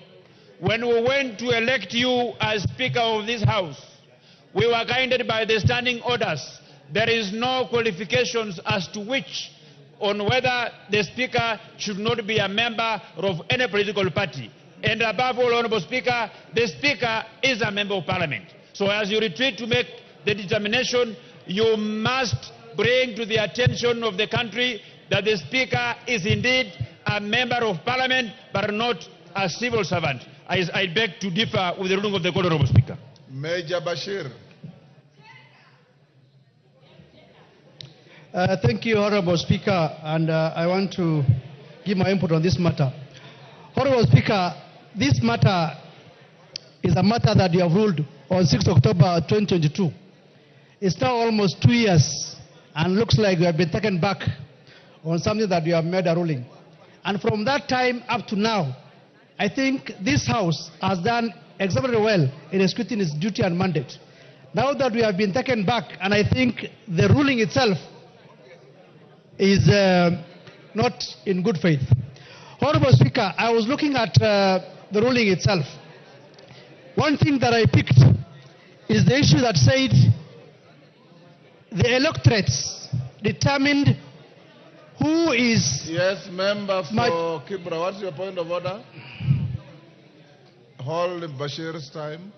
When we went to elect you as Speaker of this House, we were guided by the standing orders. There is no qualifications as to which, on whether the Speaker should not be a member of any political party. And above all, Honorable Speaker, the Speaker is a member of Parliament. So as you retreat to make the determination, you must bring to the attention of the country that the Speaker is indeed a member of Parliament, but not a civil servant. I beg to differ with the ruling of the Court, Honorable Speaker. Major Bashir. Thank you, Honorable Speaker, and I want to give my input on this matter. Honorable Speaker, this matter is a matter that you have ruled on 6 October 2022. It's now almost 2 years, and looks like you have been taken back on something that you have made a ruling. And from that time up to now, I think this House has done exceptionally well in executing its duty and mandate. Now that we have been taken back, and I think the ruling itself is not in good faith. Honorable Speaker, I was looking at the ruling itself. One thing that I picked is the issue that said the electorates determined who is... Yes, member for Kibra. What's your point of order? Hold Bashir's time.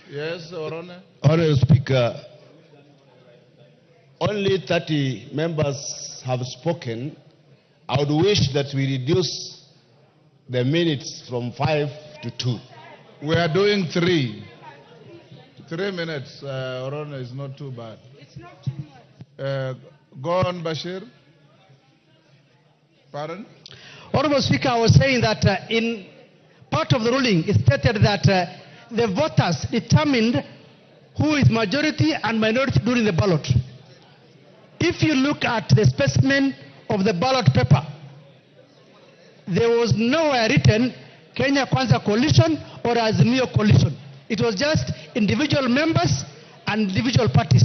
Yes, Orone. Honorable Speaker, only 30 members have spoken. I would wish that we reduce the minutes from 5 to 2. We are doing 3. 3 minutes, Orone, is not too bad. It's not too much. Go on, Bashir. Pardon? Honorable Speaker, I was saying that in part of the ruling, it stated that the voters determined who is majority and minority during the ballot. If you look at the specimen of the ballot paper, there was nowhere written Kenya Kwanza coalition or Azimio coalition. It was just individual members and individual parties.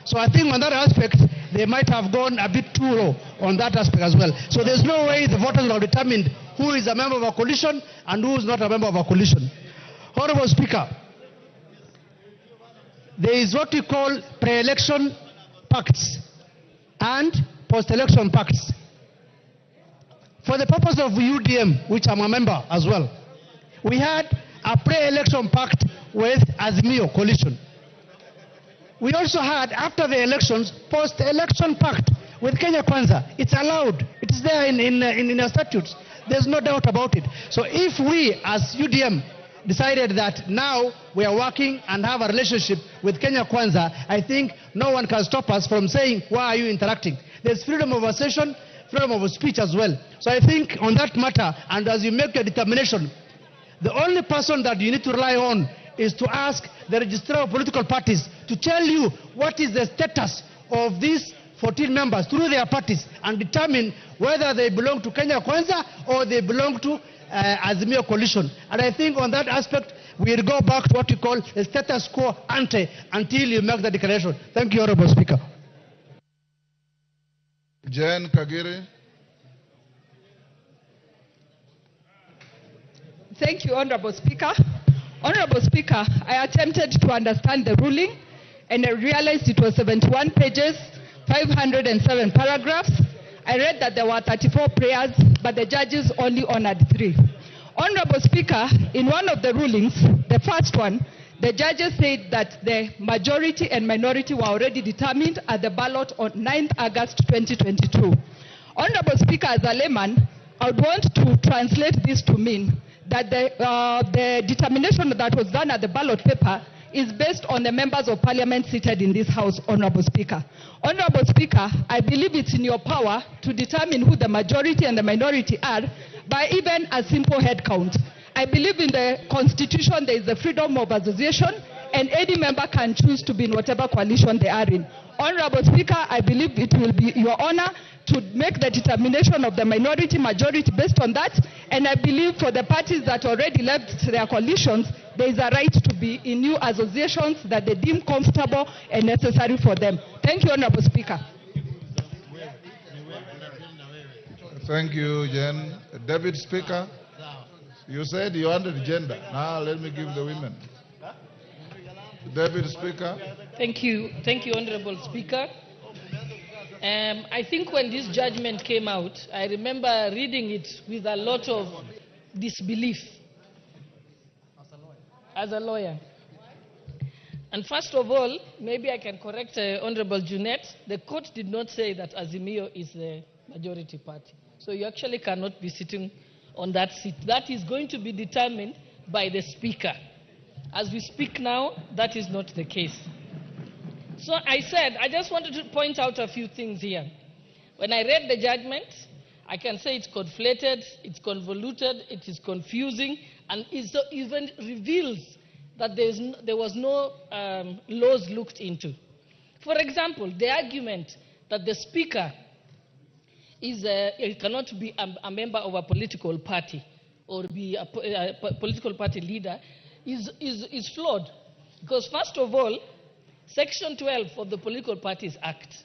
So I think on that aspect, they might have gone a bit too low on that aspect as well. So there's no way the voters will have determined who is a member of a coalition and who is not a member of a coalition. Honorable Speaker, there is what we call pre-election pacts and post-election pacts. For the purpose of UDM, which I'm a member as well, we had a pre-election pact with Azimio coalition. We also had, after the elections, post-election pact with Kenya Kwanza. It's allowed. It is there in our statutes. There's no doubt about it. So if we, as UDM, decided that now we are working and have a relationship with Kenya Kwanza, I think no one can stop us from saying, why are you interacting? There's freedom of association, freedom of speech as well. So I think on that matter, and as you make your determination, the only person that you need to rely on is to ask the registrar of political parties to tell you what is the status of these 14 members through their parties and determine whether they belong to Kenya Kwanza or they belong to Azimio coalition. And I think on that aspect, we'll go back to what we call a status quo ante until you make the declaration. Thank you, Honorable Speaker. Jen Kagiri. Thank you, Honorable Speaker. Honorable Speaker, I attempted to understand the ruling and I realized it was 71 pages, 507 paragraphs. I read that there were 34 prayers, but the judges only honored 3. Honorable Speaker, in one of the rulings, the first one, the judges said that the majority and minority were already determined at the ballot on 9th August 2022. Honorable Speaker, as a layman, I would want to translate this to mean that the determination that was done at the ballot paper is based on the members of parliament seated in this house, Honorable Speaker. Honorable Speaker, I believe it's in your power to determine who the majority and the minority are by even a simple head count. I believe in the Constitution there is the freedom of association and any member can choose to be in whatever coalition they are in. Honorable Speaker, I believe it will be your honor to make the determination of the minority majority based on that, and I believe for the parties that already left their coalitions, there is a right to be in new associations that they deem comfortable and necessary for them. Thank you, Honorable Speaker. Thank you, Jen. David Speaker, you said you wanted gender. Now let me give the women. David Speaker. Thank you, Honorable Speaker. I think when this judgment came out, I remember reading it with a lot of disbelief as a lawyer. And first of all, maybe I can correct Honorable Junet. The court did not say that Azimio is the majority party. So you actually cannot be sitting on that seat. That is going to be determined by the Speaker. As we speak now, that is not the case. So I said, I just wanted to point out a few things here. When I read the judgment, I can say it's conflated, it's convoluted, it is confusing, and it even reveals that there was no laws looked into. For example, the argument that the Speaker cannot be a member of a political party or be a political party leader is flawed. Because first of all, Section 12 of the Political Parties Act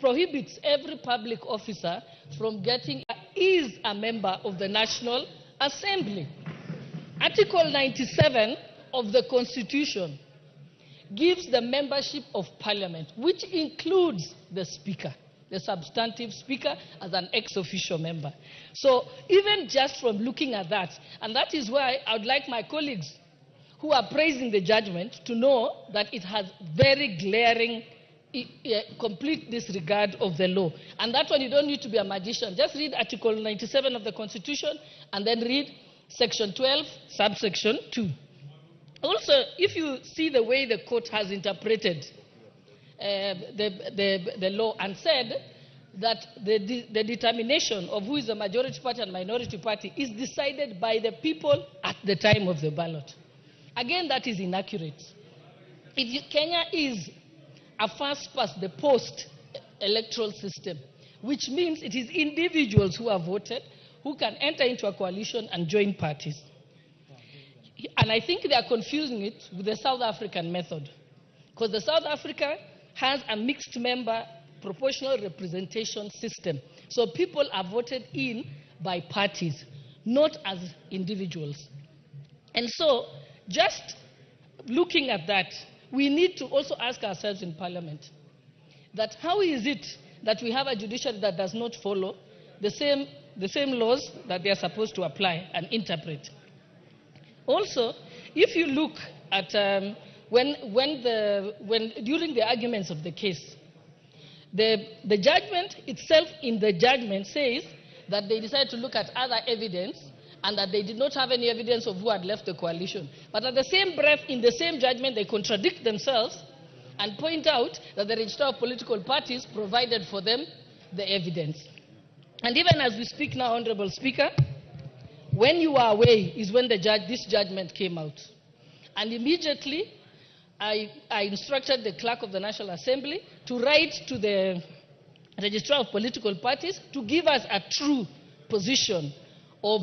prohibits every public officer from getting is a member of the National Assembly. Article 97 of the Constitution gives the membership of Parliament, which includes the Speaker, the substantive Speaker, as an ex-officio member. So even just from looking at that, and that is why I would like my colleagues who are praising the judgment to know that it has very glaring, complete disregard of the law. And that one, you don't need to be a magician. Just read Article 97 of the Constitution and then read Section 12, subsection 2. Also, if you see the way the court has interpreted the law and said that the determination of who is a majority party and minority party is decided by the people at the time of the ballot. Again, that is inaccurate. Kenya is a first past the post electoral system, which means it is individuals who have voted who can enter into a coalition and join parties. And I think they are confusing it with the South African method. because the South Africa has a mixed member proportional representation system. So people are voted in by parties, not as individuals. And so, just looking at that, we need to also ask ourselves in Parliament that how is it that we have a judiciary that does not follow the same laws that they are supposed to apply and interpret. Also, if you look at during the arguments of the case, the judgment itself in the judgment says that they decided to look at other evidence and that they did not have any evidence of who had left the coalition. But at the same breath, in the same judgment, they contradict themselves and point out that the Registrar of Political Parties provided for them the evidence. And even as we speak now, Honorable Speaker, when you are away is when this judgment came out. And immediately, I instructed the Clerk of the National Assembly to write to the Registrar of Political Parties to give us a true position of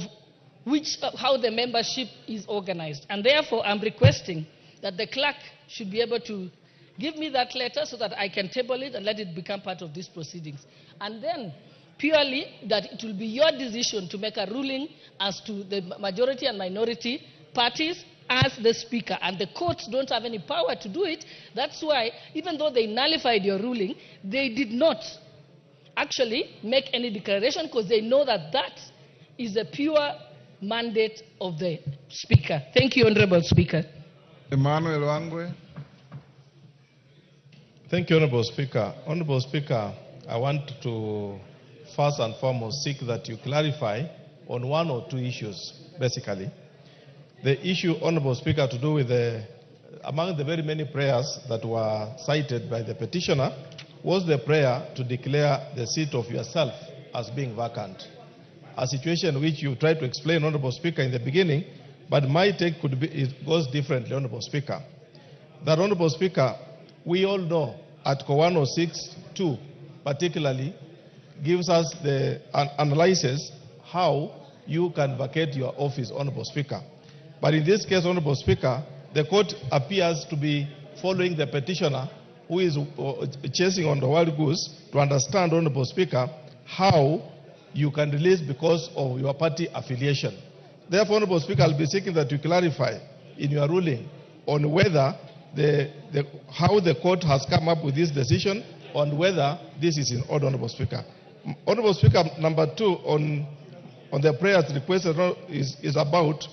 how the membership is organized. And therefore, I'm requesting that the clerk should be able to give me that letter so that I can table it and let it become part of these proceedings. And then, purely that it will be your decision to make a ruling as to the majority and minority parties as the Speaker. And the courts don't have any power to do it. That's why, even though they nullified your ruling, they did not actually make any declaration because they know that that is a pure mandate of the Speaker. Thank you, Honorable Speaker. Emmanuel Wangwe. Thank you, Honorable Speaker. Honorable Speaker, I want to first and foremost seek that you clarify on one or two issues, basically. The issue, Honorable Speaker, to do with among the very many prayers that were cited by the petitioner was the prayer to declare the seat of yourself as being vacant. A situation which you tried to explain, Honorable Speaker, in the beginning, but my take it goes differently, Honorable Speaker. That, Honorable Speaker, we all know Article 106(2) particularly gives us the analysis how you can vacate your office, Honorable Speaker. But in this case, Honorable Speaker, the court appears to be following the petitioner who is chasing on the wild goose to understand, Honorable Speaker, how you can release because of your party affiliation. Therefore, Honorable Speaker, I'll be seeking that you clarify in your ruling on whether how the court has come up with this decision, on whether this is in order, Honorable Speaker. Honorable Speaker, number two on the prayers requested is about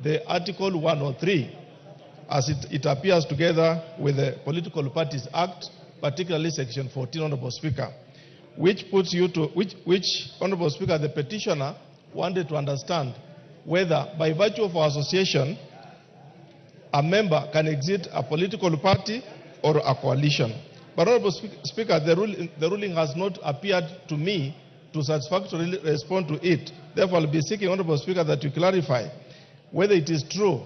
the Article 103, as it appears together with the Political Parties Act, particularly Section 14, Honorable Speaker, which puts you to, which Honorable Speaker, the petitioner wanted to understand whether by virtue of our association, a member can exit a political party or a coalition. But Honorable Speaker, the ruling has not appeared to me to satisfactorily respond to it. Therefore, I'll be seeking, Honorable Speaker, that you clarify whether it is true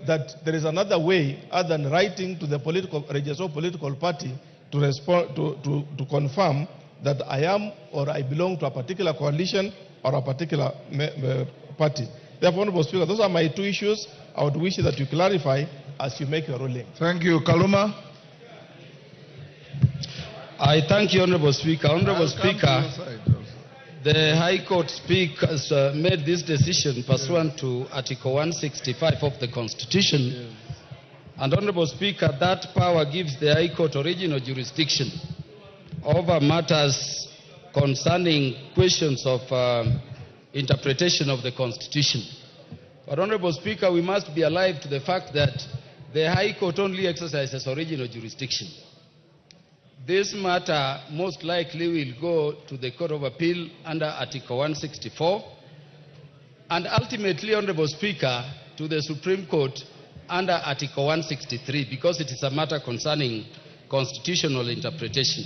that there is another way other than writing to the Registrar of Political Party to respond to confirm that I am or I belong to a particular coalition or a particular party. Therefore, Honorable Speaker, those are my two issues. I would wish that you clarify as you make your ruling. Thank you. Kaluma. I thank you, Honorable Speaker. Honorable Speaker, the High Court has made this decision pursuant to Article 165 of the Constitution. And Honorable Speaker, that power gives the High Court original jurisdiction over matters concerning questions of interpretation of the Constitution. But Honorable Speaker, we must be alive to the fact that the High Court only exercises original jurisdiction. This matter most likely will go to the Court of Appeal under Article 164 and ultimately, Honorable Speaker, to the Supreme Court under Article 163 because it is a matter concerning constitutional interpretation.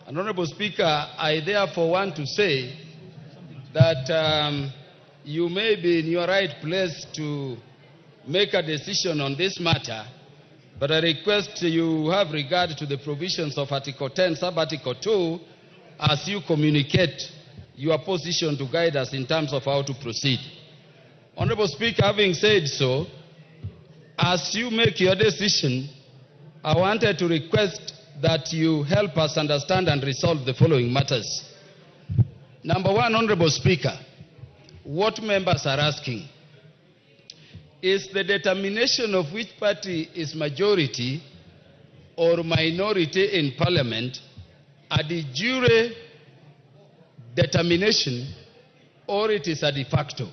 And Honorable Speaker, I therefore want to say that you may be in your right place to make a decision on this matter, but I request you have regard to the provisions of Article 10, Sub-Article 2, as you communicate your position to guide us in terms of how to proceed. Honorable Speaker, having said so, as you make your decision, I wanted to request that you help us understand and resolve the following matters. Number one, Honorable Speaker, what members are asking is the determination of which party is majority or minority in Parliament a de jure determination or it is a de facto?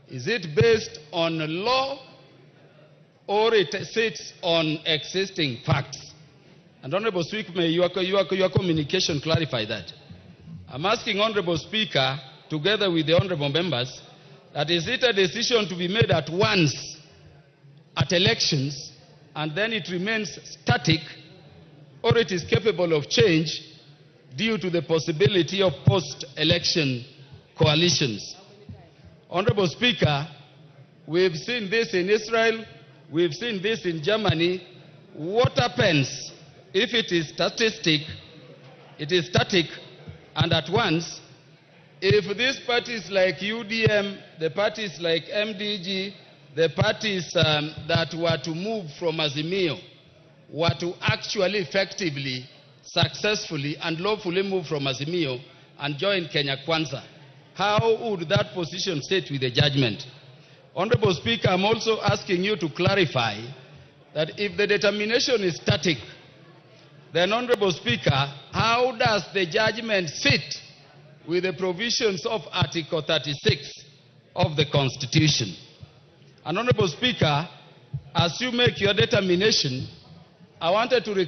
Is it based on law or it sits on existing facts? And Honorable Speaker, may your communication clarify that. I'm asking Honorable Speaker, together with the honorable members, that is it a decision to be made at once at elections and then it remains static, or it is capable of change due to the possibility of post-election coalitions? Honorable Speaker, we've seen this in Israel, we've seen this in Germany. What happens if it is static and at once? If these parties like UDM, the parties like MDG, the parties that were to move from Azimio, were to actually effectively, successfully and lawfully move from Azimio and join Kenya Kwanza, how would that position sit with the judgment? Honorable Speaker, I'm also asking you to clarify that if the determination is static, then Honorable Speaker, how does the judgment sit with the provisions of Article 36 of the Constitution? And Honorable Speaker, as you make your determination, I wanted to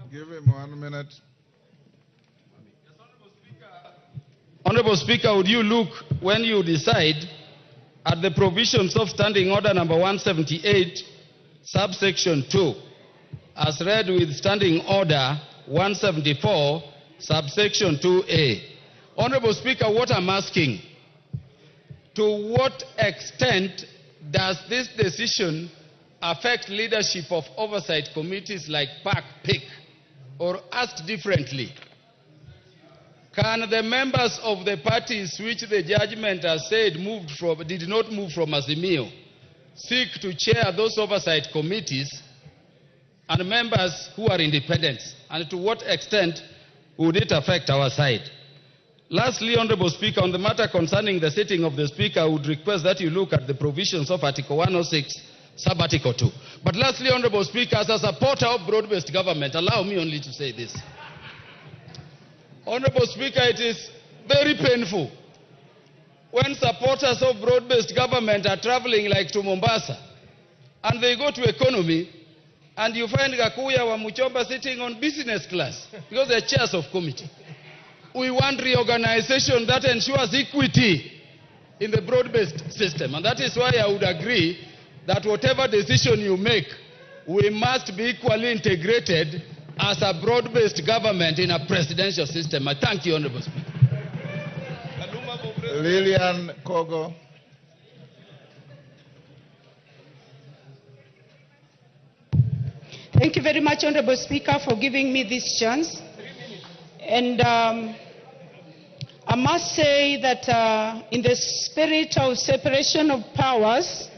give him 1 minute. Honorable Speaker, would you look, when you decide, at the provisions of Standing Order number 178, subsection 2, as read with Standing Order 174, subsection 2A. Honorable Speaker, what I'm asking, to what extent does this decision affect leadership of oversight committees like PAC-PIC? Or asked differently, can the members of the parties which the judgment has said did not move from Azimio seek to chair those oversight committees and members who are independent? And to what extent would it affect our side? Lastly, Honorable Speaker, on the matter concerning the sitting of the Speaker, I would request that you look at the provisions of Article 106, Sub-Article 2. But lastly, Honorable Speaker, as a supporter of broad-based government, allow me only to say this. Honorable Speaker, it is very painful when supporters of broad-based government are traveling like to Mombasa and they go to economy and you find Gakuya wa Muchomba sitting on business class because they're chairs of committee. We want reorganization that ensures equity in the broad-based system, and that is why I would agree that whatever decision you make, we must be equally integrated as a broad-based government in a presidential system. I thank you, Honorable Speaker. Lillian Kogo. Thank you very much, Honorable Speaker, for giving me this chance. And I must say that in the spirit of separation of powers,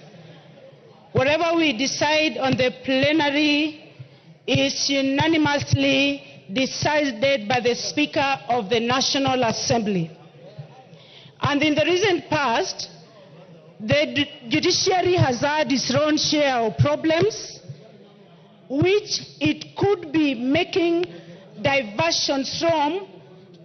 whatever we decide on the plenary is unanimously decided by the Speaker of the National Assembly. And in the recent past, the judiciary has had its own share of problems, which it could be making diversions from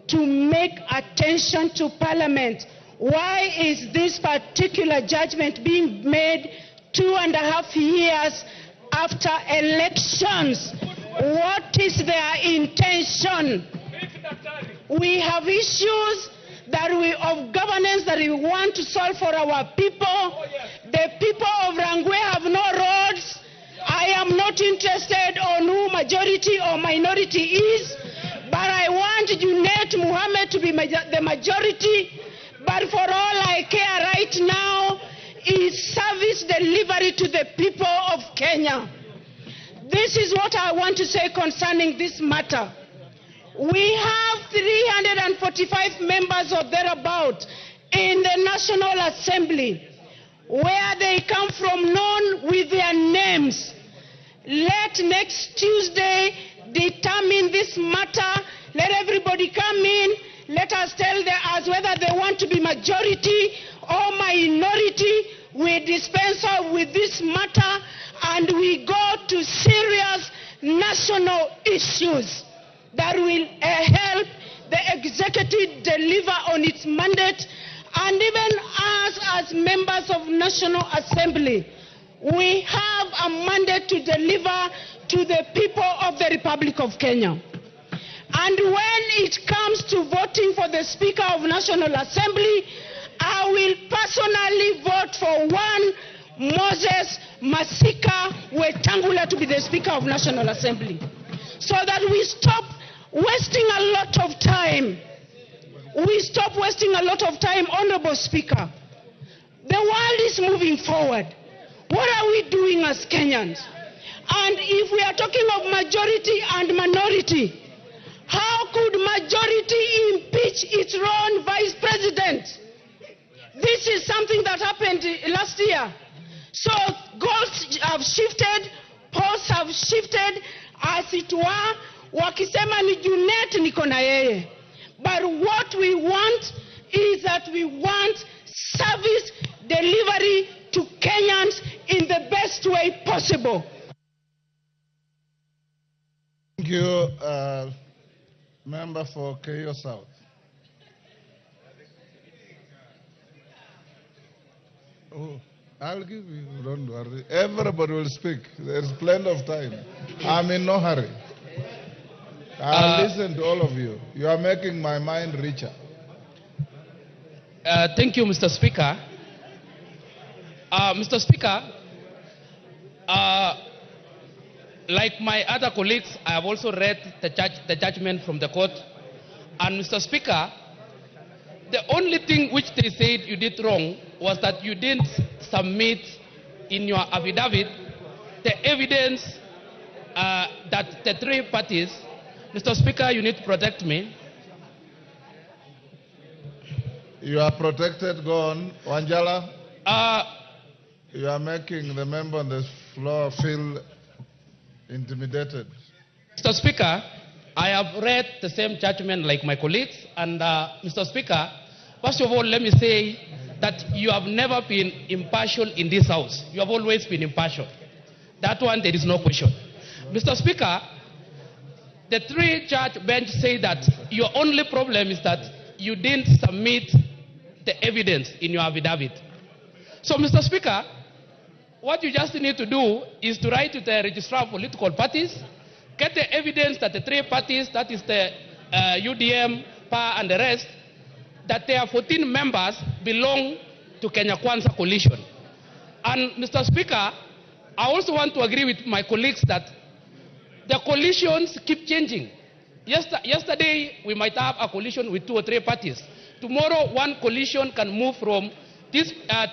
to make attention to Parliament. Why is this particular judgment being made 2.5 years after elections? What is their intention? We have issues of governance that we want to solve for our people. The people of Rangwe have no roads. I am not interested on who majority or minority is, but I want Junet Muhammad to be the majority. But for all I care right now is service delivery to the people of Kenya. This is what I want to say concerning this matter. We have 345 members or thereabout in the National Assembly. Where they come from, known with their names. Let next Tuesday determine this matter. Let everybody come in. Let us tell us whether they want to be majority or minority. We dispense with this matter and we go to serious national issues that will help the executive deliver on its mandate. And even us as members of National Assembly, we have a mandate to deliver to the people of the Republic of Kenya. And when it comes to voting for the Speaker of National Assembly, I will personally vote for one Moses Masika Wetangula to be the Speaker of National Assembly, so that we stop wasting a lot of time. We stop wasting a lot of time, Honorable Speaker. The world is moving forward. What are we doing as Kenyans? And if we are talking of majority and minority, how could majority impeach its own vice president? This is something that happened last year. So goals have shifted, posts have shifted, as it were, wakisema ni Junet niko na yeye. But what we want is that we want service delivery to Kenyans in the best way possible. Thank you, member for Keio South. Oh, I'll give you, don't worry. Everybody will speak. There's plenty of time. I'm in no hurry. I'll listen to all of you. You are making my mind richer. Thank you, Mr. Speaker. Mr. Speaker, like my other colleagues, I have also read the judgment from the court. And Mr. Speaker, the only thing which they said you did wrong was that you didn't submit in your affidavit the evidence that the three parties. Mr. Speaker, you need to protect me. You are protected. Go on. Wanjala? You are making the member on the floor feel intimidated. Mr. Speaker, I have read the same judgment like my colleagues. And Mr. Speaker, first of all, let me say that you have never been impartial in this House. You have always been impartial. That one, there is no question. Mr. Speaker, the three-judge bench say that your only problem is that you didn't submit the evidence in your affidavit. So, Mr. Speaker, what you just need to do is to write to the registrar of political parties, get the evidence that the three parties, that is the UDM, PA, and the rest, that there are 14 members belong to Kenya Kwanza coalition. And, Mr. Speaker, I also want to agree with my colleagues that the coalitions keep changing. Yesterday, we might have a coalition with 2 or 3 parties. Tomorrow, one coalition can move from this,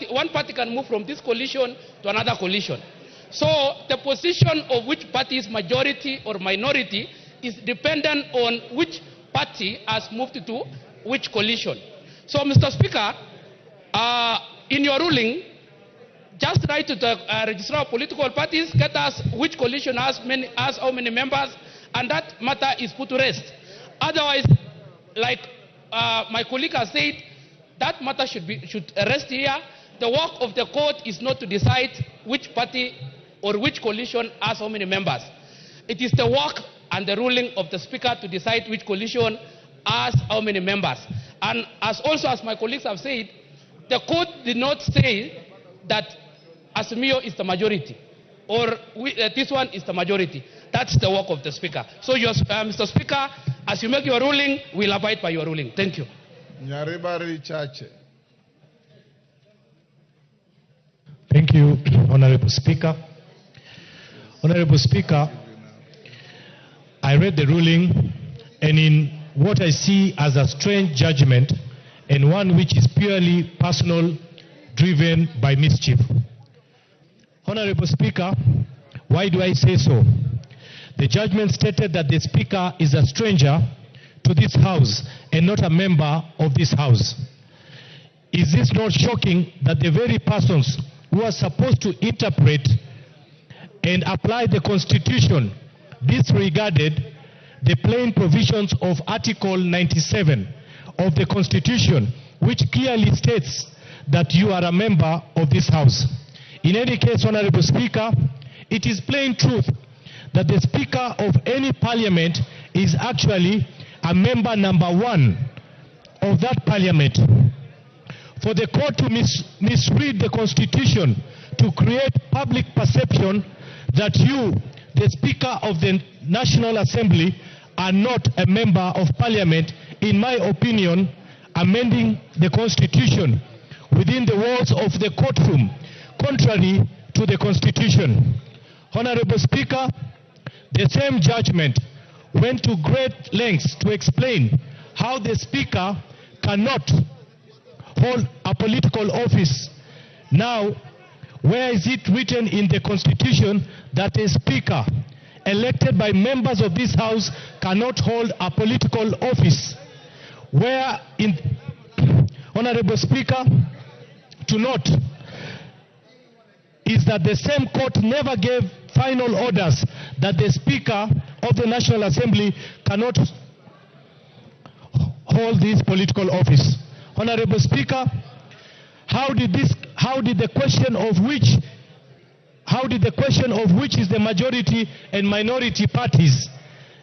one party can move from this coalition to another coalition. So the position of which party is majority or minority is dependent on which party has moved to which coalition. So, Mr. Speaker, in your ruling, just write to the registrar of political parties, get us which coalition has how many members, and that matter is put to rest. Otherwise, like my colleague has said, that matter should rest here. The work of the court is not to decide which party or which coalition has how many members. It is the work and the ruling of the Speaker to decide which coalition has how many members. And as my colleagues have said, the court did not say that Azimio is the majority or this one is the majority. That's the work of the Speaker. So, Mr. Speaker, as you make your ruling, we'll abide by your ruling. Thank you. Nyaribari Chache. Thank you, Honorable Speaker. Honorable Speaker, I read the ruling, and in what I see as a strange judgment and one which is purely personal, driven by mischief. Honorable Speaker, why do I say so? The judgment stated that the Speaker is a stranger to this House and not a member of this House. Is this not shocking that the very persons who are supposed to interpret and apply the Constitution disregarded the plain provisions of Article 97 of the Constitution, which clearly states that you are a member of this House. In any case, Honorable Speaker, it is plain truth that the Speaker of any Parliament is actually a member number 1 of that Parliament. For the court to misread the Constitution to create public perception that you, the Speaker of the National Assembly, are not a member of Parliament, in my opinion, amending the Constitution within the walls of the courtroom, contrary to the Constitution. Honorable Speaker, the same judgment went to great lengths to explain how the Speaker cannot hold a political office. Now, where is it written in the Constitution that a Speaker elected by members of this House cannot hold a political office? Where in, Honorable Speaker, to note is that the same court never gave final orders that the Speaker of the National Assembly cannot hold this political office. Honorable Speaker, how did the question of which is the majority and minority parties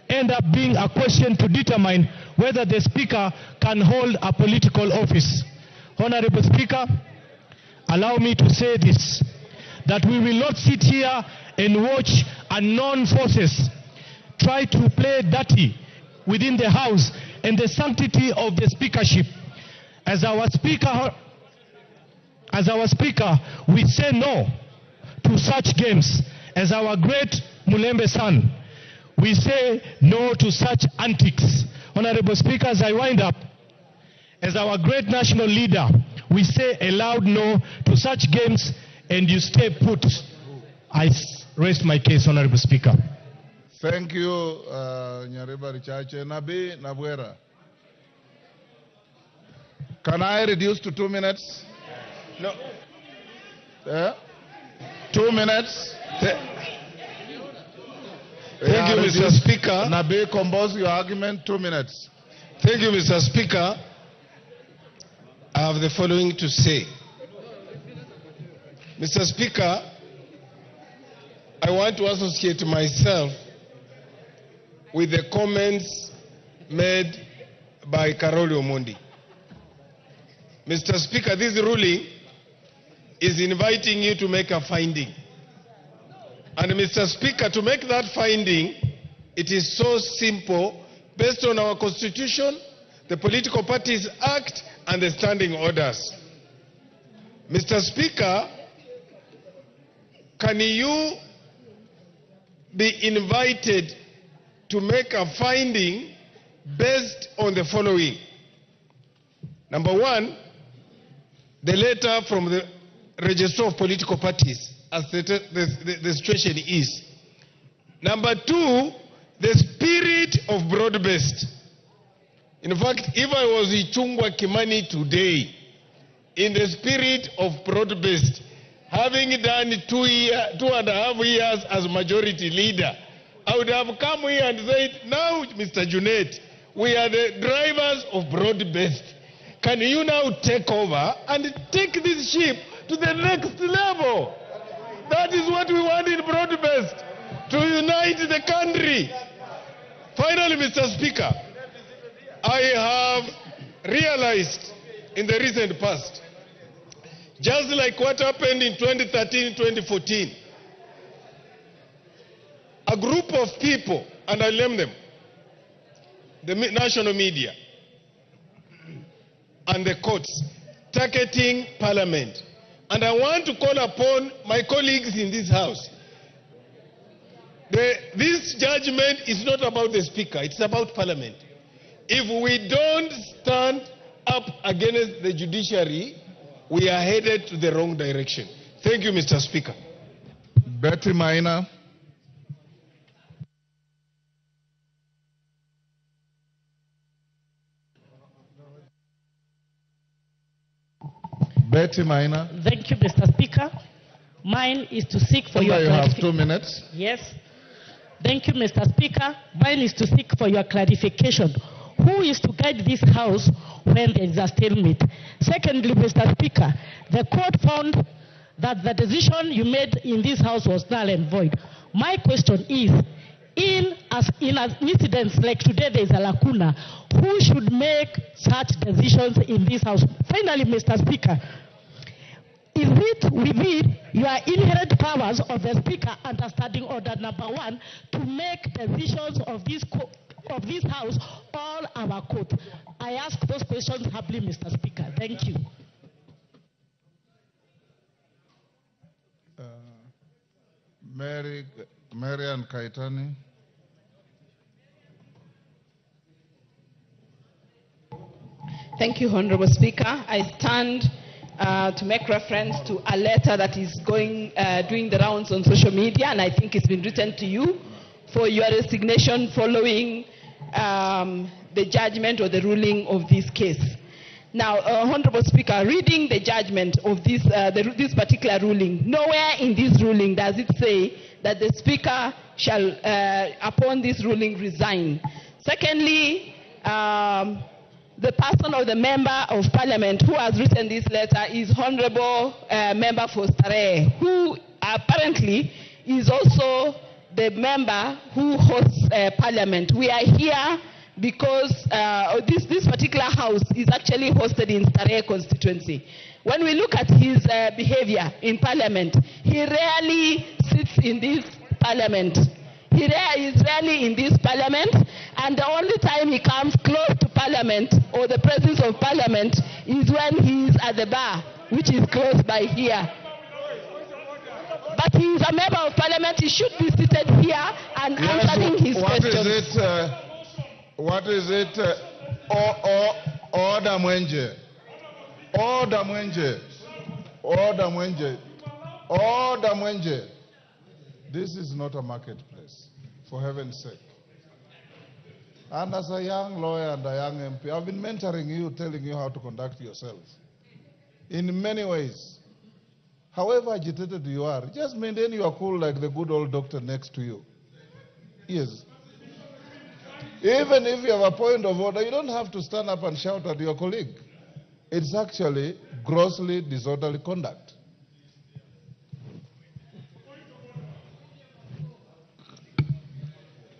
end up being a question to determine whether the Speaker can hold a political office? Honorable Speaker, allow me to say this, that we will not sit here and watch unknown forces try to play dirty within the House and the sanctity of the speakership. As our speaker, we say no to such games. As our great Mulembe son, we say no to such antics. Honorable Speaker, as I wind up, as our great national leader, we say a loud no to such games, and you stay put. I rest my case, Honorable Speaker. Thank you, Nyareba Richache. Nabi Nabwera. Can I reduce to 2 minutes? No. 2 minutes? Thank you, Mr. Speaker. Nabi, compose your argument, 2 minutes. Thank you, Mr. Speaker. I have the following to say. Mr. Speaker, I want to associate myself with the comments made by Karoli Omondi. Mr. Speaker, this ruling is inviting you to make a finding. And Mr. Speaker, to make that finding, it is so simple, based on our Constitution, the Political Parties Act, and the standing orders. Mr. Speaker, can you be invited to make a finding based on the following? Number one, the letter from the Register of Political Parties, as the situation is. Number two, the spirit of broad-based. In fact, if I was Ichungwa Kimani today, in the spirit of broad-based, having done 2.5 years as majority leader, I would have come here and said, now, Mr. Junet, we are the drivers of broad-based. Can you now take over and take this ship to the next level? That is what we want in broad-based, to unite the country. Finally, Mr. Speaker, I have realized in the recent past, just like what happened in 2013, 2014, a group of people, and I name them, the national media and the courts, targeting Parliament. And I want to call upon my colleagues in this House. This judgment is not about the Speaker, it's about Parliament. If we don't stand up against the judiciary, we are headed to the wrong direction. Thank you, Mr. Speaker. Betty Maina. Betty Maina. Thank you, Mr. Speaker. Mine is to seek for your You have 2 clarification. minutes. Yes. Thank you, Mr. Speaker. Mine is to seek for your clarification. Who is to guide this House when there is a stalemate? Secondly, Mr. Speaker, the court found that the decision you made in this House was null and void. My question is, in an incident like today, there is a lacuna. Who should make such decisions in this House? Finally, Mr. Speaker, is it within your inherent powers of the Speaker under Standing Order number 1 to make decisions of this House all our court? I ask those questions humbly, Mr. Speaker. Thank you. Marian Kaitani. Thank you, Honorable Speaker. I stand to make reference to a letter that is doing the rounds on social media, and I think it's been written to you for your resignation following the judgment or the ruling of this case. Now, Honorable Speaker, reading the judgment of this particular ruling, nowhere in this ruling does it say that the Speaker shall, upon this ruling, resign. Secondly, the person or the member of Parliament who has written this letter is Honorable Member for Starehe, who apparently is also the member who hosts Parliament. We are here because this particular house is actually hosted in Starehe constituency. When we look at his behavior in Parliament, he rarely sits in this Parliament. He is rarely in this Parliament, and the only time he comes close to Parliament or the presence of Parliament is when he is at the bar, which is close by here. But he is a member of Parliament. He should be seated here and answering his questions. What is it? Order Mwenje. Order Mwenje. Order Mwenje. Order Mwenje. This is not a marketplace, for heaven's sake. And as a young lawyer and a young MP, I've been mentoring you, telling you how to conduct yourself in many ways. However agitated you are, just maintain your cool like the good old doctor next to you. Yes. Even if you have a point of order, you don't have to stand up and shout at your colleague. It's actually grossly disorderly conduct.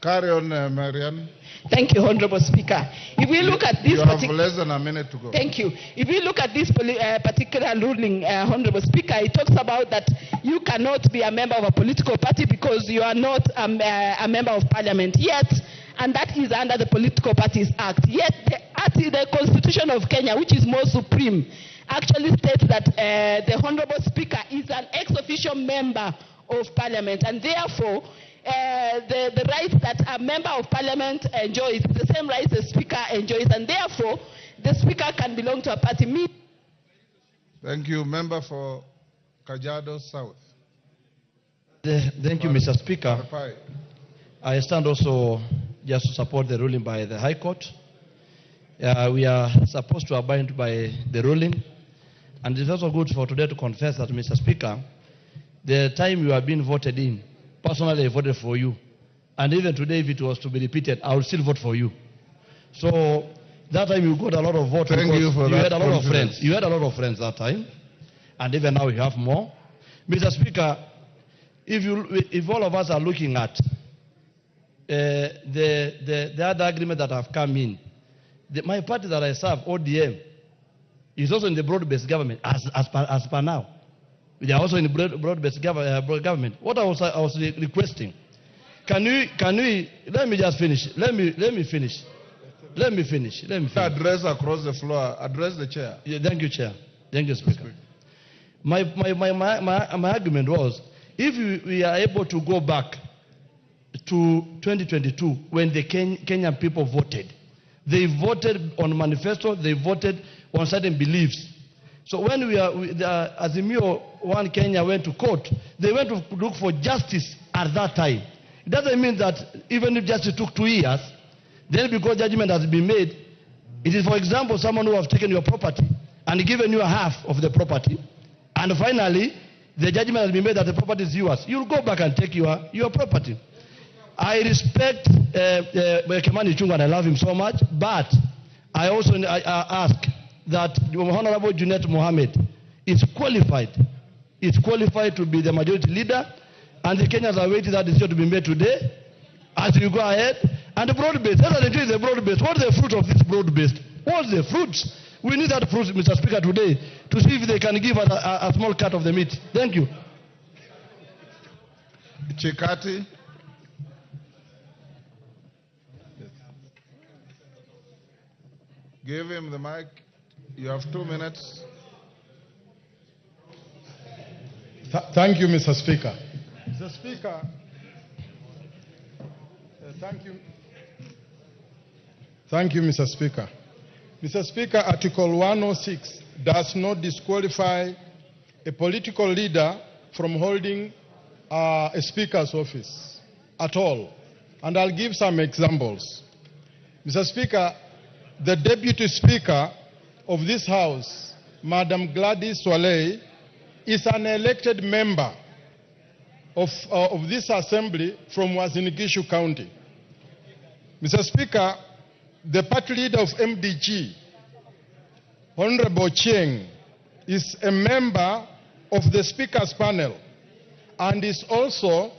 Carry on, Marian. Thank you, Honorable Speaker. If we look at this, you have less than a minute to go. Thank you. If we look at this particular ruling, Honorable Speaker, it talks about that you cannot be a member of a political party because you are not a member of Parliament yet, and that is under the Political Parties Act. Yet, the Constitution of Kenya, which is more supreme, actually states that the Honorable Speaker is an ex-officio member of Parliament, and therefore, the rights that a member of Parliament enjoys, the same rights the Speaker enjoys, and therefore the Speaker can belong to a party. Thank you. Member for Kajiado South. Thank you, Mr. Speaker. I stand also just to support the ruling by the High Court. We are supposed to abide by the ruling, and it's also good for today to confess that, Mr. Speaker, the time you have been voted in, personally, I voted for you. And even today, if it was to be repeated, I would still vote for you. So that time you got a lot of votes. Thank you for that. You had a lot of friends. You had a lot of friends that time. And even now you have more. Mr. Speaker, if all of us are looking at the other agreement that have come in, my party that I serve, ODM, is also in the broad-based government as per now. They are also in the broad-based government. What I was requesting, can we, let me just finish. Let me finish. Address across the floor. Address the chair. Yeah, thank you, Chair. Thank you, Speaker. My argument was, if we are able to go back to 2022, when the Kenyan people voted, they voted on manifesto, they voted on certain beliefs. So when Azimio One Kenya went to court, they went to look for justice at that time. It doesn't mean that even if justice took 2 years, then because judgment has been made, it is, for example, someone who has taken your property and given you a half of the property, and finally the judgment has been made that the property is yours, you'll go back and take your property. I respect Kemani Chungwa and I love him so much, but I also ask that Honorable Junet Mohammed is qualified to be the majority leader, and the Kenyans are waiting that decision to be made today as we go ahead. And the broad-based, the broad-based. What is the fruit of this broad-based? What's the fruit? We need that fruit, Mr. Speaker, today to see if they can give us a small cut of the meat. Thank you. Chikati. Give him the mic. You have 2 minutes. Thank you, Mr. Speaker. Mr. Speaker, thank you. Thank you, Mr. Speaker. Mr. Speaker, Article 106 does not disqualify a political leader from holding a speaker's office at all. And I'll give some examples. Mr. Speaker, the Deputy Speaker of this House, Madam Gladys Swaley, is an elected member of this Assembly from Uasin Gishu County. Mr. Speaker, the party leader of MDG, Honorable Cheng, is a member of the Speaker's panel and is also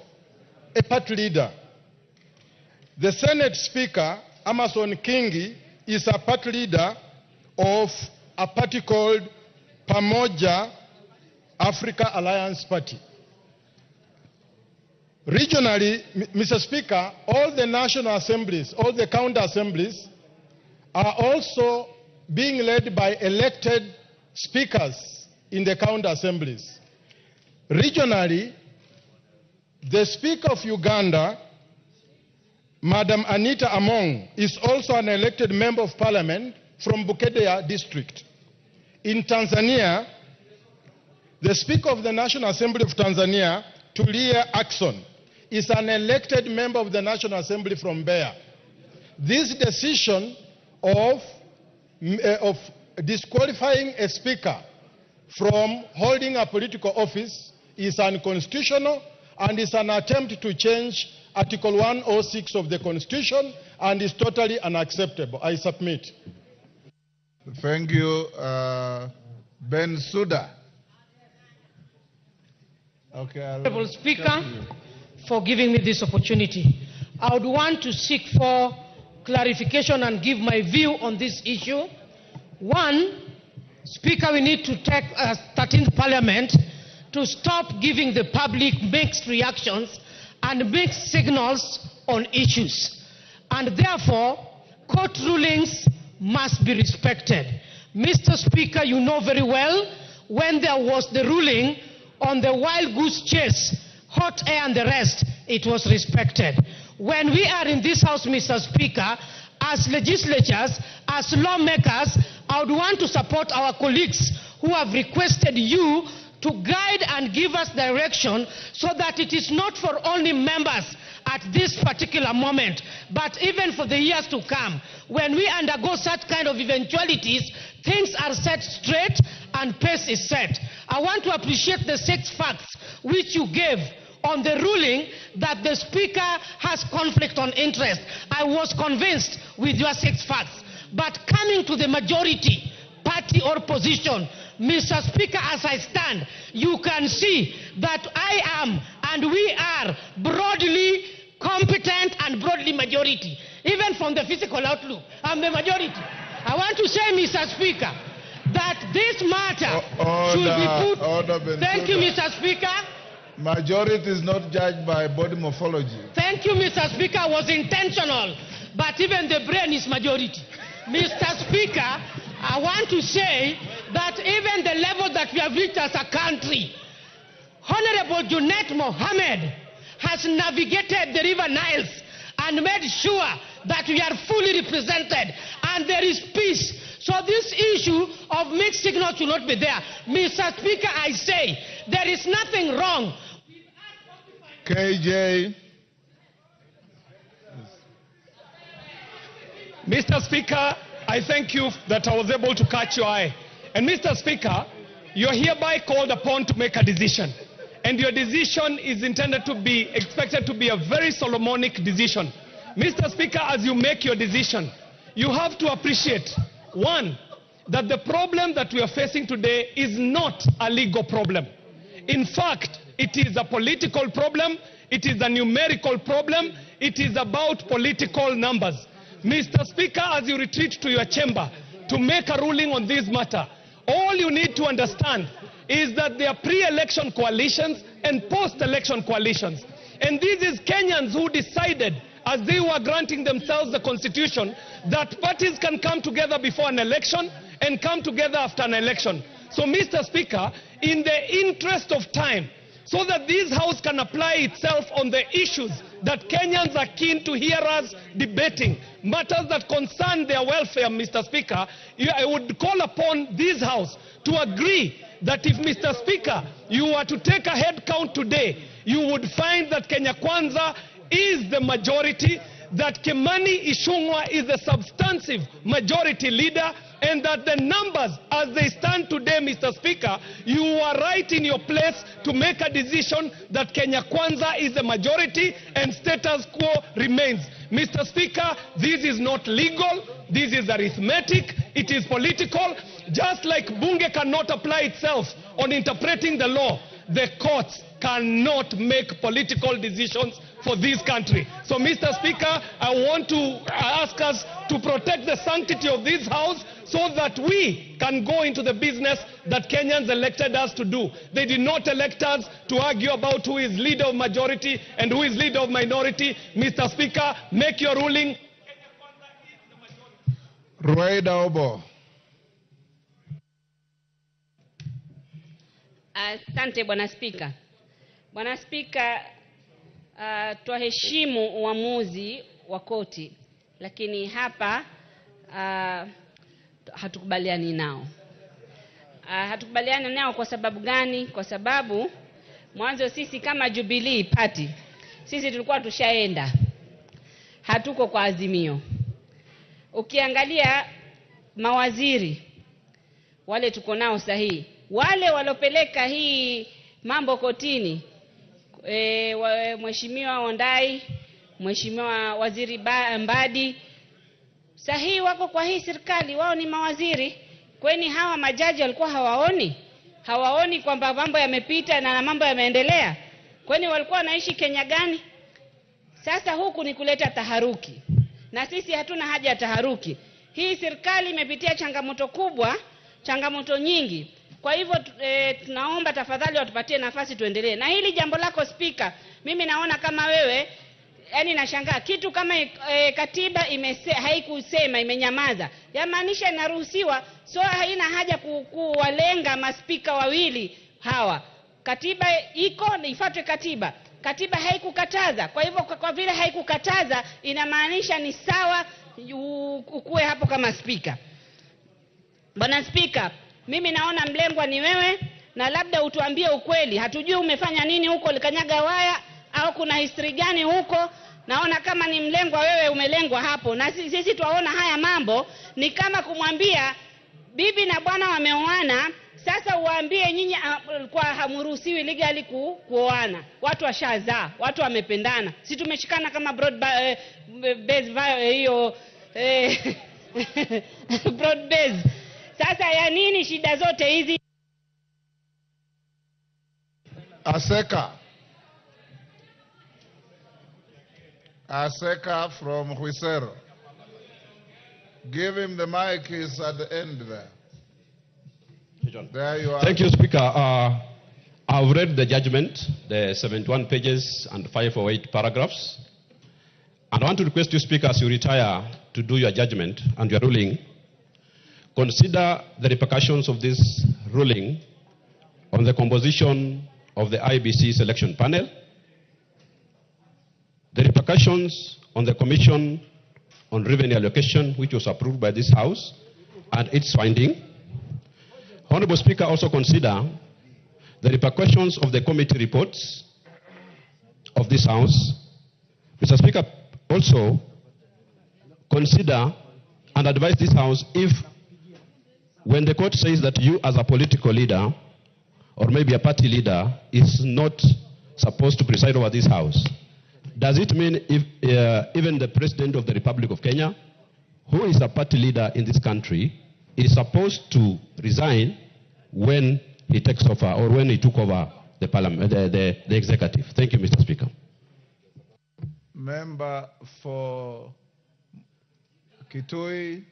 a party leader. The Senate Speaker, Amason Kingi, is a party leader of a party called Pamoja Africa Alliance Party. Regionally, Mr. Speaker, all the national assemblies, all the county assemblies are also being led by elected speakers in the county assemblies. Regionally, the Speaker of Uganda, Madam Anita Among, is also an elected member of parliament from Bukedea district. In Tanzania, the Speaker of the National Assembly of Tanzania, Tulia Ackson, is an elected member of the National Assembly from Mbeya. This decision of disqualifying a speaker from holding a political office is unconstitutional and is an attempt to change Article 106 of the Constitution and is totally unacceptable. I submit. Thank you. Ben Suda. Okay. Honorable Speaker, for giving me this opportunity. I would want to seek for clarification and give my view on this issue. One, Speaker, we need to take 13th Parliament to stop giving the public mixed reactions and mixed signals on issues. And therefore, court rulings must be respected. Mr. Speaker, you know very well when there was the ruling on the wild goose chase, hot air and the rest, it was respected. When we are in this House, Mr. Speaker, as legislatures, as lawmakers, I would want to support our colleagues who have requested you to guide and give us direction so that it is not for only members at this particular moment, but even for the years to come. When we undergo such kind of eventualities, things are set straight and pace is set. I want to appreciate the 6 facts which you gave on the ruling that the Speaker has conflict of interest. I was convinced with your 6 facts. But coming to the majority, party or position, Mr. Speaker, as I stand, you can see that I am and we are broadly competent and broadly majority. Even from the physical outlook, I'm the majority. I want to say, Mr. Speaker, that this matter should be put... Thank you, Mr. Speaker. Majority is not judged by body morphology. Thank you, Mr. Speaker. It was intentional. But even the brain is majority. Mr. Speaker, I want to say that even the level that we have reached as a country, Honorable Junet Mohammed has navigated the River Niles and made sure that we are fully represented and there is peace. So this issue of mixed signals should not be there. Mr. Speaker, I say there is nothing wrong. KJ. Mr. Speaker, I thank you that I was able to catch your eye. And Mr. Speaker, you are hereby called upon to make a decision. and your decision is expected to be a very Solomonic decision. Mr. Speaker, as you make your decision, you have to appreciate, one, that the problem that we are facing today is not a legal problem. In fact, it is a political problem, it is a numerical problem, it is about political numbers. Mr. Speaker, as you retreat to your chamber to make a ruling on this matter, all you need to understand is that there are pre-election coalitions and post-election coalitions. And this is Kenyans who decided, as they were granting themselves the constitution, that parties can come together before an election and come together after an election. So, Mr. Speaker, in the interest of time, so that this House can apply itself on the issues that Kenyans are keen to hear us debating, matters that concern their welfare, Mr. Speaker, I would call upon this House to agree that if, Mr. Speaker, you were to take a head count today, you would find that Kenya Kwanza is the majority, that Kimani Ichung'wah is the substantive majority leader, and that the numbers as they stand today, Mr. Speaker, you are right in your place to make a decision that Kenya Kwanza is the majority and status quo remains. Mr. Speaker, this is not legal, this is arithmetic, it is political. Just like Bunge cannot apply itself on interpreting the law, the courts cannot make political decisions for this country. So, Mr. Speaker, I want to ask us to protect the sanctity of this House so that we can go into the business that Kenyans elected us to do. They did not elect us to argue about who is leader of majority and who is leader of minority. Mr. Speaker, make your ruling. Rueda Obo. Asante Bwana Spika. Bwana Spika, twaheshimu uamuzi wa koti, lakini hapa hatukubaliani nao. Hatukubaliani nao kwa sababu gani? Kwa sababu mwanzo sisi kama Jubilee Party, sisi tulikuwa tushaenda, hatuko kwa Azimio. Ukiangalia mawaziri wale tuko nao sahihi, wale walopeleka hii mambo kotini, Mheshimiwa Ondai, Mheshimiwa Waziri Mbadi, sahihi wako kwa hii serikali, wao ni mawaziri. Kwani hawa majaji walikuwa hawaoni kwamba mambo yamepita na mambo yameendelea? Kwani walikuwa wanaishi Kenya gani? Sasa huku ni kuleta taharuki, na sisi hatuna haja ya taharuki. Hii serikali imepitia changamoto kubwa, changamoto nyingi. Kwa hivyo tunaomba tafadhali watupatie nafasi tuendelee. Na hili jambo lako Spika, mimi naona kama wewe, yani nashangaa kitu kama katiba haikusema, imenyamaza. Yamaanisha inaruhusiwa, so haina haja kuwalenga maspika wawili hawa. Katiba iko, ifuatwe katiba. Katiba haikukataza. Kwa hivyo kwa vile haikukataza, inamaanisha ni sawa ukue hapo kama spika. Bwana Spika, mimi naona mlengwa ni wewe, na labda utuambie ukweli. Hatujui umefanya nini huko, ulikanyaga waya au kuna history gani huko. Naona kama ni mlengwa wewe, umelengwa hapo. Na sisi tuwaona haya mambo ni kama kumwambia bibi na bwana wameoana, sasa uwaambie nyinyi kwa hamuruhusiwi legally kuoana. Watu washazaa, watu wamependana. Sisi tumeshikana kama broad base hiyo broad base. Sasa ya nini shida zote hizi? Aseka from Huisero. Give him the mic, he's at the end there. There you are. Thank you, Speaker. I've read the judgment, the 71 pages and 508 paragraphs. And I want to request you, Speaker, as you retire to do your judgment and your ruling, consider the repercussions of this ruling on the composition of the IBC selection panel, the repercussions on the Commission on Revenue Allocation, which was approved by this House, and its finding. Honorable Speaker, also consider the repercussions of the committee reports of this House. Mr. Speaker, also consider and advise this House if, when the court says that you as a political leader or maybe a party leader is not supposed to preside over this house, does it mean if even the President of the Republic of Kenya, who is a party leader in this country, is supposed to resign when he takes over or when he took over the parliament, the executive? Thank you, Mr. Speaker. Member for Kitui,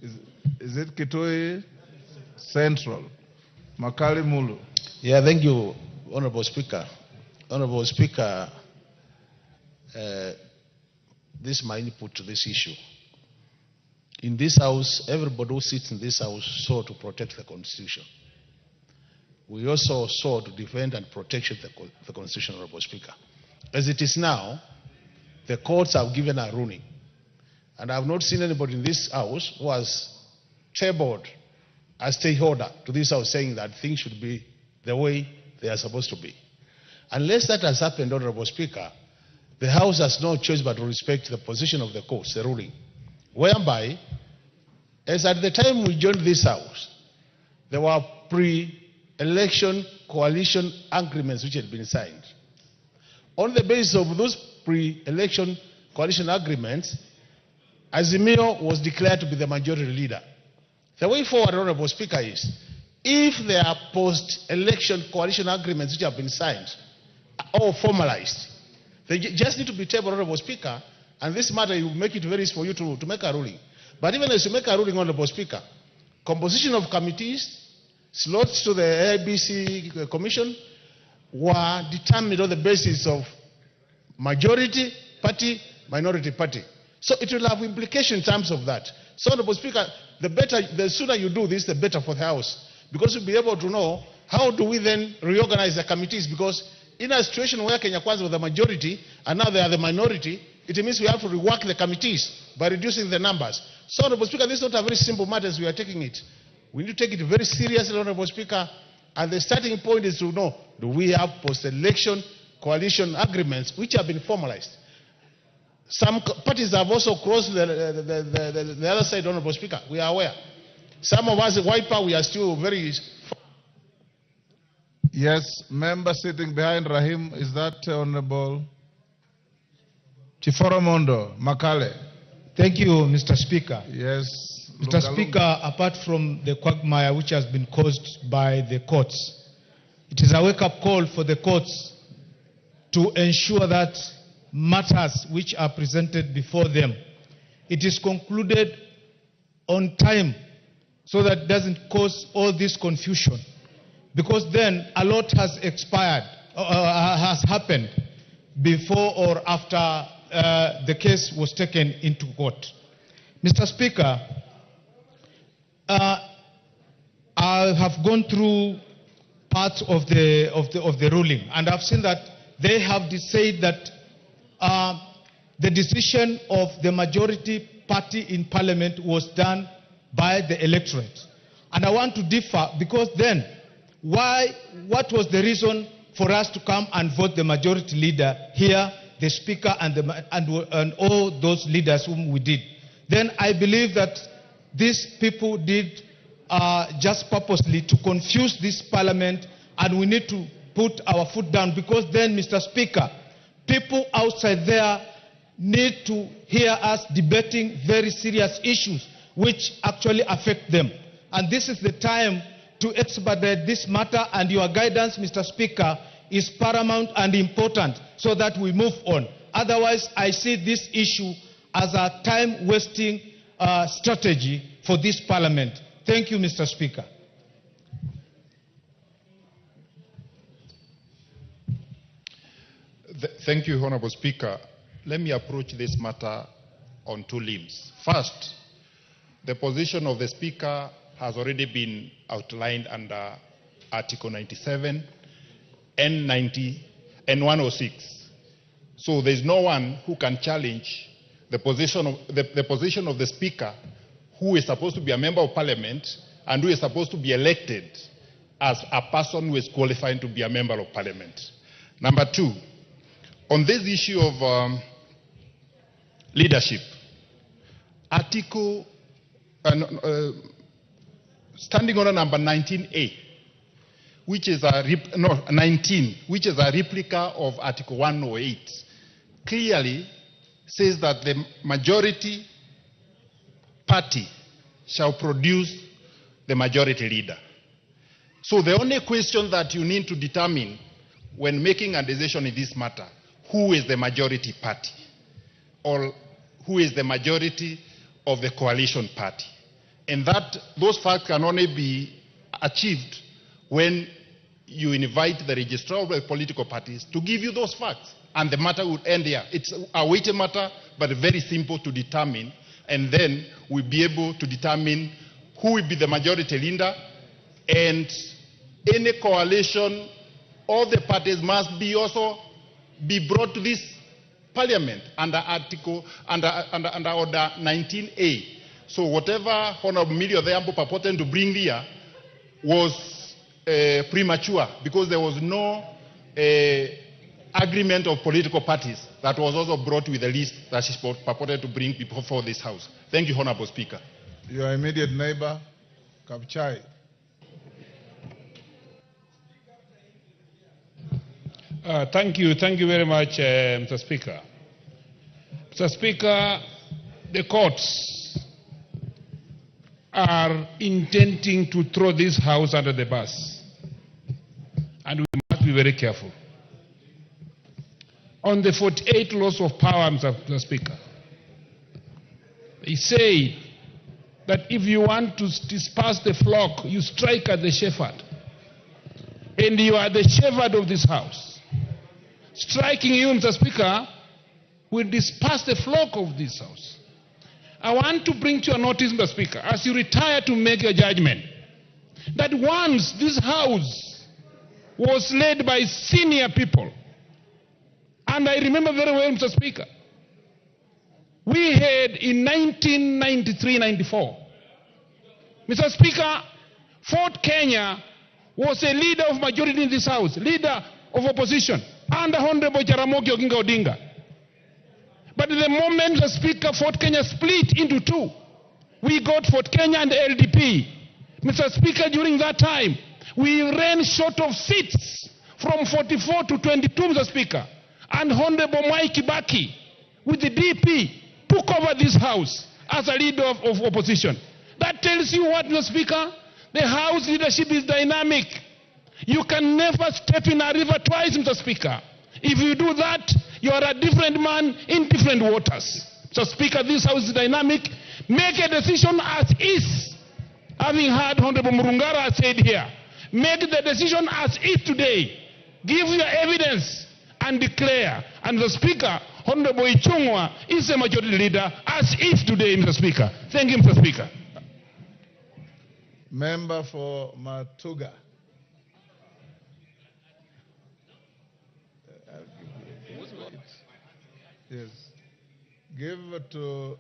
is it Kitui Central? Makali Mulu. Yeah, thank you, Honorable Speaker. Honorable Speaker, this is my input to this issue. In this house, everybody who sits in this house sought to protect the Constitution. We also sought to defend and protect the Constitution, Honorable Speaker. As it is now, the courts have given a ruling. And I have not seen anybody in this house who has tabled a stay order to this house saying that things should be the way they are supposed to be. Unless that has happened, Honorable Speaker, the House has no choice but to respect the position of the courts, the ruling. Whereby, as at the time we joined this House, there were pre-election coalition agreements which had been signed. On the basis of those pre-election coalition agreements, Azimio was declared to be the majority leader. The way forward, Honorable Speaker, is if there are post-election coalition agreements which have been signed or formalized, they just need to be tabled, Honorable Speaker, and this matter will make it very easy for you to make a ruling. But even as you make a ruling, Honorable Speaker, composition of committees, slots to the ABC Commission were determined on the basis of majority party, minority party. So it will have implications in terms of that. So, Honorable Speaker, the sooner you do this, the better for the House. Because we'll be able to know how do we then reorganize the committees. Because in a situation where Kenya Kwanza was the majority and now they are the minority, it means we have to rework the committees by reducing the numbers. So, Honorable Speaker, this is not a very simple matter as we are taking it. We need to take it very seriously, Honorable Speaker. And the starting point is to know, do we have post-election coalition agreements which have been formalized? Some parties have also crossed the other side, Honorable Speaker. We are aware. Some of us, Wiper, we are still very... Yes, member sitting behind Rahim, is that Honorable Chiforomondo Makale? Thank you, Mr. Speaker. Yes. Mr. Speaker, apart from the quagmire which has been caused by the courts, it is a wake-up call for the courts to ensure that matters which are presented before them, it is concluded on time so that it doesn't cause all this confusion. Because then a lot has expired, has happened before or after the case was taken into court. Mr. Speaker, I have gone through parts of the ruling, and I've seen that they have said that the decision of the majority party in parliament was done by the electorate. And I want to differ, because then, what was the reason for us to come and vote the majority leader here, the speaker, and all those leaders whom we did? Then I believe that these people did just purposely to confuse this parliament, and we need to put our foot down, because then, Mr. Speaker, people outside there need to hear us debating very serious issues which actually affect them. And this is the time to expedite this matter, and your guidance, Mr. Speaker, is paramount and important so that we move on. Otherwise, I see this issue as a time-wasting strategy for this parliament. Thank you, Mr. Speaker. Thank you, Honorable Speaker. Let me approach this matter on two limbs. First, the position of the Speaker has already been outlined under Article 97 and 90 and 106. So there's no one who can challenge the position of the Speaker, who is supposed to be a member of Parliament and who is supposed to be elected as a person who is qualified to be a member of Parliament. Number two, on this issue of leadership, Standing Order number 19A which is a 19, which is a replica of Article 108, clearly says that the majority party shall produce the majority leader. So the only question that you need to determine when making a decision in this matter, who is the majority party or who is the majority of the coalition party. And that those facts can only be achieved when you invite the registrar of the political parties to give you those facts. And the matter would end here. It's a weighty matter, but very simple to determine. And then we'll be able to determine who will be the majority leader. And any coalition, all the parties must be also be brought to this parliament under order 19A. So whatever Honorable Millie Odhiambo purported to bring here was premature, because there was no agreement of political parties that was also brought with the list that she purported to bring before this House. Thank you, Honorable Speaker. Your immediate neighbor, Kapchai. Thank you very much, Mr. Speaker. Mr. Speaker, the courts are intending to throw this House under the bus, and we must be very careful. On the 48 laws of power, Mr. Speaker, they say that if you want to disperse the flock, you strike at the shepherd. And you are the shepherd of this House. Striking you, Mr. Speaker, will disperse the flock of this House. I want to bring to your notice, Mr. Speaker, as you retire to make your judgment, that once this House was led by senior people, and I remember very well, Mr. Speaker, we had in 1993-94, Mr. Speaker, Fort Kenya was a leader of majority in this House, leader of opposition, under Honorable Jaramogi Oginga Odinga. But the moment the Speaker, Fort Kenya split into two, we got Fort Kenya and LDP. Mr. Speaker, during that time, we ran short of seats from 44 to 22, Mr. Speaker. And Honorable Mwai Kibaki, with the DP, took over this House as a leader of opposition. That tells you what, Mr. Speaker? The House leadership is dynamic. You can never step in a river twice, Mr. Speaker. If you do that, you are a different man in different waters. So, Speaker, this House is dynamic. Make a decision as is. Having heard Honorable Murungara said here, make the decision as is today. Give your evidence and declare. And the Speaker, Honorable Ichung'wa, is a majority leader as is today, Mr. Speaker. Thank you, Mr. Speaker. Member for Matuga. Yes. Give it to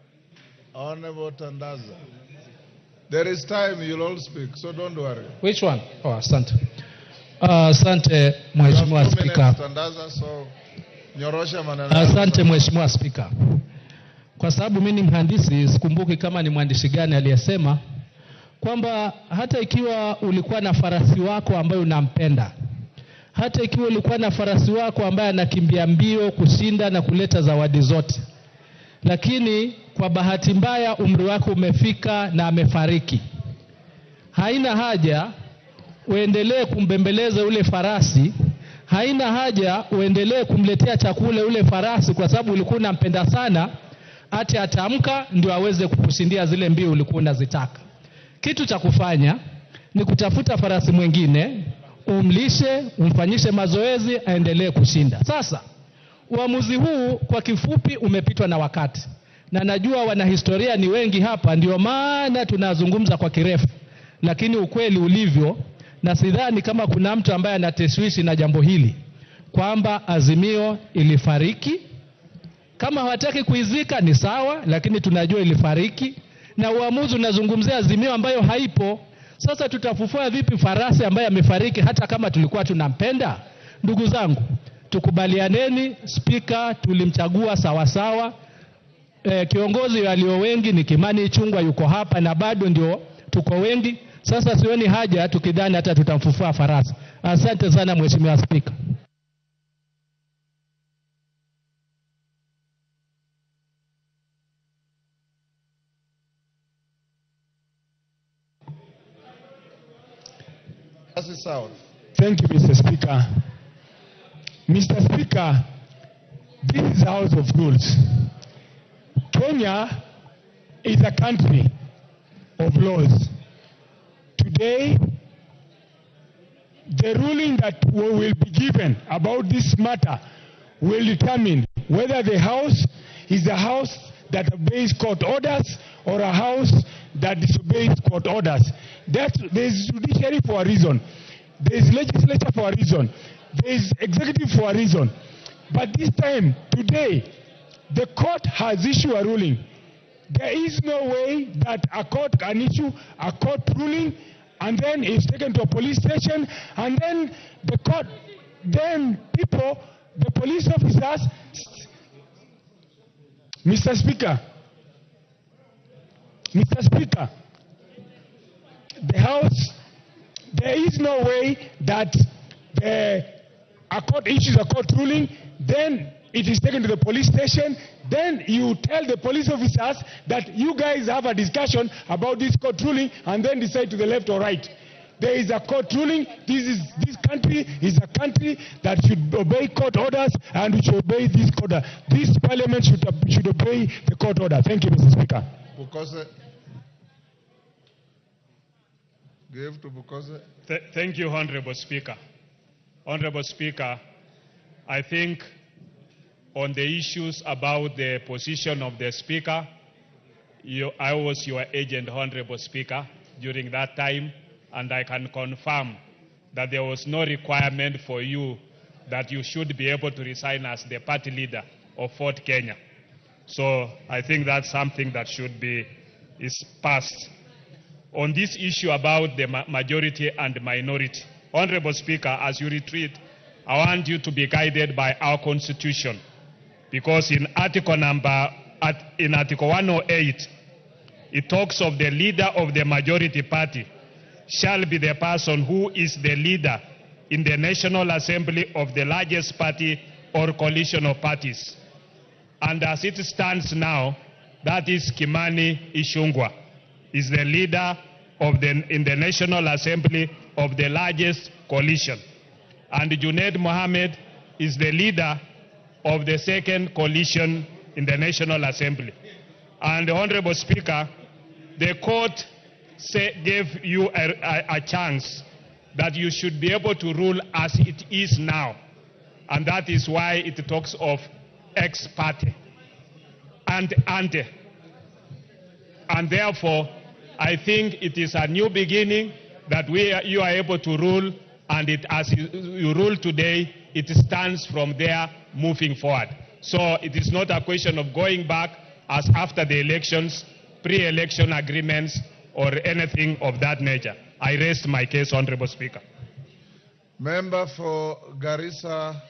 Honorable Tandaza. There is time, you'll all speak, so don't worry. Which one? Oh, asante. Asante, Mheshimiwa Spika. Tandaza, so nyorosha maneno. Asante, Mheshimiwa Spika. Kwa sababu mimi ni mhandisi, sikumbuki kama ni mwandishi gani aliyesema kwamba hata ikiwa ulikuwa na farasi wako ambaye unampenda, hata ikiwa ulikuwa na farasi wako ambaye anakimbia mbio kushinda na kuleta zawadi zote, lakini kwa bahati mbaya umri wako umefika na amefariki, haina haja uendelee kumbembeleza ule farasi, haina haja uendelee kumletea chakula ule farasi, kwa sababu ulikuwa unampenda sana, ati atamka ndio aweze kukushindia zile mbio ulikuwa unazitaka. Kitu cha kufanya ni kutafuta farasi mwingine, umlishe, umfanyishe mazoezi, aendelee kushinda. Sasa uamuzi huu kwa kifupi umepitwa na wakati, na najua wanahistoria ni wengi hapa, ndio maana tunazungumza kwa kirefu, lakini ukweli ulivyo, na sidhani kama kuna mtu ambaye anateshwishi na jambo hili, kwamba Azimio ilifariki. Kama hawataki kuizika ni sawa, lakini tunajua ilifariki, na uamuzi unazungumzia Azimio ambayo haipo. Sasa tutafufua vipi farasi ambaye amefariki hata kama tulikuwa tunampenda? Ndugu zangu, tukubalianeni, Spika tulimchagua sawa sawa. Kiongozi walio wengi ni Kimani Ichung'wa, yuko hapa na bado ndio tuko wengi. Sasa sioni haja tukidhani hata tutamfufua farasi. Asante sana Mheshimiwa Spika. Thank you, Mr. Speaker. Mr. Speaker, this is a house of rules. Kenya is a country of laws. Today, the ruling that will be given about this matter will determine whether the house is a house that obeys court orders or a house that disobeys court orders. There is judiciary for a reason. There is legislature for a reason. There is executive for a reason. But this time, today, the court has issued a ruling. There is no way that a court can issue a court ruling and then it's taken to a police station and then the court, then people, the police officers, Mr. Speaker, the House, there is no way that a court issues a court ruling, then it is taken to the police station, then you tell the police officers that you guys have a discussion about this court ruling and then decide to the left or right. There is a court ruling. This country is a country that should obey court orders and we should obey this court order. This parliament should obey the court order. Thank you, Mr. Speaker. Bukose. Give to Bukose. Thank you, Honorable Speaker. Honorable Speaker, I think on the issues about the position of the Speaker, I was your agent, Honorable Speaker, during that time, and I can confirm that there was no requirement for you that you should be able to resign as the party leader of Fort Kenya. So I think that's something that is passed. On this issue about the majority and minority, Honorable Speaker, as you retreat, I want you to be guided by our Constitution, because in Article 108, it talks of the leader of the majority party shall be the person who is the leader in the National Assembly of the largest party or coalition of parties. And as it stands now, that is Kimani Ichung'wah, is the leader in the National Assembly of the largest coalition. And Junaid Mohammed is the leader of the second coalition in the National Assembly. And the Honorable Speaker, the court gave you a chance that you should be able to rule as it is now. And that is why it talks of ex parte and ante. And therefore, I think it is a new beginning that you are able to rule, and as you rule today, it stands from there moving forward. So it is not a question of going back as after the elections, pre-election agreements, or anything of that nature. I rest my case, Honorable Speaker. Member for Garissa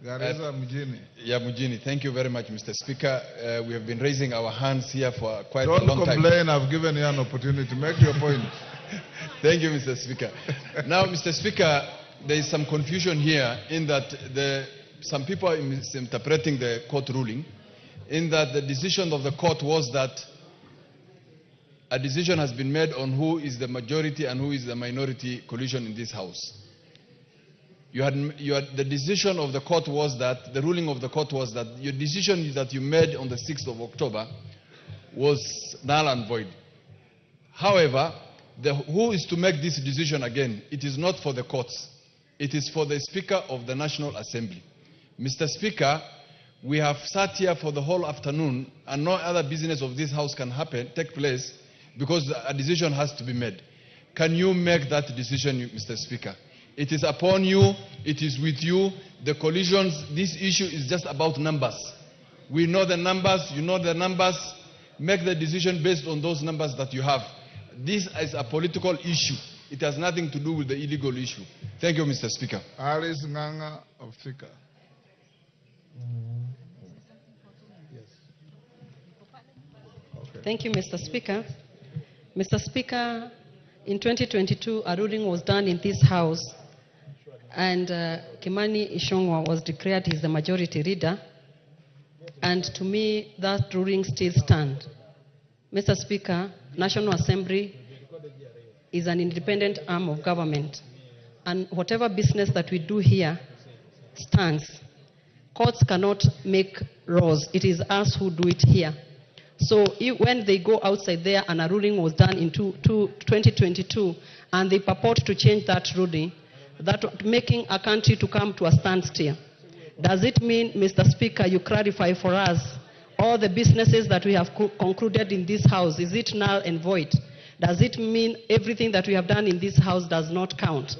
Mjini. Yeah, Mjini. Thank you very much, Mr. Speaker. We have been raising our hands here for quite a long time. Don't complain, I've given you an opportunity. Make your point. Thank you, Mr. Speaker. Now, Mr. Speaker, there is some confusion here in that some people are misinterpreting the court ruling, in that the decision of the court was that a decision has been made on who is the majority and who is the minority coalition in this House. The decision of the court was that, the ruling of the court was that your decision that you made on the 6th of October was null and void. However, who is to make this decision again? It is not for the courts. It is for the Speaker of the National Assembly. Mr. Speaker, we have sat here for the whole afternoon and no other business of this House can take place because a decision has to be made. Can you make that decision, Mr. Speaker? It is upon you, it is with you. The coalitions, this issue is just about numbers. We know the numbers, you know the numbers. Make the decision based on those numbers that you have. This is a political issue. It has nothing to do with the illegal issue. Thank you, Mr. Speaker. Alice Nganga of Thika. Thank you, Mr. Speaker. Mr. Speaker, in 2022, a ruling was done in this House, and Kimani Ichung'wah was declared as the majority leader. And to me, that ruling still stands. Mr. Speaker, National Assembly is an independent arm of government, and whatever business that we do here stands. Courts cannot make laws. It is us who do it here. So when they go outside there and a ruling was done in 2022 and they purport to change that ruling, that making a country to come to a standstill, does it mean, Mr. Speaker, you clarify for us all the businesses that we have concluded in this House, is it null and void? Does it mean everything that we have done in this House does not count?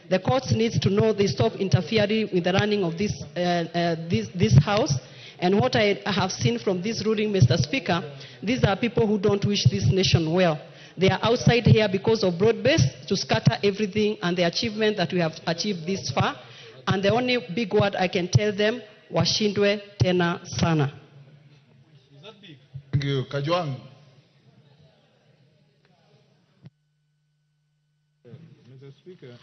The courts need to know they stop interfering with the running of this House. And what I have seen from this ruling, Mr. Speaker, these are people who don't wish this nation well. They are outside here because of broad base to scatter everything and the achievement that we have achieved this far. And the only big word I can tell them, washindwe tena sana. Thank you. Kajwang. Mr. Speaker.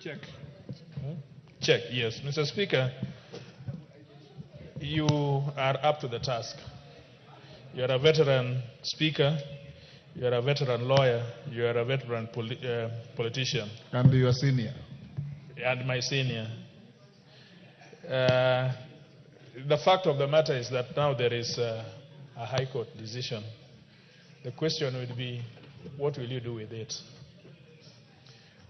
Check. Check, yes. Mr. Speaker, you are up to the task. You are a veteran speaker, you are a veteran lawyer, you are a veteran politician. And you are senior. And my senior. The fact of the matter is that now there is a High Court decision. The question would be, what will you do with it?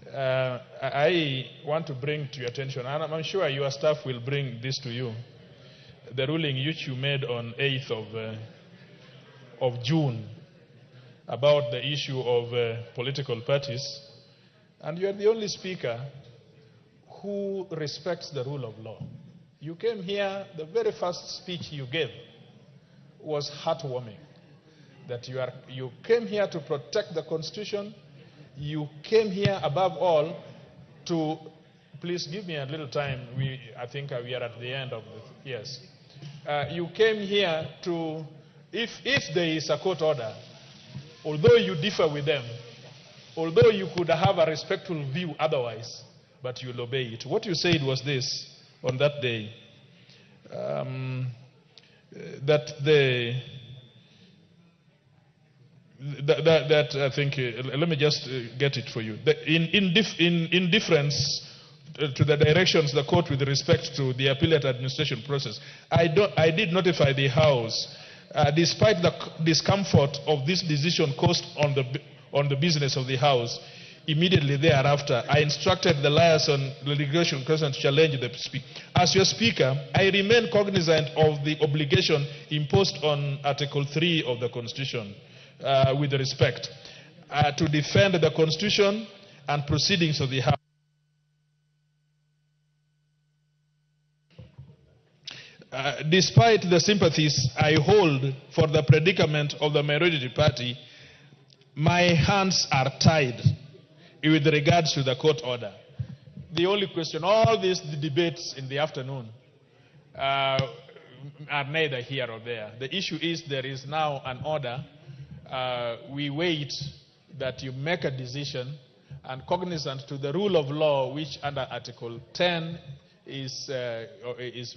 I want to bring to your attention, and I'm sure your staff will bring this to you, the ruling which you made on 8th of June about the issue of political parties. And you are the only speaker who respects the rule of law. You came here, the very first speech you gave was heartwarming. That you came here to protect the Constitution. You came here above all to, please give me a little time. I think we are at the end of the, yes. You came here to, if there is a court order, although you differ with them, although you could have a respectful view otherwise, but you'll obey it. What you said was this on that day, that I think, let me just get it for you. In difference to the directions the court with respect to the appellate administration process, I did notify the House, despite the discomfort of this decision caused on the business of the House. Immediately thereafter, I instructed the liaison litigation person to challenge the speaker. As your speaker, I remain cognizant of the obligation imposed on Article 3 of the Constitution, with respect to defend the Constitution and proceedings of the House. Despite the sympathies I hold for the predicament of the minority party, my hands are tied with regards to the court order. The only question, all these debates in the afternoon are neither here or there. The issue is there is now an order. We wait that you make a decision, and cognizant to the rule of law, which under Article 10 is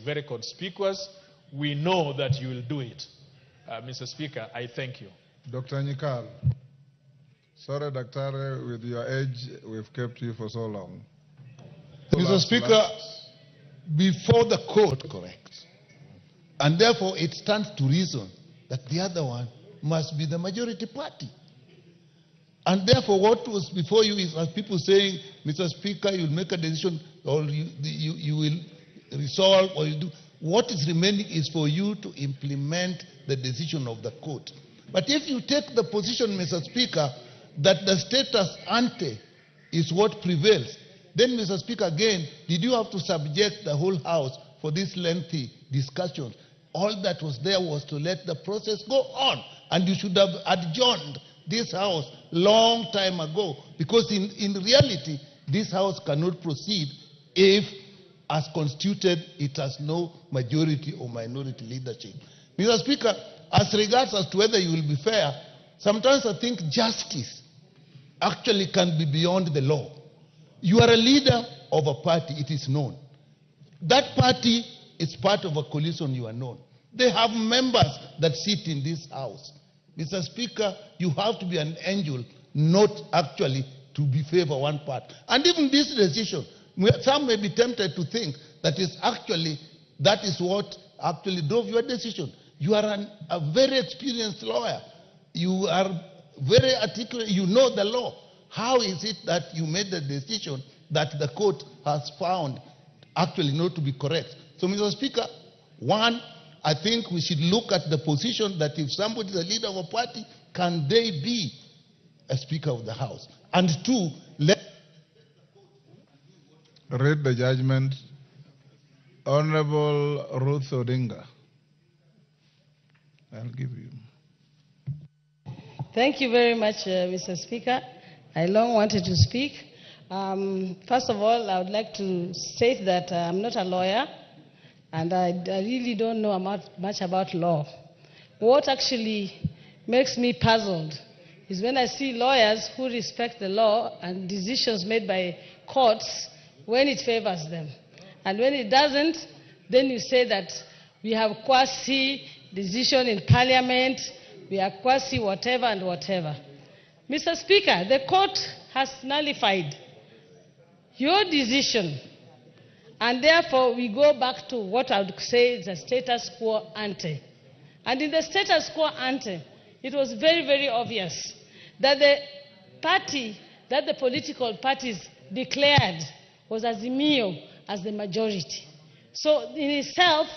very conspicuous, we know that you will do it. Mr. Speaker, I thank you. Dr. Nyikal. Sorry, Doctor, with your age, we've kept you for so long. Mr. Speaker, before the court corrects, and therefore it stands to reason that the other one must be the majority party. And therefore what was before you is as people saying, Mr. Speaker, you'll make a decision, or you will resolve, or you do. What is remaining is for you to implement the decision of the court. But if you take the position, Mr. Speaker, that the status ante is what prevails, then, Mr. Speaker, again, did you have to subject the whole House for this lengthy discussion? All that was there was to let the process go on, and you should have adjourned this House long time ago, because in reality, this House cannot proceed if, as constituted, it has no majority or minority leadership. Mr. Speaker, as regards as to whether you will be fair, sometimes I think justice actually can be beyond the law. You are a leader of a party, it is known. That party is part of a coalition, you are known. They have members that sit in this house. Mr. Speaker, you have to be an angel, not actually to be favor one part. And even this decision, some may be tempted to think that is what actually drove your decision. You are a very experienced lawyer. You are very articulate. You know the law. How is it that you made the decision that the court has found actually not to be correct? So, Mr. Speaker, one, I think we should look at the position that if somebody is a leader of a party, can they be a Speaker of the House? And two, read the judgment. Honorable Ruth Odinga. I'll give you. Thank you very much, Mr. Speaker. I long wanted to speak. First of all, I would like to state that I'm not a lawyer, and I really don't know much about law. What actually makes me puzzled is when I see lawyers who respect the law and decisions made by courts when it favors them. And when it doesn't, then you say that we have quasi-decision in Parliament, we have quasi-whatever and whatever. Mr. Speaker, the court has nullified your decision, and therefore we go back to what I would say is the status quo ante. And in the status quo ante, it was very, very obvious that the party that the political parties declared was Azimio as the majority. So in itself,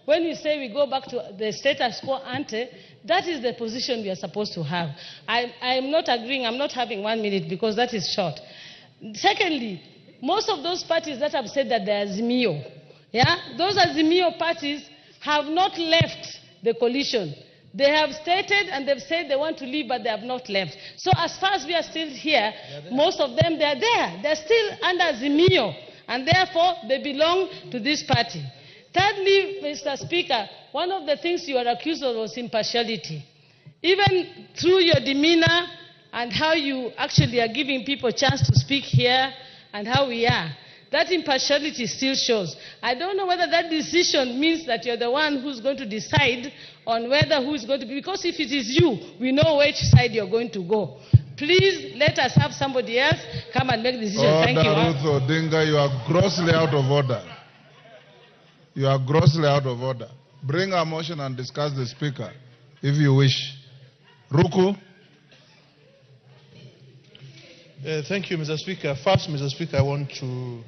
when you say we go back to the status quo ante, that is the position we are supposed to have. I am not agreeing. I'm not having 1 minute because that is short. Secondly, most of those parties that have said that they are Azimio, those Azimio parties have not left the coalition. They have stated and they've said they want to leave, but they have not left. So as far as we are still here, most of them, they are there. They're still under Azimio, and therefore they belong to this party. Thirdly, Mr. Speaker, one of the things you are accused of was impartiality. Even through your demeanor and how you actually are giving people a chance to speak here and how we are, that impartiality still shows. I don't know whether that decision means that you're the one who's going to decide on whether who is going to be, because if it is you, we know which side you're going to go. Please let us have somebody else come and make the decision. Thank you. Ruth Odinga, you are grossly out of order. You are grossly out of order. Bring a motion and discuss the Speaker, if you wish. Ruku. Thank you, Mr. Speaker. First, Mr. Speaker, I want to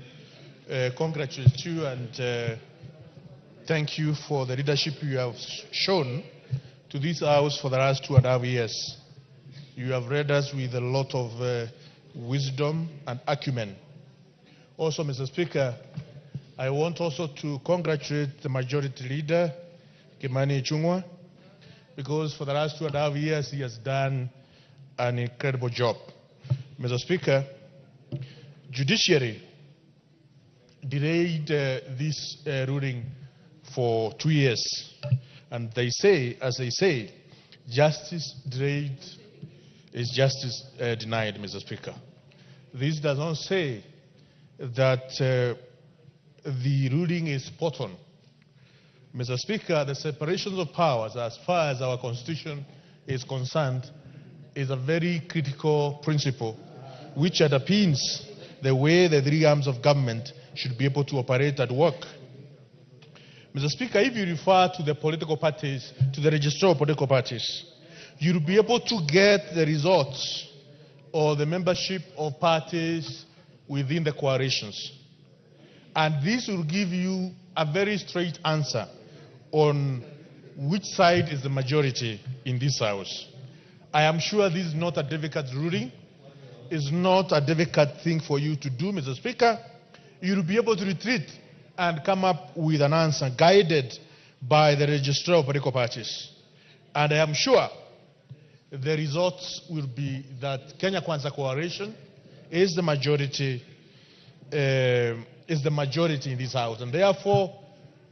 congratulate you and thank you for the leadership you have shown to this House for the last 2.5 years. You have read us with a lot of wisdom and acumen. Also, Mr. Speaker, I want also to congratulate the Majority Leader, Kimani Ichung'wah, because for the last 2.5 years he has done an incredible job. Mr. Speaker, judiciary delayed this ruling for 2 years, and they say, as they say, justice delayed is justice denied, Mr. Speaker. This does not say that the ruling is spot on. Mr. Speaker, the separation of powers, as far as our Constitution is concerned, is a very critical principle which underpins the way the three arms of government should be able to operate and work. Mr. Speaker, if you refer to the political parties, to the registrar of political parties, you'll be able to get the results or the membership of parties within the coalitions. And this will give you a very straight answer on which side is the majority in this House. I am sure this is not a difficult ruling. It's not a difficult thing for you to do, Mr. Speaker. You'll be able to retreat and come up with an answer guided by the registrar of political parties. And I am sure the results will be that Kenya Kwanza Coalition is the majority in this House, and therefore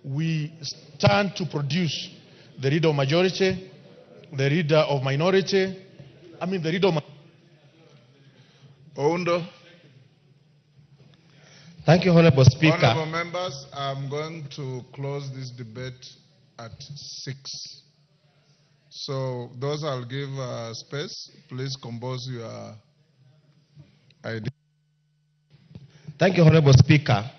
we stand to produce the leader of majority the leader of minority. I mean, the leader of... Oundo. Thank you, Honorable Speaker. Honorable members, I'm going to close this debate at 6. So those I'll give space, please compose your idea. Thank you, Honorable Speaker.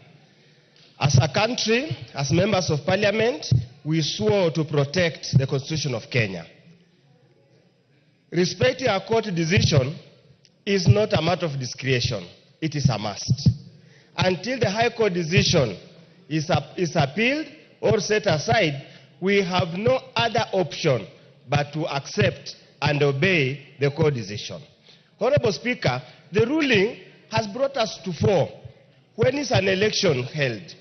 As a country, as members of Parliament, we swore to protect the Constitution of Kenya. Respecting our court decision is not a matter of discretion. It is a must. Until the High Court decision is appealed or set aside, we have no other option but to accept and obey the court decision. Honorable Speaker, the ruling has brought us to 4. When is an election held?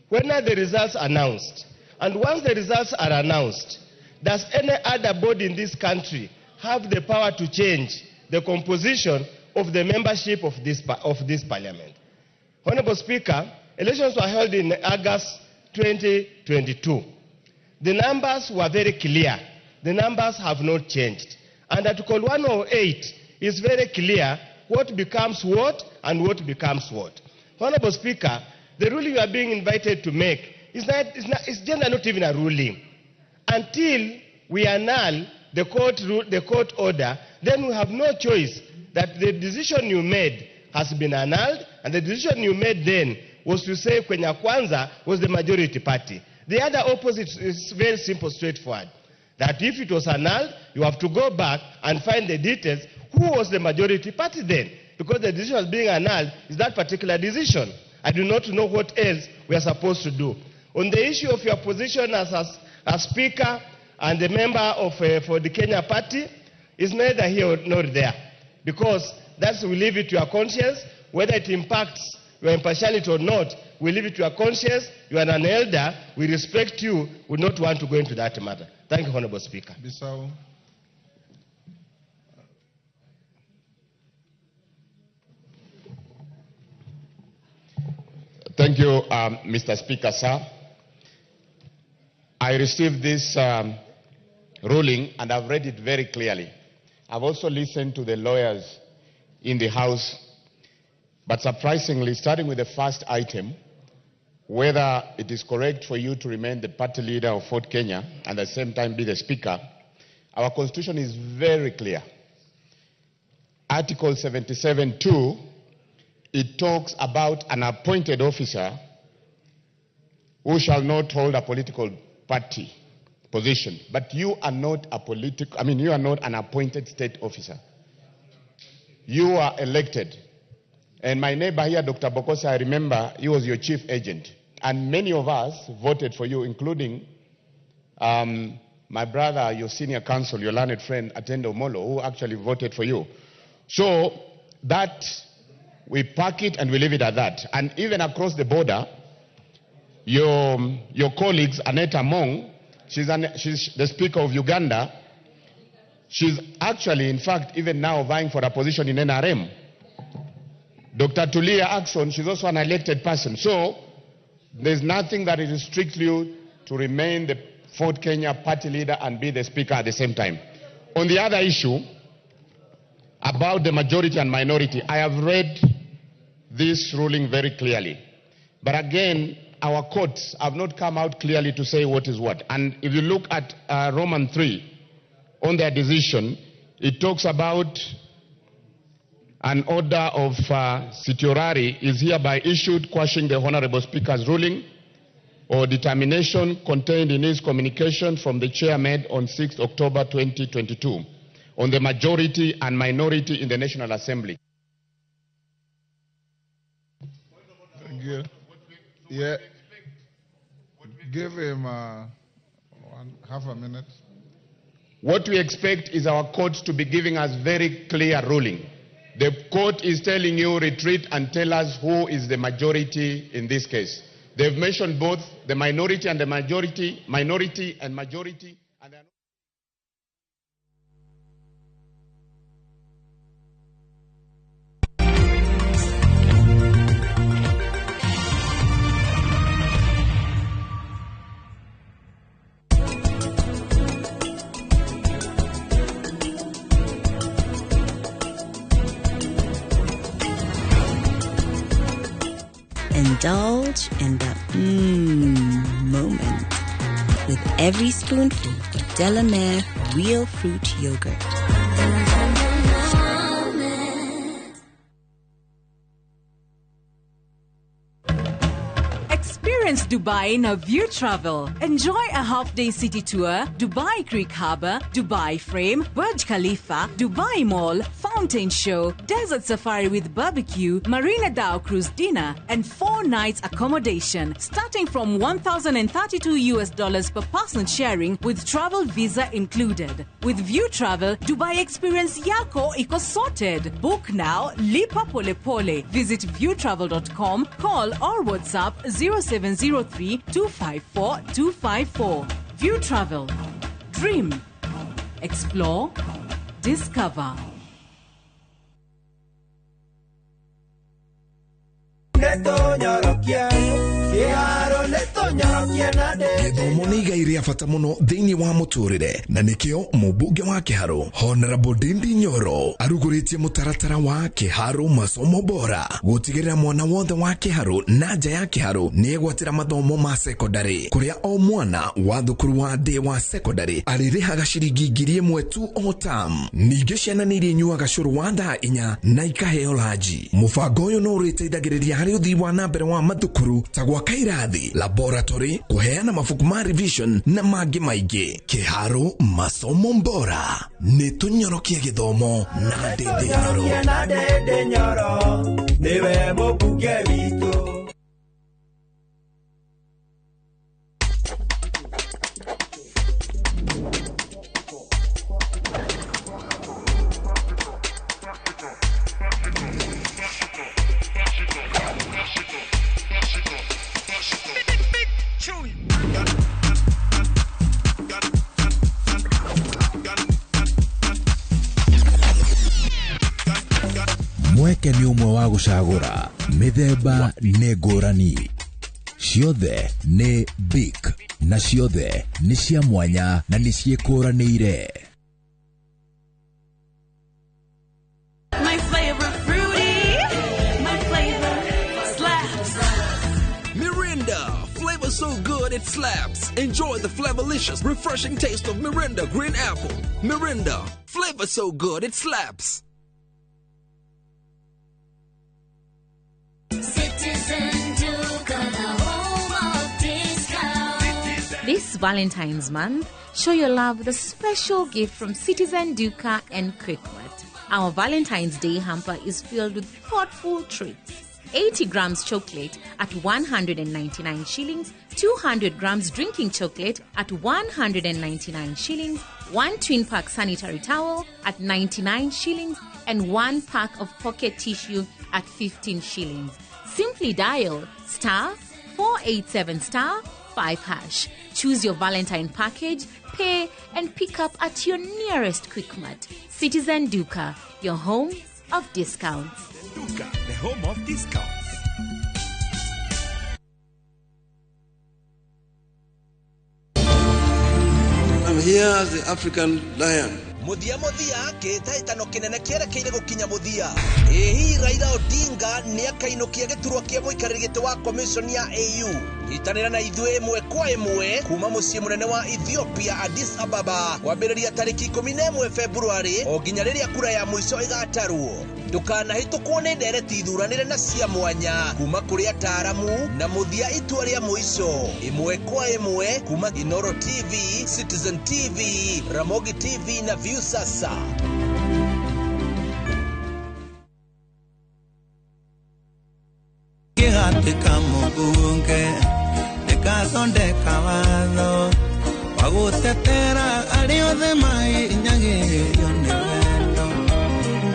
When are the results announced? And once the results are announced, does any other body in this country have the power to change the composition of the membership of this parliament? Honorable Speaker, elections were held in August 2022. The numbers were very clear. The numbers have not changed. And Article 108 is very clear what becomes what and what becomes what. Honorable Speaker, the ruling you are being invited to make is generally not even a ruling. Until we annul the court order, then we have no choice that the decision you made has been annulled, and the decision you made then was to say Kenya Kwanza was the majority party. The other opposite is very simple, straightforward. That if it was annulled, you have to go back and find the details. Who was the majority party then? Because the decision was being annulled is that particular decision. I do not know what else we are supposed to do. On the issue of your position as a speaker and a member of for the Kenya party, is neither here nor there. Because we leave it to your conscience. Whether it impacts your impartiality or not, we leave it to your conscience. You are an elder. We respect you. We do not want to go into that matter. Thank you, Honorable Speaker. Bissau. Thank you, Mr. Speaker, sir. I received this ruling and I've read it very clearly. I've also listened to the lawyers in the House, but surprisingly, starting with the first item, whether it is correct for you to remain the party leader of Fort Kenya and at the same time be the Speaker, our Constitution is very clear. Article 77(2), it talks about an appointed officer who shall not hold a political party position. But you are not you are not an appointed state officer. You are elected. And my neighbor here, Dr. Bokosa, I remember he was your chief agent. And many of us voted for you, including my brother, your senior counsel, your learned friend, Atendo Molo, who actually voted for you. So that, we pack it and we leave it at that. And even across the border, your colleagues, Aneta Mong, she's the Speaker of Uganda. She's actually, in fact, even now vying for a position in NRM. Dr. Tulia Axon, she's also an elected person. So there's nothing that restricts you to remain the Fort Kenya party leader and be the Speaker at the same time. On the other issue, about the majority and minority, I have read this ruling very clearly. But again, our courts have not come out clearly to say what is what. And if you look at Roman 3, on their decision, it talks about an order of certiorari is hereby issued quashing the Honorable Speaker's ruling or determination contained in his communication from the chair made on 6th October 2022 on the majority and minority in the National Assembly. Thank you. Yeah. Give him half a minute. What we expect is our court to be giving us very clear ruling. The court is telling you retreat and tell us who is the majority in this case. They've mentioned both the minority and the majority, minority and majority. indulge in the moment with every spoonful of Delamere real fruit yogurt. Experience Dubai in a View Travel. Enjoy a half-day city tour, Dubai Creek Harbour, Dubai Frame, Burj Khalifa, Dubai Mall, Fountain Show, Desert Safari with barbecue, Marina Dow Cruise dinner, and 4 nights accommodation, starting from $1,032 per person sharing with travel visa included. With View Travel, Dubai experience yako iko sorted. Book now, lipa pole pole. Visit viewtravel.com, call or WhatsApp 0703-254-254. View Travel. Dream. Explore. Discover. Githomo nĩ igai rĩa bata mũno thĩinĩ wa mũtũrĩre na nĩkĩo mũmbunge wa Kĩharũ Honorable Ndindi Nyoro arugũrĩtie mũtaratara wa Kĩharũ masomo bora gũtigĩrĩra mwana wothe wa Kĩharũ na nja ya Kĩharũ nĩegwatĩra mathomo ma secondary kũrĩa o mwana wa thukuru wa ndĩ wa secondary arĩrĩhaga ciringi 1,000 tu o term. Ningĩ ciana nĩ irĩnyuaga cũrũ wa thaa 4 na ikaheo lanji. Mũbango ũyũ no ũrĩteithagĩrĩria harĩ ũthii wa na mbere wa mathukuru ta gwaka irathi, laboratory, kuheana mabuku ma revision na mangĩ maingĩ. Kĩharũ masomo bora nĩ tũnyorokie gĩthomo na Ndindi Nyoro nĩwe mũmbunge witũ. Mweke nĩ ũmwe wa gũcagũra mĩthemba nĩ ngũrani, ciothe nĩ big na ciothe nĩ cia mwanya na nĩ ciĩkũranĩire. My flavor fruity, my flavor slaps. Mirinda, flavor so good it slaps. Enjoy the flavorlicious, refreshing taste of Mirinda Green Apple. Mirinda, flavor so good it slaps. This Valentine's month, show your love with a special gift from Citizen Duca and Quickmart. Our Valentine's Day hamper is filled with thoughtful treats. 80 grams chocolate at 199 shillings, 200 grams drinking chocolate at 199 shillings, 1 twin pack sanitary towel at 99 shillings, and 1 pack of pocket tissue at 15 shillings. Simply dial *487*5#. Choose your Valentine package, pay, and pick up at your nearest Quickmart. Citizen Duca, your home of discounts. Duca, the home of discounts. I'm here as the African lion. Muthia kitaitano kinene kierekeire gukinya muthia. Hihi Raila Odinga ni akainukia giturwa kia guikarira giti wa commission ya AU. Itanira na Imwe Kuuma Mbunge kuma mucii munene wa Ethiopia Addis Ababa kwambiriria tariki 11 February o nginya riria kura ya muico igatarwo. Ndukanahitukwo ni ndereti ithuranire na cia mwanya kuma kuri ataramu na muthia itua ria muico. Imwe Kuuma Mbunge kuma Inoro TV, Citizen TV, Ramogi TV na View sasa. Kihatika mbunge nikasondeka watho wa gutetera aria othe mainyagirio ni wendo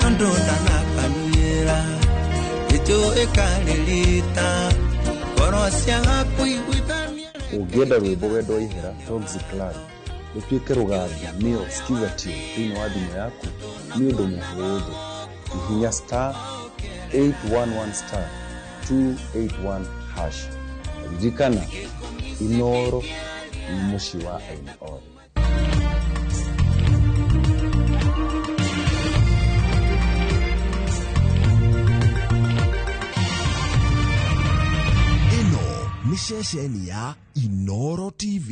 andu ndanakanira ijo ikaririta ngoro ciaga kuiguithania. Ũngĩenda rwĩmbo wendo ihera Toxic Clan rũtuĩke rũgathia nĩyo skiza tune thĩinĩ wa thimũ yaku nĩ ũndũ mũhũthũ. Hihinya *811*281#. Ririkana Inoro nĩ mũciĩ wa aini othe. ceceni ya Inoro TV.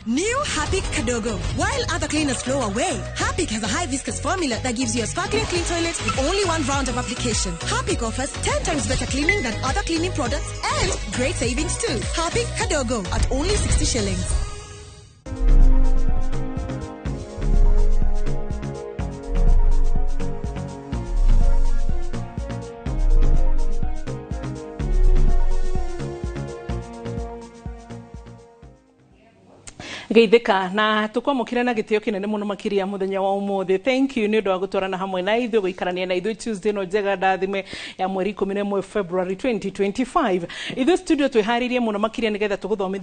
New Harpic Kadogo. While other cleaners flow away, Harpic has a high viscous formula that gives you a sparkling clean toilet with only one round of application. Harpic offers 10 times better cleaning than other cleaning products and great savings too. Harpic Kadogo at only 60 shillings. Geithika na tukwamukira na gitio kinene muno makiria muthenya wa umuthi. Thank you ni ndo agutwarana hamwe na ithu guikarania na ithu Tuesday no njega ndathime ya mweri 11 February 2025. Ithu studio twiharirie muno makiria nigetha tuguthomithia